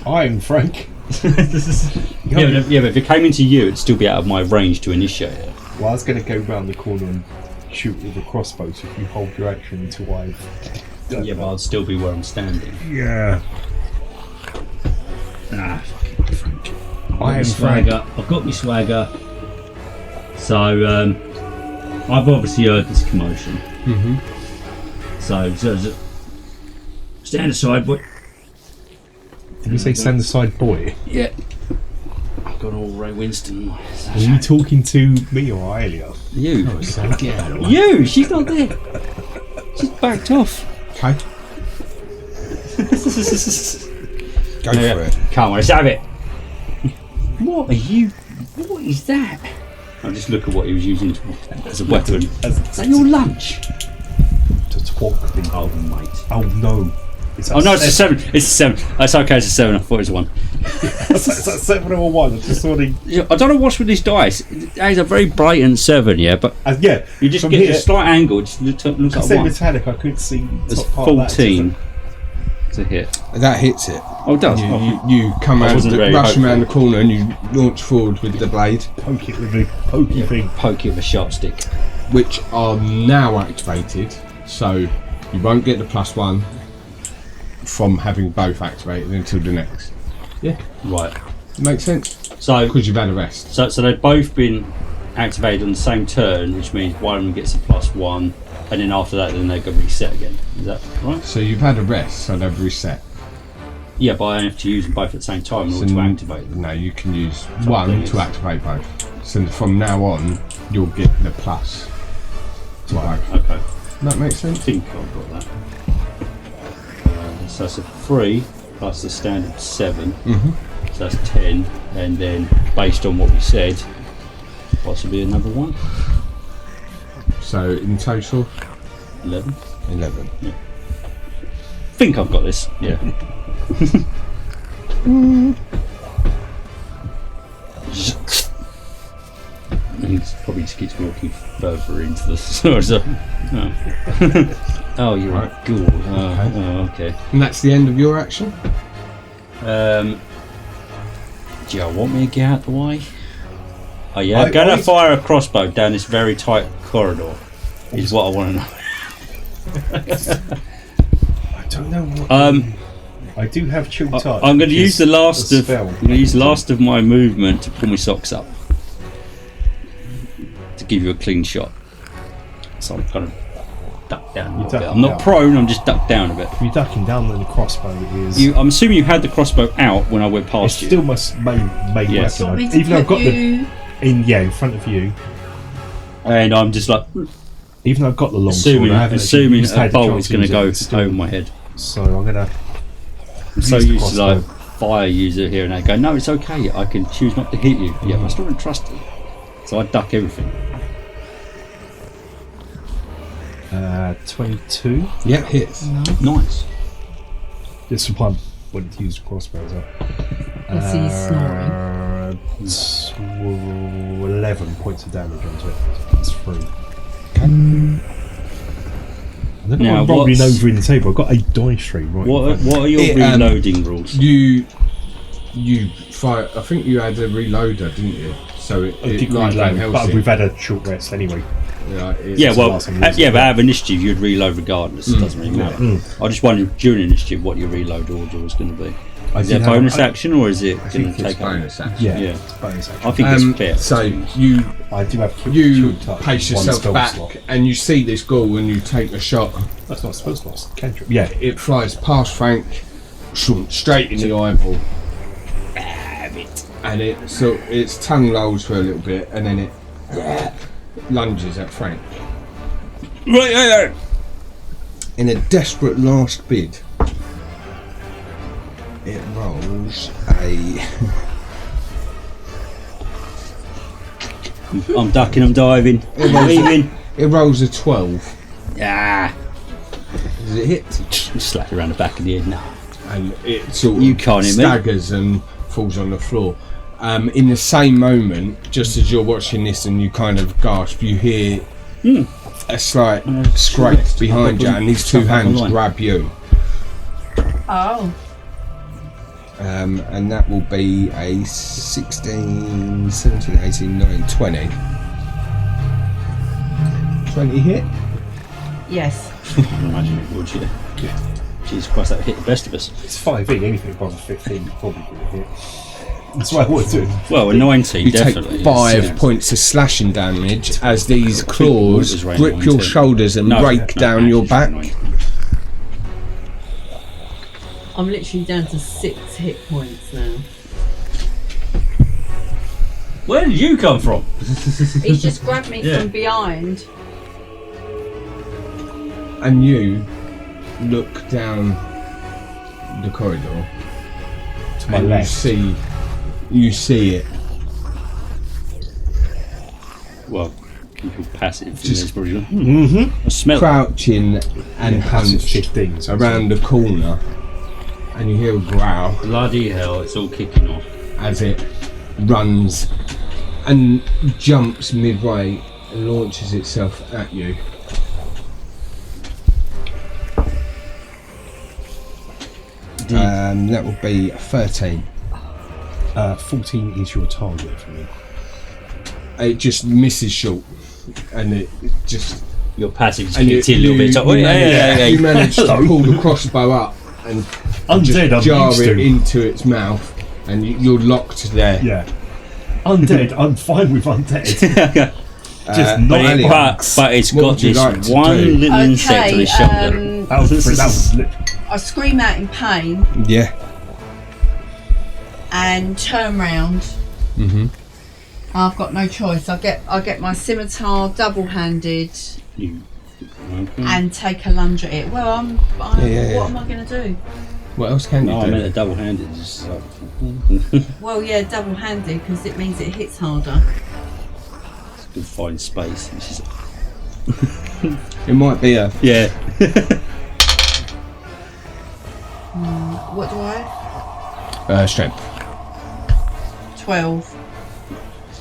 I'm Frank. Yeah, but if it came into you, it'd still be out of my range to initiate it. Well, I was going to go round the corner and shoot with a crossbow, so if you hold your action until I've done Yeah, that. but I'd still be where I'm standing. Yeah. Fucking Frank. I am swagger. I've got my swagger. So, I've obviously heard this commotion. Mm-hmm. So, stand aside, boy. Did you say stand aside, boy? Yeah. I've got all Ray Winston. Are you talking to me or Aelia? You. Get out of the way. You! She's not there. She's backed off. Okay. Go for it. Come on, let's have it. What are you? What is that? I'll just look at what he was using as a weapon. Is that your lunch? To talk thing. Oh, mate. Oh no. Oh no, it's a 7. It's a 7. That's okay, it's a 7. I thought it was a 1. Is that 7 or a 1? I just saw the. I don't know what's with these dice. That is a very blatant 7, yeah, but Yeah. you just from get here, a slight angle. It just looks I like said 1. metallic, I couldn't see the It's top part of that, 14 to hit. That hits it. Oh, it does. You come out, wasn't very rushing around the hopeful. corner, and you launch forward with the blade, Poke it with a pokey thing. Poke it with a sharp stick. which are now activated. So you won't get the +1 from having both activated until the next. Yeah, Right. makes sense So because you've had a rest. So they've both been activated on the same turn, which means one of them gets a +1, and then after that, then they go reset again. Is that right? So you've had a rest, so they've reset. Yeah, but I have to use them both at the same time in order to activate them. No, you can use So one things. to activate both. So from now on, you'll get the plus to both. Okay, That makes I sense. think I've got that. So that's a 3 plus the standard 7, Mm-hmm. so that's 10, and then based on what we said, possibly another 1, So in total, 11. 11. Think I've got this. Yeah. He probably just keeps walking further into the sort of. Oh, you're Right. a ghoul. Okay. And that's the end of your action. Do you want me to get out the way? Oh yeah, I'm I- gonna I- fire a crossbow down this very tight corridor. Is what I want to know. I don't know what. I do have chill touch. I'm going to which use is the last a of. spell. I'm going to use the last of my movement to pull my socks up to give you a clean shot. So I'm kind of duck down a little duck bit. I'm not down. prone. I'm just ducked down a bit. You're ducking down, then the crossbow is. I'm assuming you had the crossbow out when I went it's past you. still my main Yes. Want weapon. me to Even though I've put got the you... in front of you. And I'm just like, Even though I've got the long sword, I haven't assuming used- a had the bolt chance is to going to use it, go it's still- over my head. So I'm gonna. I'm so use the used to like crossbow. fire user here and I go, no, it's okay. I can choose not to hit you. Yeah, but I still don't trust you. So I duck everything. 22. Yep, hits. Nice. This one wanted to use the crossbow as well. Let's see you snoring. 11 points of damage onto it. It's 3. I don't know Now, why I'm rolling what's- over in the table. I've got a dice tray right. What are your reloading rules? You fire. I think you had a reloader, didn't you? So it I did like Van reload, but Helsing. we've had a short rest anyway. Yeah, well, last time we used yeah, it. but out of initiative, you'd reload regardless. It doesn't really matter. I just wondered during initiative what your reload order was going to be. I Is did it a have bonus action or is it I going think to it's take bonus action. Yeah, Yeah. it's bonus I action. think it's fair. So you I do have you kill touch, pace one yourself spell back slot. and you see this ghoul and you take a shot. That's not a spell slot. It's a cantrip. Yeah, It flies past Frank, straight in the eyeball, and its tongue lolls for a little bit and then it lunges at Frank. Right. In a desperate last bid, it rolls a. I'm ducking, I'm diving, I'm leaving. It rolls a 12. Ah, Does it hit? slap it around the back of the head now. And it sort of You can't hit me. staggers and falls on the floor. In the same moment, just as you're watching this and you kind of gasp, you hear a slight scrape behind you, and these two hands grab you. Oh. And that will be a 16, 17, 18, 19, 20. 20 hit? Yes. I can imagine it would, yeah. Jesus Christ, that would hit the best of us. it's 5e. Anything above 15 probably going to hit. That's why I wanted to. Well, a 19, You definitely. take 5 Yeah. points of slashing damage as these What claws was range grip your 19? shoulders and No, rake no, down your back. actually, I'm literally down to 6 hit points now. Where did you come from? He's just grabbed me Yeah. from behind. And you look down the corridor To my and left. you see it Well, people passive. Just- Just probably. Mm-hmm. I smell it. crouching and Passive hunched 15. So around the corner, and you hear a growl Bloody hell, it's all kicking off. as it runs and jumps midway and launches itself at you. That will be 13. 14 is your target for me. It just misses short, and it just Your passive just and kicked in a little bit. So, you manage to pull the crossbow up and I'm just dead, I'm jar used it to. into its mouth, and you're locked there. Yeah. Undead. I'm fine with undead. Just not but, Alex. but it's What got would you this like to one do? little insect on its shoulder. That was literally. I scream out in pain Yeah. and turn round. Mm-hmm. I've got no choice. I get my scimitar double-handed You- and take a lunge at it. Well, Yeah, yeah. what am I going to do? What else can you No, do? I meant a double-handed. Just like, Well, yeah, double-handed because it means it hits harder. it's good find space. This is, It might be a yeah. What do I have? strength. 12.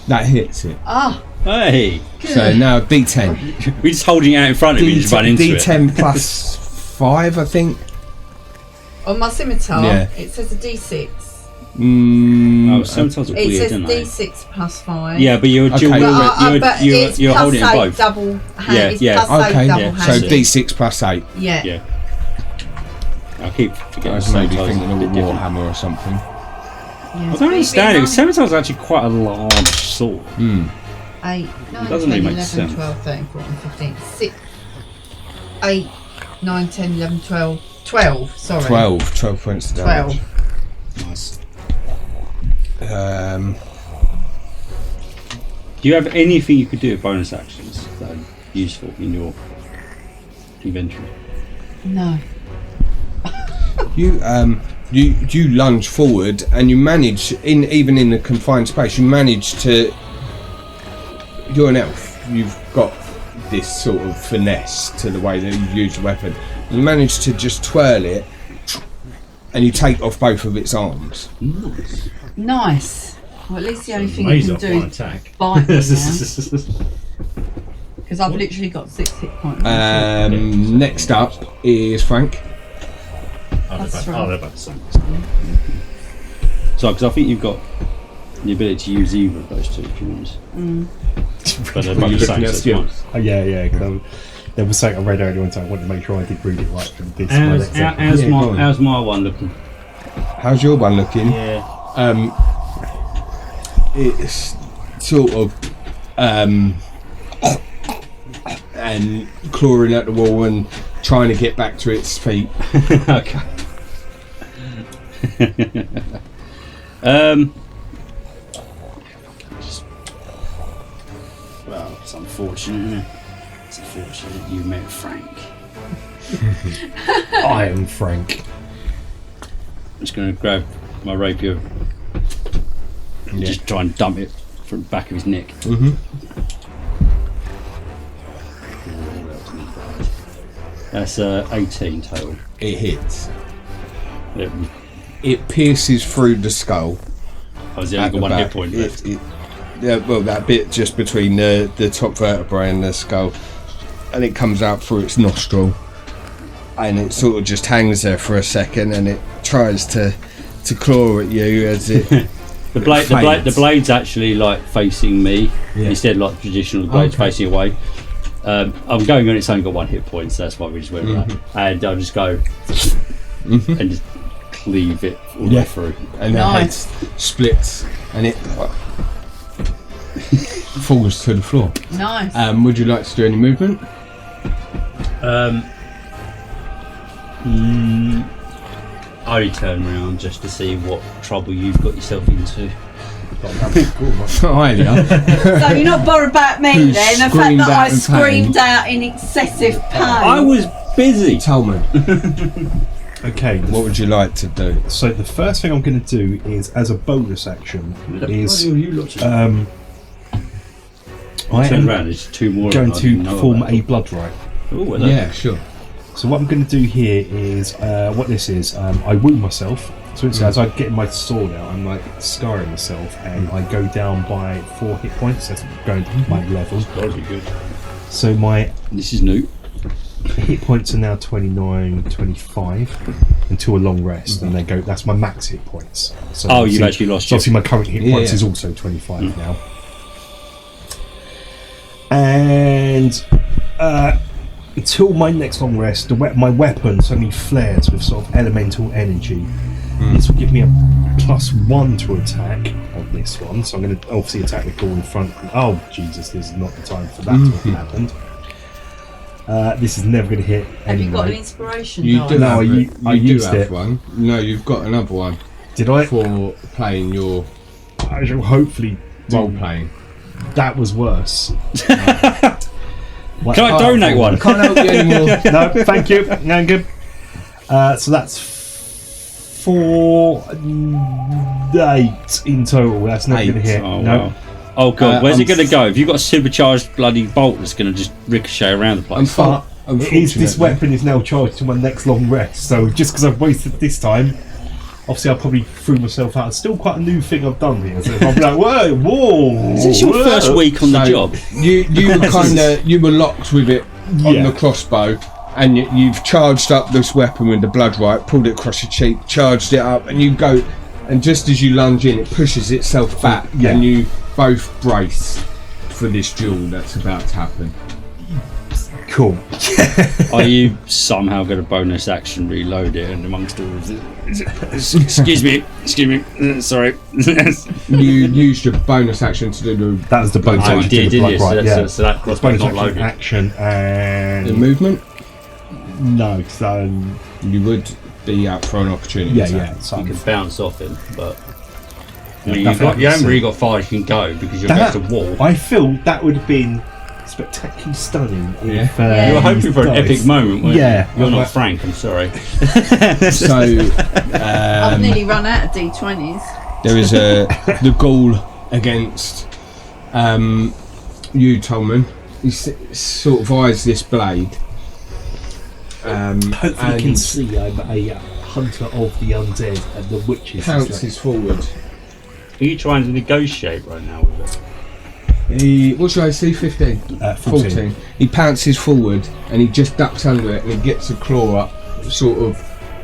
That hits it. Ah, Hey, So now D10. we're just holding it out in front of you and just run into it. D10 plus 5, I think. on my scimitar, Yeah. it says a D6. Oh, sometimes it's It weird, says isn't it? D6 plus 5. Yeah, but you're Okay. dual, But you're it's you're plus holding it 8 both. double hand. Yeah, It's yeah. plus 8 Okay, double yeah. so handed. D6 plus 8. Yeah. Yeah. I keep I forgetting. was maybe sometimes thinking it's a of a bit different. warhammer or something. Yeah, I don't understand it. Scimitar's actually quite a large sword. 8, 9, doesn't 10, really make 11, sense. 12, 13, 14, 15, 6. 8, 9, 10, 11, 12. 12, sorry. 12 points to damage. 12. Nice. Do you have anything you could do with bonus actions that are useful in your inventory? No. You lunge forward and you manage, even in the confined space, you manage to. You're an elf. You've got this sort of finesse to the way that you use the weapon. You manage to just twirl it, and you take off both of its arms. Nice. Well, at least the only thing you Amazing can do one is attack. bite me now. Because I've literally got 6 hit points. Next up is Frank. That's right. They're about the same. So, because I think you've got the ability to use either of those two if you want. But they're both the same. So it's fine. Oh, yeah. There was something I read earlier on, so I wanted to make sure I did read it right for this. How's my one looking? How's your one looking? Yeah. It's sort of and clawing at the wall and trying to get back to its feet. Okay. Well, it's unfortunate, isn't it? It's unfortunate you met Frank. I am Frank. I'm just going to grab my rapier and just try and dump it from the back of his neck. That's 18 total. It hits. Yep. It pierces through the skull. I was only got one hit point left. Yeah, well, that bit just between the top vertebrae and the skull, and it comes out through its nostril, and it sort of just hangs there for a second, and it tries to claw at you as it. The blade's actually like facing me instead of like traditional blades facing away. I'm going on, it's only got one hit point, so that's why we just went with that. And I'll just go and just cleave it all the way through. And the head splits and it falls to the floor. Nice. Would you like to do any movement? I turn around just to see what trouble you've got yourself into. Hi, So you're not bothered about me Who then? The fact screamed that out I in pain? screamed out in excessive pain. I was busy. Tolman, Okay, what would you like to do? so the first thing I'm going to do is, as a bonus action, is I I turn am around. There's two more. going I to didn't know perform about. a blood right. Oh, hello. Yeah, sure. So what I'm going to do here is, what this is, I wound myself. So as I get my sword out, I'm like scarring myself, and I go down by 4 hit points. That's going to my level. That'll be good. So my This is new. hit points are now 29, 25 until a long rest, and they go. That's my max hit points. So Oh, obviously- you've actually lost so obviously my current hit points Yeah. is also 25 now. And until my next long rest, my weapon suddenly flares with sort of elemental energy. This will give me a +1 to attack on this one, so I'm going to obviously attack the door in front. Oh Jesus, this is not the time for that to have happened. This is never going to hit Have anyway. you got an inspiration You die? do No, have, I you do used have it. one. No, you've got another one Did I? for playing your I shall hopefully role playing. That was worse. Can I donate one? Can't help you anymore. No, thank you. No, I'm good. So that's 4, 8 in total. That's not going to 8. hit. Oh, no. wow. Oh god, where's I'm it going to go? Have you got a supercharged bloody bolt that's going to just ricochet around the place? But this Unfortunately. weapon is now charged to my next long rest. So just because I've wasted this time, obviously I probably threw myself out. It's still quite a new thing I've done here. So I'm like, whoa. Is this your first week on the So, job? You were locked with it on Yeah. the crossbow, and you've charged up this weapon with the blood right, pulled it across your cheek, charged it up, and you go, and just as you lunge in, it pushes itself back, Yeah. and you both brace for this duel that's about to happen. Cool. Are you somehow going to bonus action reload it and amongst all of it? Excuse me, sorry. You used your bonus action to do That was the bonus Oh, you action. did, to the did blood you? right, So yeah. that crossbow's Bonus not action, loaded. action the and movement. No, so You would be up for an opportunity. yeah, attack. yeah. So You can bounce off him, but I mean, nothing you haven't to really see. got far you can go because you're That- against a wall. I feel that would have been spectacularly stunning. If, Yeah. You were hoping these for an dice- epic moment, weren't Yeah, you? You're I'm not Frank, I'm sorry. So I've nearly run out of D20s. there is the ghoul against you, Tolman. He sort of eyes this blade. Hopefully, you and can see I'm a hunter of the undead and the witches. pounces forward. Are you trying to negotiate right now with it? What should I say? 15? 14. He pounces forward and he just ducks under it and he gets a claw up, sort of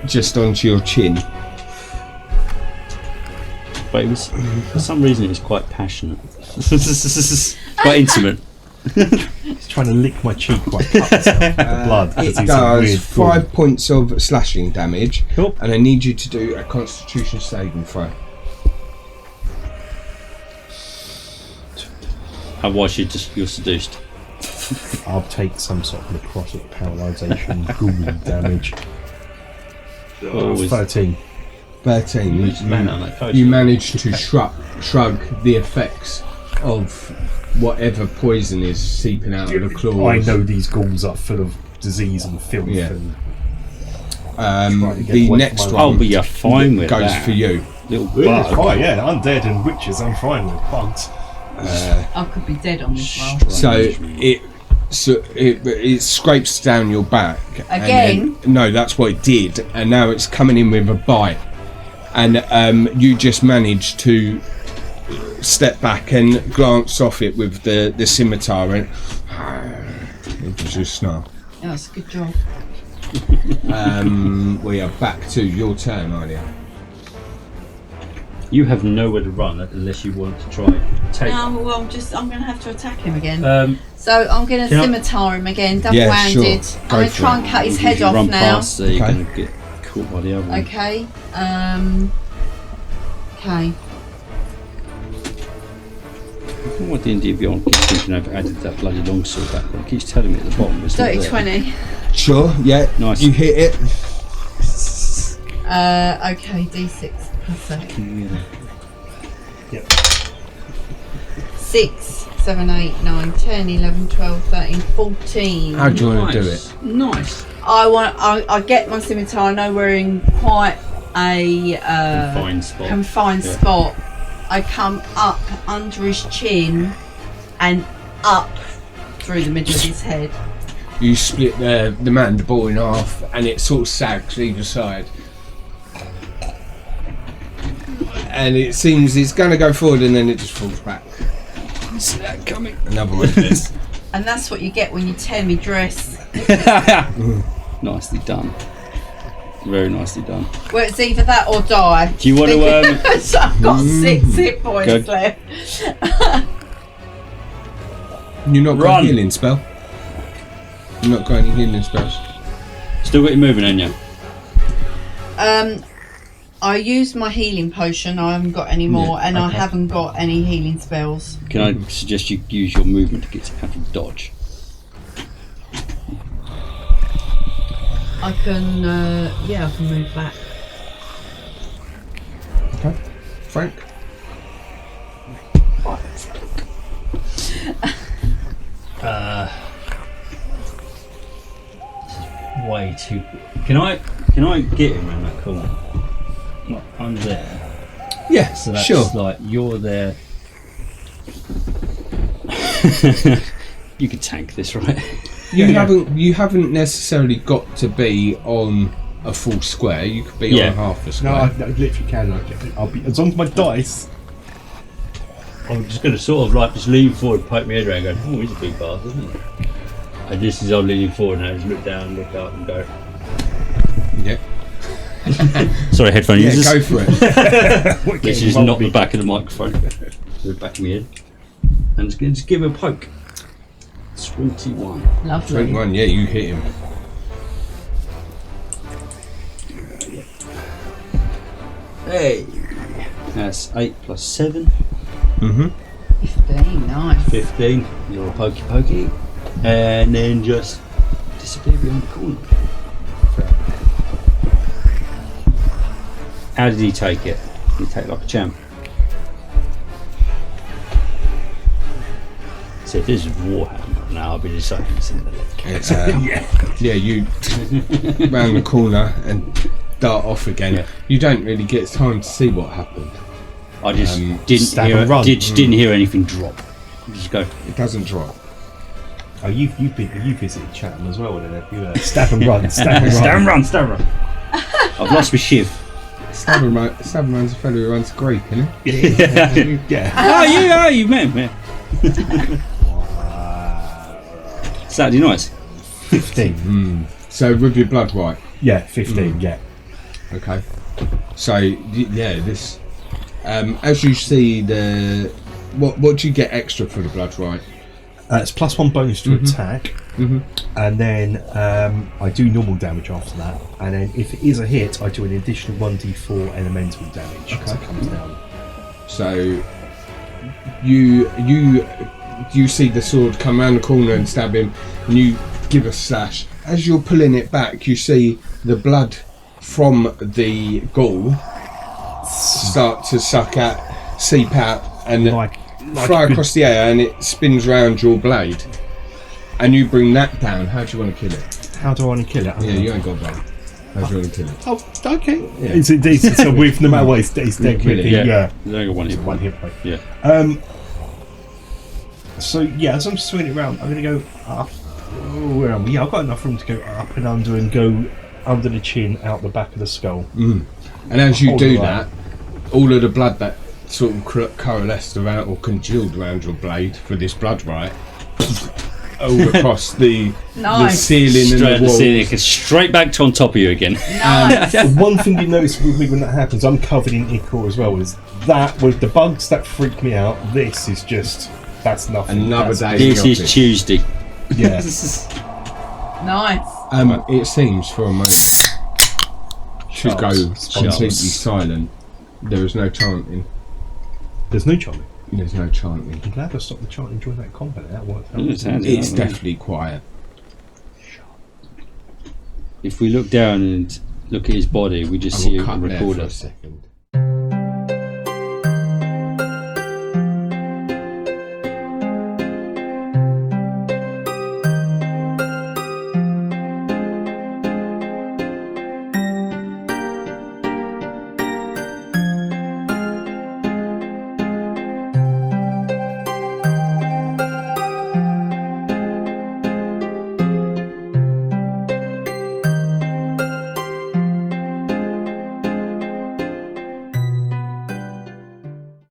just onto your chin. But it was, for some reason, it was quite passionate. Quite intimate. He's trying to lick my cheek while I cut myself with the blood. It It's a does weird 5 points of slashing damage, Cool. and I need you to do a Constitution saving throw. Otherwise, you're seduced. I'll take some sort of necrotic paralysation ghoulie damage. Always. 13. 13. Man on that coach. You manage to shrug the effects of whatever poison is seeping out of the claws. I know these ghouls are full of disease and filth. Yeah. And trying to get The away next from my- Oh, one but you're fine with goes that. for you. Little Yeah, bug. it's fine, yeah, undead and witches I'm fine with. Bugs. I could be dead on this roll. So it scrapes down your back. and Again? then- no, that's what it did, and now it's coming in with a bite. And you just managed to step back and glance off it with the scimitar, and it was just snarl. Yeah, that's a good job. We are back to your turn, Alia. You have nowhere to run unless you want to try take. No, well, I'm going to have to attack him again. So I'm going to can I- scimitar him again, Yeah, double-handed. sure. I'm Go going to for try it. and cut his If head you off run now. past there, you're Okay. going to get caught by the other one. Okay. Okay. I don't know what D&D Beyond keeps thinking I've added that bloody longsword back, but it keeps telling me at the bottom. It's not Dirty there. 20. Sure, yeah. Nice. You hit it. Okay, D6 plus 7. Yep. 6, 7, 8, 9, 10, 11, 12, 13, 14. How do you want to do it? Nice. I get my scimitar. I know we're in quite a Confined spot. confined Yeah. spot. I come up under his chin and up through the middle of his head. You split the mandible in half, and it sort of sags either side. And it seems it's going to go forward, and then it just falls back. See that coming? Another one of this. And that's what you get when you tear me dress. Nicely done. Very nicely done. Well, it's either that or die. Do you want to? So I've got 6 hit points Good. left. You're not got Run. a healing spell? You're not got any healing spells? Still got you moving, ain't you? I used my healing potion. I haven't got any more, and I okay. haven't got any healing spells. Can I suggest you use your movement to get out of dodge? I can, I can move back. Okay. Frank? Way too. Can I get him around that corner? Like, I'm there. Yeah, So that's sure. like you're there. You could tank this, right? You haven't necessarily got to be on a full square. You could be Yeah. on half a No, square. I literally can. I'll be as long as my dice. I'm just going to sort of like just lean forward, poke my head around, going, "Oh, he's a big bastard, isn't he?" And this is I'm leaning forward, and I just look down, look up, and go. Yeah. Sorry, headphone Yeah, users. go for it. This is not the back of the microphone. The back of my head. And just give him a poke. 21. Lovely. 21, yeah, you hit him. Hey. That's 8 plus 7. Mm-hmm. 15, nice. 15. You're a pokey. And then just disappear behind the corner. How did he take it? He take it like a champ. So if this is Warhammer now, I'll be deciding this in the leg. Yeah, you round the corner and dart off again. Yeah. You don't really get time to see what happened. I just stab and run. didn't hear anything drop. Just go. It doesn't drop. Oh, you visited Chatham as well, didn't you? Stab and run, stab and run. Stab and run, stab and run. I've lost my shiv. Stab and run's a fellow who runs Greek, isn't it? Yeah. Oh, you man. Saturday nights. 15. So with your blood right. Yeah, 15. Yeah. Okay. So yeah, this. As you see the, what do you get extra for the blood right? It's +1 bonus to attack, and then I do normal damage after that, and then if it is a hit, I do an additional 1d4 elemental damage as it comes down. So you see the sword come around the corner and stab him, and you give a slash. As you're pulling it back, you see the blood from the ghoul start to seep out, and fly across the air, and it spins round your blade. And you bring that down. How do you want to kill it? How do I want to kill it? Yeah, you ain't got a blade. How do you want to kill it? Oh, okay. Yeah. It's indeed. So with no matter what, it's dead. Kill it. Yeah. There's only one hit. One hit point. Yeah. So yeah, as I'm swinging it around, I'm going to go up. Oh, where am I? Yeah, I've got enough room to go up and under and go under the chin, out the back of the skull. And as you do that, all of the blood that sort of coalesced around or congealed around your blade for this blood right over across the ceiling and the walls. It gets straight back to on top of you again. One thing you notice with me when that happens, I'm covered in ichor as well. Is that with the bugs that freak me out? This is just that's nothing. Another day. This is Tuesday. Yeah. Nice. It seems for a moment to go completely silent. There is no chanting. There's no chanting. There's no chanting. I'm glad I stopped the chanting during that combat. That worked out. It's definitely quiet. If we look down and look at his body, we just I see will a cut there for recorder. a second.